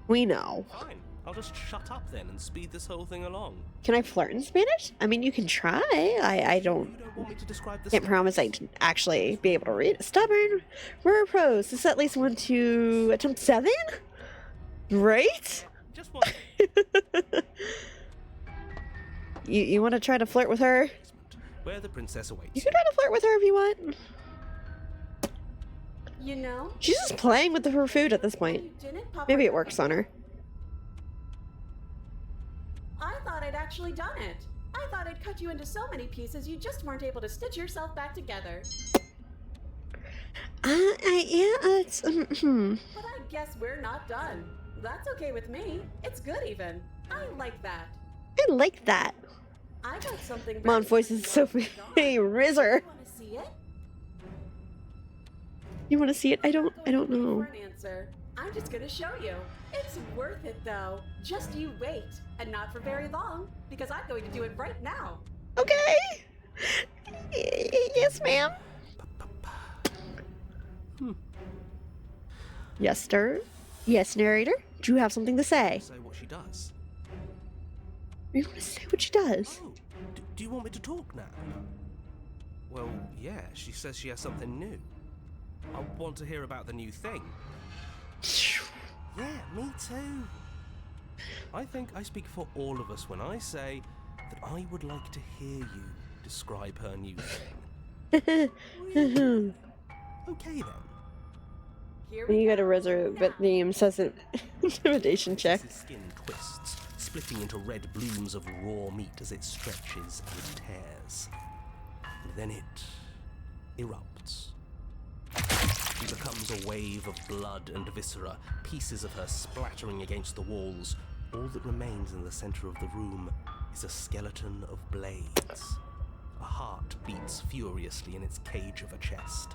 We know. Fine. I'll just shut up then and speed this whole thing along. Can I flirt in Spanish? I mean, you can try. I don't... You don't want me to describe the Can't promise I'd actually be able to read it. Stubborn. We're pros. This at least want to attempt 7? Right? Just one. You want to try to flirt with her? Where the princess awaits. You can try to flirt with her if you want. You know, She's just playing with her food at this point. you didn't pop Maybe her- it works on her. I thought I'd actually done it. I thought I'd cut you into so many pieces you just weren't able to stitch yourself back together. Yeah, it's... But I guess we're not done. That's okay with me. It's good even. I like that. I like that. I got something. Mon voice is so... Hey, Rizzer. Want to see it? You want to see it? I don't For know. an answer. I'm just gonna show you. It's worth it though. Just you wait, and not for very long, because I'm going to do it right now. Okay. Yes, ma'am. Yes, sir. Yes, narrator. Do you have something to say? Say what she does. You want to say what she does? Oh, do you want me to talk now? Well, yeah, she says she has something new. I want to hear about the new thing. Yeah, me too. I think I speak for all of us when I say that I would like to hear you describe her new thing. Okay then. Here When we you go. go to Rizzer, but the incessant intimidation check. His skin twists, splitting into red blooms of raw meat as it stretches and tears. And then it erupts. She becomes a wave of blood and viscera, pieces of her splattering against the walls. All that remains in the center of the room is a skeleton of blades. A heart beats furiously in its cage of a chest.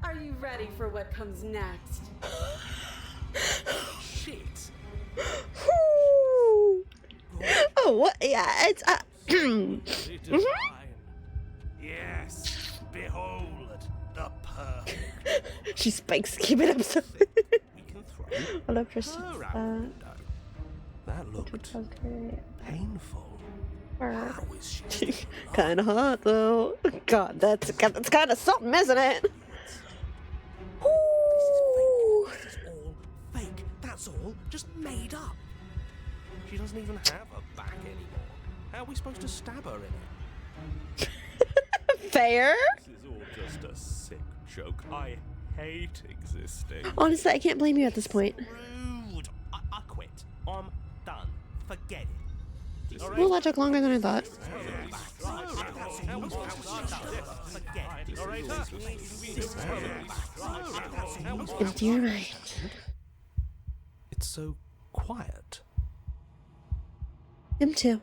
Are you ready for what comes next? Shit! Oh, what? Yeah, it's... It is mine. Yes, behold the perfect. She spikes. Keep it up. So We can throw I love Christian. her out the window. That looked painful. How is she still alive? Kind of hot though. God, that's kind of something, isn't it? Ooh. This is all fake. That's all just made up. She doesn't even have a back anymore. How are we supposed to stab her in it? Fair. This is all just a sick joke. I hate existing. Honestly, I can't blame you at this point. Rude. I quit. I'm done. Forget it. All right? Well, that took longer than I thought. Empty your mind. It's so quiet. Him too.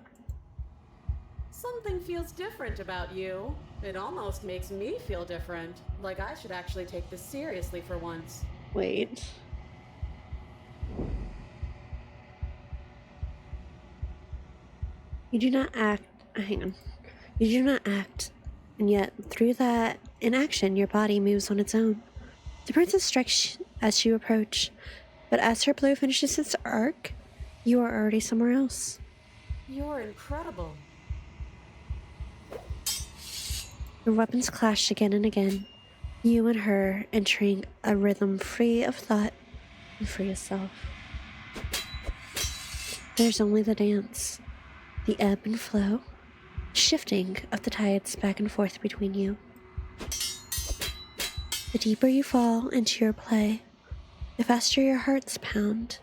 Something feels different about you. It almost makes me feel different. Like I should actually take this seriously for once. Wait. You do not act. Hang on. You do not act, and yet through that inaction, your body moves on its own. The princess strikes as you approach, but as her blow finishes its arc, you are already somewhere else. You're incredible. Your weapons clash again and again, you and her entering a rhythm free of thought and free of self. There's only the dance, the ebb and flow, shifting of the tides back and forth between you. The deeper you fall into your play, the faster your hearts pound,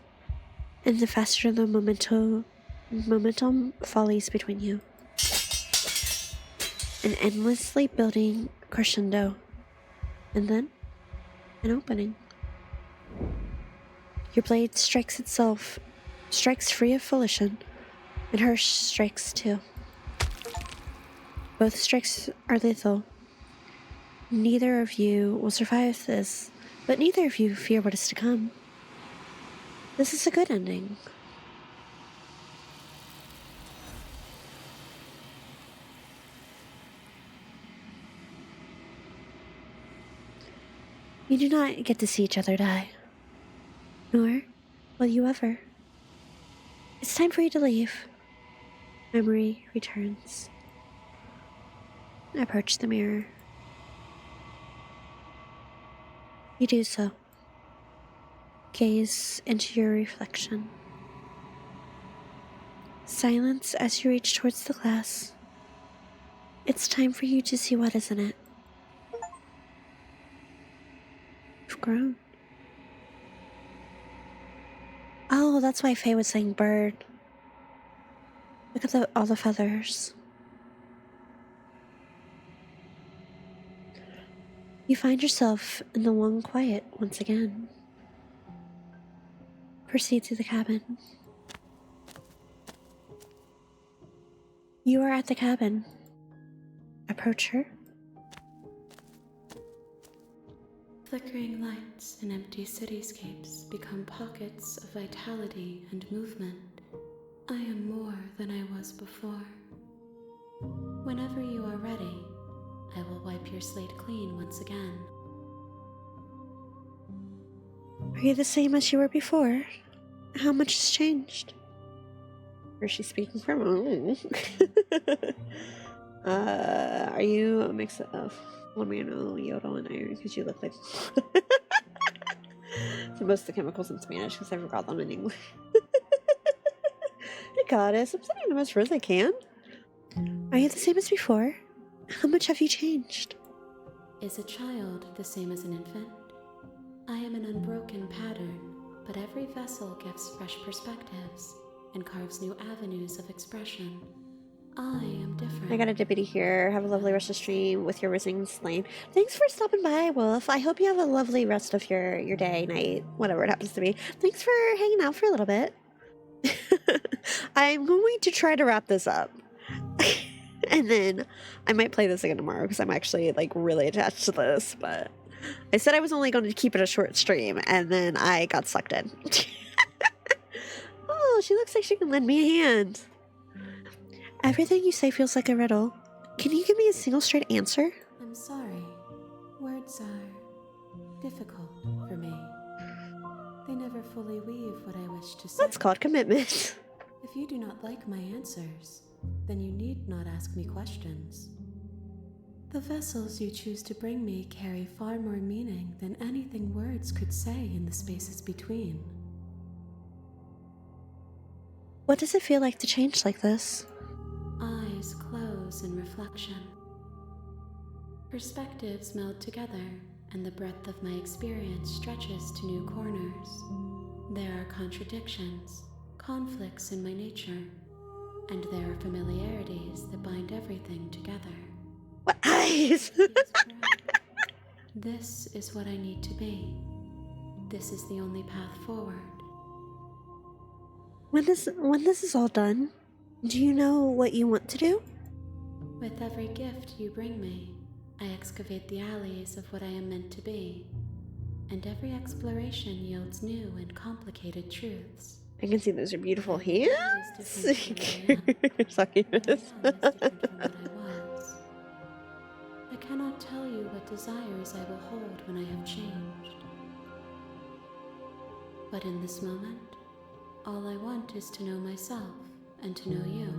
and the faster the momentum follies between you. An endlessly building crescendo, and then an opening. Your blade strikes free of volition, and hers strikes too. Both strikes are lethal. Neither of you will survive this, but neither of you fear what is to come. This is a good ending. You do not get to see each other die, nor will you ever. It's time for you to leave. Memory returns. Approach the mirror. You do so. Gaze into your reflection. Silence as you reach towards the glass. It's time for you to see what is in it. You've grown. Oh, that's why Faye was saying bird. Look at all the feathers. You find yourself in the long quiet once again. Proceed to the cabin. You are at the cabin. Approach her. Flickering lights and empty cityscapes become pockets of vitality and movement. I am more than I was before. Whenever you are ready, I will wipe your slate clean once again. Are you the same as you were before? How much has changed? Or is she speaking from home? Are you a mix of Lamano, Yodel, and iron? Because you look like... So most of the chemicals in Spanish, because I forgot them in English. Hey goddess, I'm sending the most rose I can. Are you the same as before? How much have you changed? Is a child the same as an infant? I am an unbroken pattern, but every vessel gives fresh perspectives and carves new avenues of expression. I am different. I got a deputy here. Have a lovely rest of the stream with your risen slain. Thanks for stopping by, Wolf. I hope you have a lovely rest of your day, night, whatever it happens to be. Thanks for hanging out for a little bit. I'm going to try to wrap this up. And then I might play this again tomorrow because I'm actually like really attached to this, but I said I was only going to keep it a short stream and then I got sucked in. Oh, she looks like she can lend me a hand. Everything you say feels like a riddle. Can you give me a single straight answer? I'm sorry. Words are difficult for me. They never fully weave what I wish to say. That's called commitment. If you do not like my answers, then you need not ask me questions. The vessels you choose to bring me carry far more meaning than anything words could say in the spaces between. What does it feel like to change like this? Eyes close in reflection. Perspectives meld together, and the breadth of my experience stretches to new corners. There are contradictions, conflicts in my nature, and there are familiarities that bind everything together. What eyes? This is what I need to be. This is the only path forward. When this is all done, do you know what you want to do? With every gift you bring me, I excavate the alleys of what I am meant to be, and every exploration yields new and complicated truths. I can see those are beautiful hands. Sorry, miss. I cannot tell you what desires I will hold when I have changed. But in this moment, all I want is to know myself and to know you.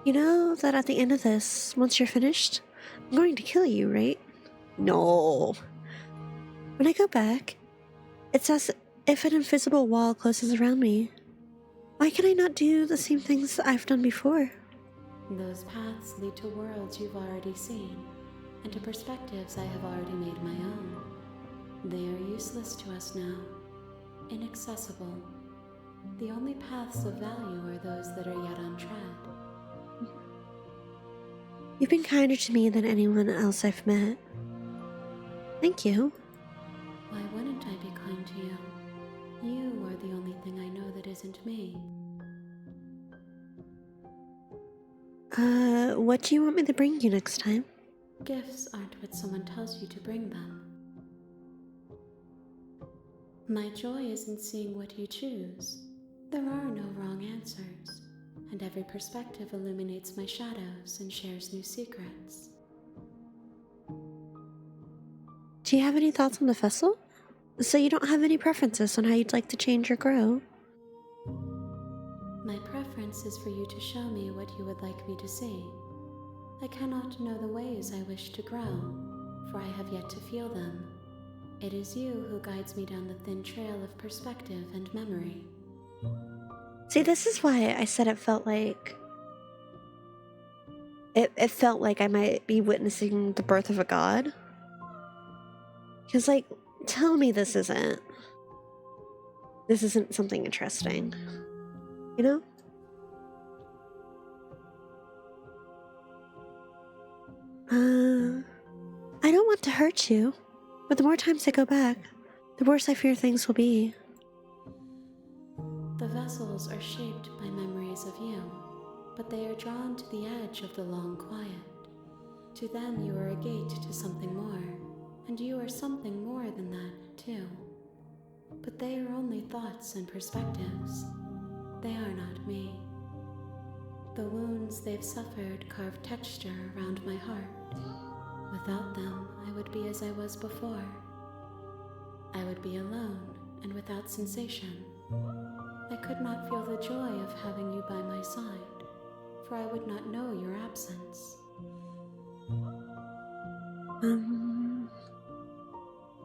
You know that at the end of this, once you're finished, I'm going to kill you, right? No. When I go back, it's as if an invisible wall closes around me. Why can I not do the same things I've done before? Those paths lead to worlds you've already seen, and to perspectives I have already made my own. They are useless to us now, inaccessible. The only paths of value are those that are yet untread. You've been kinder to me than anyone else I've met. Thank you. Why wouldn't I be kind to you? You are the only thing I know that isn't me. What do you want me to bring you next time? Gifts aren't what someone tells you to bring them. My joy is in seeing what you choose. There are no wrong answers, and every perspective illuminates my shadows and shares new secrets. Do you have any thoughts on the vessel? So you don't have any preferences on how you'd like to change or grow? My preference is for you to show me what you would like me to see. I cannot know the ways I wish to grow, for I have yet to feel them. It is you who guides me down the thin trail of perspective and memory. See, this is why I said it felt like... It felt like I might be witnessing the birth of a god. Because, like, tell me this isn't something interesting. You know? I don't want to hurt you, but the more times I go back, the worse I fear things will be. The vessels are shaped by memories of you, but they are drawn to the edge of the long quiet. To them you are a gate to something more, and you are something more than that, too. But they are only thoughts and perspectives. They are not me. The wounds they've suffered carve texture around my heart. Without them, I would be as I was before. I would be alone and without sensation. I could not feel the joy of having you by my side, for I would not know your absence.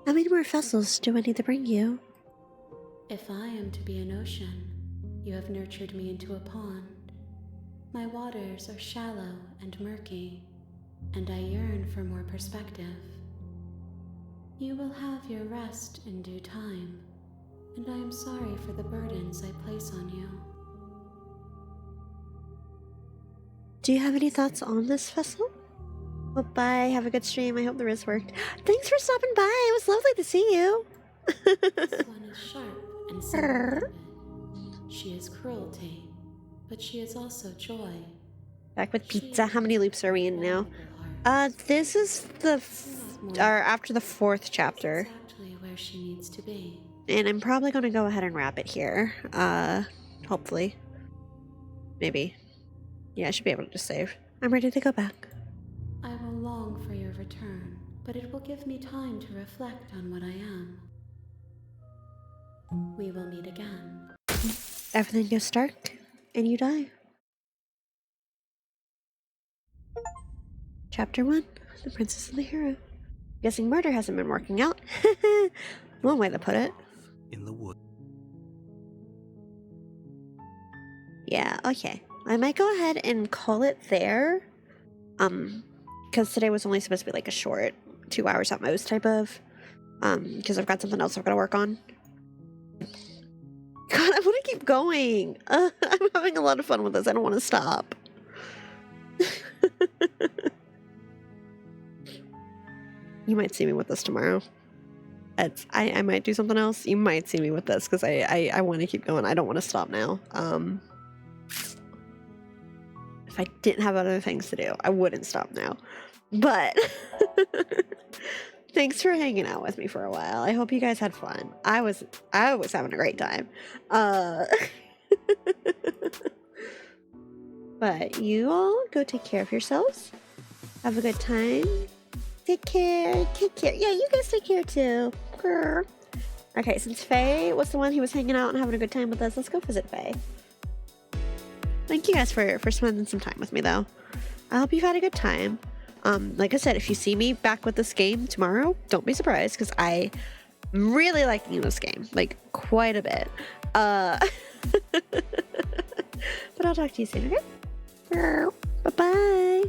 How many more vessels do I need to bring you? If I am to be an ocean, you have nurtured me into a pond. My waters are shallow and murky, and I yearn for more perspective. You will have your rest in due time, and I am sorry for the burdens I place on you. Do you have any thoughts on this vessel? Well, bye. Have a good stream. I hope the wrist worked. Thanks for stopping by. It was lovely to see you. This one is sharp and simple. She is cruelty, but she is also joy. Back with pizza. How many loops are we in now? This is the after the 4th chapter. Exactly where she needs to be. And I'm probably going to go ahead and wrap it here. Hopefully. Maybe. Yeah, I should be able to just save. I'm ready to go back. I will long for your return, but it will give me time to reflect on what I am. We will meet again. Everything goes dark, and you die. Chapter 1, The Princess and the Hero. Guessing murder hasn't been working out. One way to put it. In the wood. Yeah, okay. I might go ahead and call it there. Because today was only supposed to be like a short 2 hours at most type of. Because I've got something else I've got to work on. God, I want to keep going. I'm having a lot of fun with this. I don't want to stop. You might see me with this tomorrow. I might do something else. You might see me with this because I want to keep going. I don't want to stop now. If I didn't have other things to do, I wouldn't stop now. But thanks for hanging out with me for a while. I hope you guys had fun. I was having a great time. But you all go take care of yourselves. Have a good time. Take care. Take care. Yeah, you guys take care too. Grr. Okay, since Faye was the one who was hanging out and having a good time with us, let's go visit Faye. Thank you guys for spending some time with me, though. I hope you've had a good time. Like I said, if you see me back with this game tomorrow, don't be surprised, because I'm really liking this game. Like, quite a bit. But I'll talk to you soon, okay? Bye-bye.